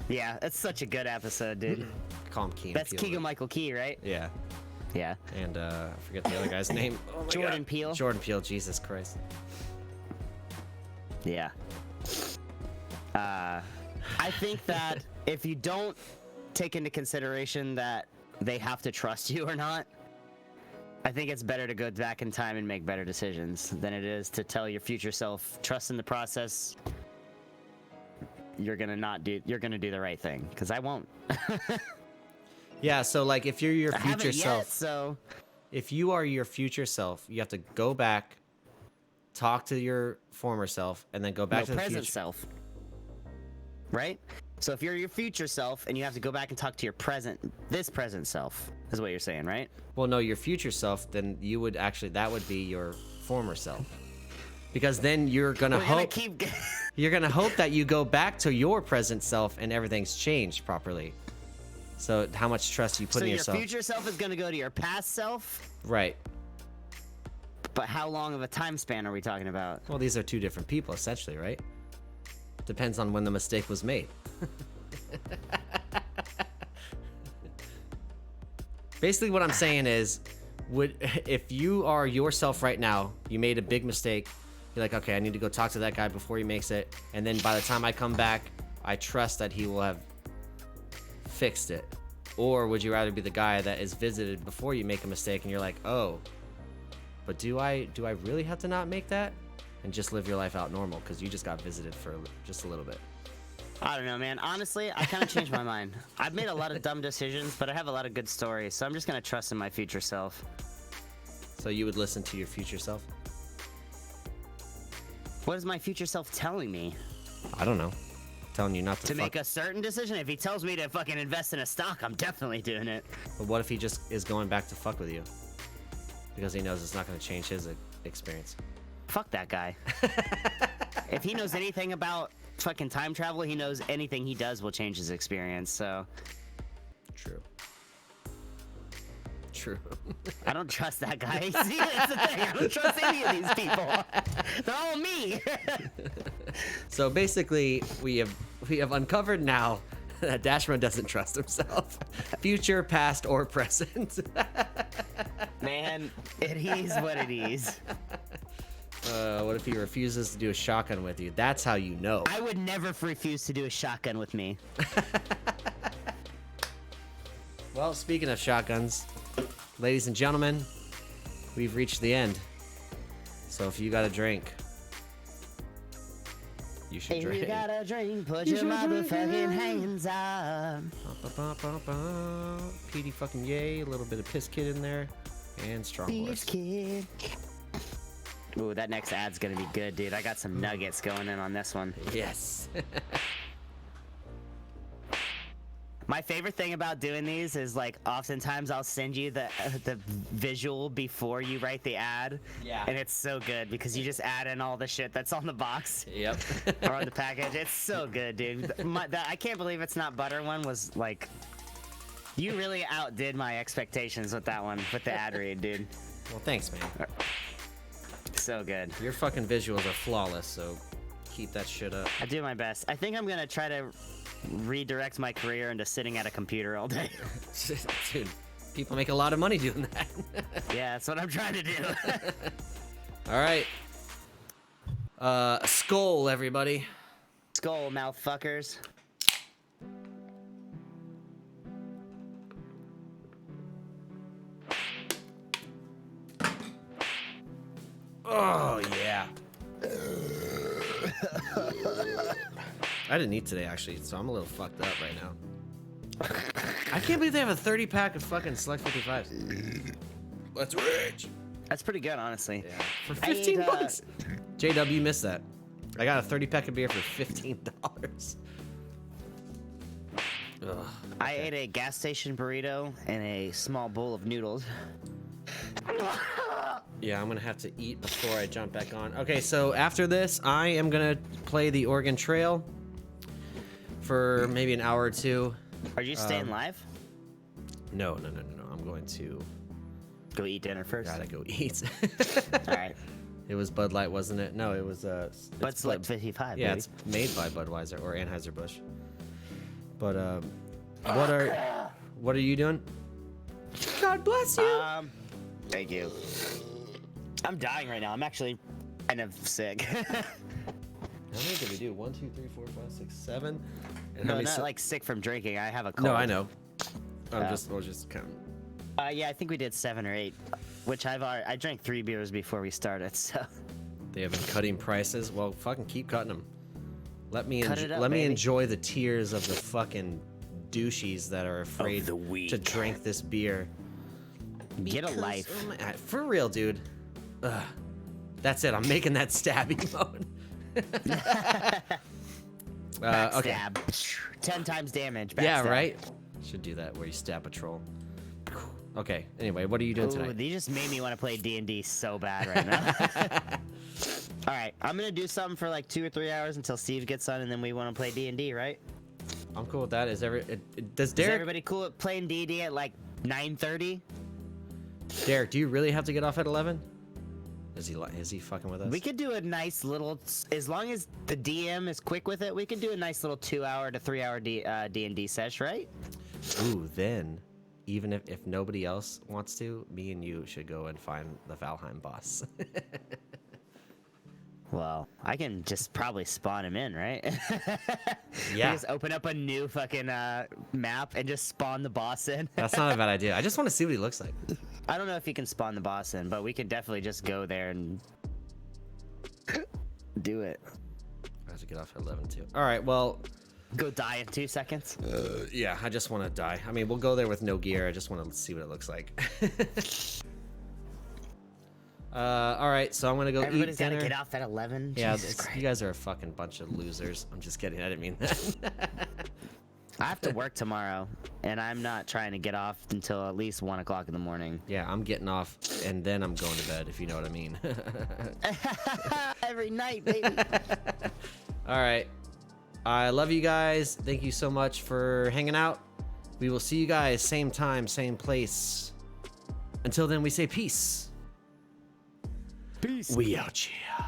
Speaker 2: Yeah, that's such a good episode, dude.
Speaker 1: Call him Key and
Speaker 2: That's
Speaker 1: Peele.
Speaker 2: Keegan Michael Key, right?
Speaker 1: Yeah.
Speaker 2: Yeah.
Speaker 1: And I forget the other guy's name. Oh my
Speaker 2: Jordan
Speaker 1: God.
Speaker 2: Peele.
Speaker 1: Jordan Peele, Jesus Christ.
Speaker 2: Yeah. I think that if you don't take into consideration that they have to trust you or not, I think it's better to go back in time and make better decisions than it is to tell your future self, trust in the process. You're gonna do the right thing, because I won't.
Speaker 1: Yeah, so like if you're your
Speaker 2: I
Speaker 1: future
Speaker 2: haven't
Speaker 1: self,
Speaker 2: yet, so
Speaker 1: if you are your future self, you have to go back, talk to your former self, and then go back to the
Speaker 2: present
Speaker 1: future
Speaker 2: self. Right? So if you're your future self and you have to go back and talk to your present self, is what you're saying, right?
Speaker 1: Well, no, your future self, then you would actually, that would be your former self. Because then you're gonna hope you're gonna hope that you go back to your present self and everything's changed properly. So how much trust you put in yourself?
Speaker 2: So your future self is gonna go to your past self?
Speaker 1: Right.
Speaker 2: But how long of a time span are we talking about?
Speaker 1: Well, these are two different people, essentially, right? Depends on when the mistake was made. Basically, what I'm saying is, if you are yourself right now, you made a big mistake, you're like, okay, I need to go talk to that guy before he makes it, and then by the time I come back, I trust that he will have fixed it. Or would you rather be the guy that is visited before you make a mistake and you're like, oh, but do I really have to not make that and just live your life out normal because you just got visited for just a little bit?
Speaker 2: I don't know, man. Honestly, I kind of changed my mind. I've made a lot of dumb decisions, but I have a lot of good stories, so I'm just gonna trust in my future self.
Speaker 1: So you would listen to your future self?
Speaker 2: What is my future self telling me?
Speaker 1: I don't know. Telling you not to
Speaker 2: make a certain decision? If he tells me to fucking invest in a stock, I'm definitely doing it.
Speaker 1: But what if he just is going back to fuck with you? Because he knows it's not going to change his experience.
Speaker 2: Fuck that guy. If he knows anything about fucking time travel, he knows anything he does will change his experience, so...
Speaker 1: True. True.
Speaker 2: I don't trust that guy. See, that's the thing. I don't trust any of these people. They're all me.
Speaker 1: So basically, we have uncovered now that Dashman doesn't trust himself. Future, past, or present.
Speaker 2: Man, it is what it is.
Speaker 1: What if he refuses to do a shotgun with you? That's how you know.
Speaker 2: I would never refuse to do a shotgun with me.
Speaker 1: Well, speaking of shotguns, ladies and gentlemen, we've reached the end. So if you got a drink, you should
Speaker 2: If
Speaker 1: drink.
Speaker 2: you got a drink, put
Speaker 1: You
Speaker 2: your
Speaker 1: should drink
Speaker 2: motherfucking
Speaker 1: it.
Speaker 2: hands up.
Speaker 1: PD fucking yay, a little bit of piss kid in there, and strong
Speaker 2: Beef
Speaker 1: horse.
Speaker 2: kid. Ooh, that next ad's gonna be good, dude. I got some nuggets going in on this one.
Speaker 1: Yes.
Speaker 2: My favorite thing about doing these is like oftentimes I'll send you the visual before you write the ad.
Speaker 1: Yeah.
Speaker 2: And it's so good because you just add in all the shit that's on the box
Speaker 1: Yep.
Speaker 2: or on the package. It's so good, dude. I can't believe it's not butter one was like, you really outdid my expectations with that one, with the ad read, dude.
Speaker 1: Well, thanks, man.
Speaker 2: So good.
Speaker 1: Your fucking visuals are flawless, so keep that shit up.
Speaker 2: I do my best. I think I'm gonna try to redirect my career into sitting at a computer all day.
Speaker 1: Dude, people make a lot of money doing that.
Speaker 2: Yeah, that's what I'm trying to do.
Speaker 1: All right. Skull, everybody.
Speaker 2: Skull, mouthfuckers.
Speaker 1: Oh, yeah. I didn't eat today, actually, so I'm a little fucked up right now. I can't believe they have a 30-pack of fucking Select 55s. Let's rage.
Speaker 2: That's pretty good, honestly.
Speaker 1: Yeah. For
Speaker 2: I
Speaker 1: 15
Speaker 2: ate,
Speaker 1: bucks. JW, you missed that. I got a 30-pack of beer for $15. Ugh.
Speaker 2: I ate a gas station burrito and a small bowl of noodles.
Speaker 1: Yeah, I'm gonna have to eat before I jump back on. Okay, so after this, I am gonna play the Oregon Trail for maybe an hour or two.
Speaker 2: Are you staying live?
Speaker 1: No. I'm going to
Speaker 2: Go eat dinner first.
Speaker 1: gotta go eat.
Speaker 2: All right.
Speaker 1: It was Bud Light, wasn't it? No, it was it's
Speaker 2: Bud Select
Speaker 1: Bud-
Speaker 2: 55.
Speaker 1: Yeah,
Speaker 2: baby.
Speaker 1: it's made by Budweiser or Anheuser-Busch. But what are you doing? God bless you.
Speaker 2: Thank you. I'm dying right now. I'm actually kind of sick.
Speaker 1: How many did we do? 1, 2, 3, 4, 5, 6, 7. And how
Speaker 2: No,
Speaker 1: many
Speaker 2: not
Speaker 1: se-
Speaker 2: like sick from drinking. I have a cold.
Speaker 1: No, I know. I
Speaker 2: Yeah.
Speaker 1: was just counting.
Speaker 2: Yeah, I think we did 7 or 8, which I drank 3 beers before we started. So
Speaker 1: They have been cutting prices. Well, fucking keep cutting them. Let me
Speaker 2: Cut it up,
Speaker 1: let me
Speaker 2: baby.
Speaker 1: enjoy the tears of the fucking douchies that are afraid
Speaker 2: the weak.
Speaker 1: to drink this beer.
Speaker 2: get a
Speaker 1: Because-
Speaker 2: life.
Speaker 1: oh my- for real, dude. Ugh. That's it. I'm making that stabby mode. Okay.
Speaker 2: Stab. 10 times damage.
Speaker 1: Yeah,
Speaker 2: backstab.
Speaker 1: right. Should do that where you stab a troll. Okay. Anyway, what are you doing
Speaker 2: Ooh,
Speaker 1: tonight?
Speaker 2: they just made me want to play D&D so bad right now. All right, I'm gonna do something for like 2 or 3 hours until Steve gets on, and then we want to play D&D, right?
Speaker 1: I'm cool with that. Does
Speaker 2: Is
Speaker 1: Derek?
Speaker 2: everybody cool at playing D&D at like 9:30?
Speaker 1: Derek, do you really have to get off at 11? Is he fucking with us?
Speaker 2: We could do a nice little, as long as the DM is quick with it, we could do a nice little 2-hour to 3-hour D&D sesh, right?
Speaker 1: Ooh, then, even if nobody else wants to, me and you should go and find the Valheim boss.
Speaker 2: Well, I can just probably spawn him in, right?
Speaker 1: Yeah.
Speaker 2: We just open up a new fucking map and just spawn the boss in.
Speaker 1: That's not a bad idea. I just want to see what he looks like.
Speaker 2: I don't know if you can spawn the boss in, but we could definitely just go there and do it.
Speaker 1: I have to get off at 11 too. All right, well,
Speaker 2: Go die in 2 seconds.
Speaker 1: yeah, I just want to die. I mean, we'll go there with no gear. I just want to see what it looks like. All right, so I'm gonna go
Speaker 2: Everybody's
Speaker 1: eat
Speaker 2: gotta
Speaker 1: dinner.
Speaker 2: get off at 11.
Speaker 1: Yeah,
Speaker 2: Jesus Christ.
Speaker 1: you guys are a fucking bunch of losers. I'm just kidding. I didn't mean that.
Speaker 2: I have to work tomorrow, and I'm not trying to get off until at least 1 o'clock in the morning.
Speaker 1: Yeah, I'm getting off, and then I'm going to bed, if you know what I mean.
Speaker 2: Every night, baby.
Speaker 1: All right. I love you guys. Thank you so much for hanging out. We will see you guys same time, same place. Until then, we say peace.
Speaker 2: Peace.
Speaker 1: We out here.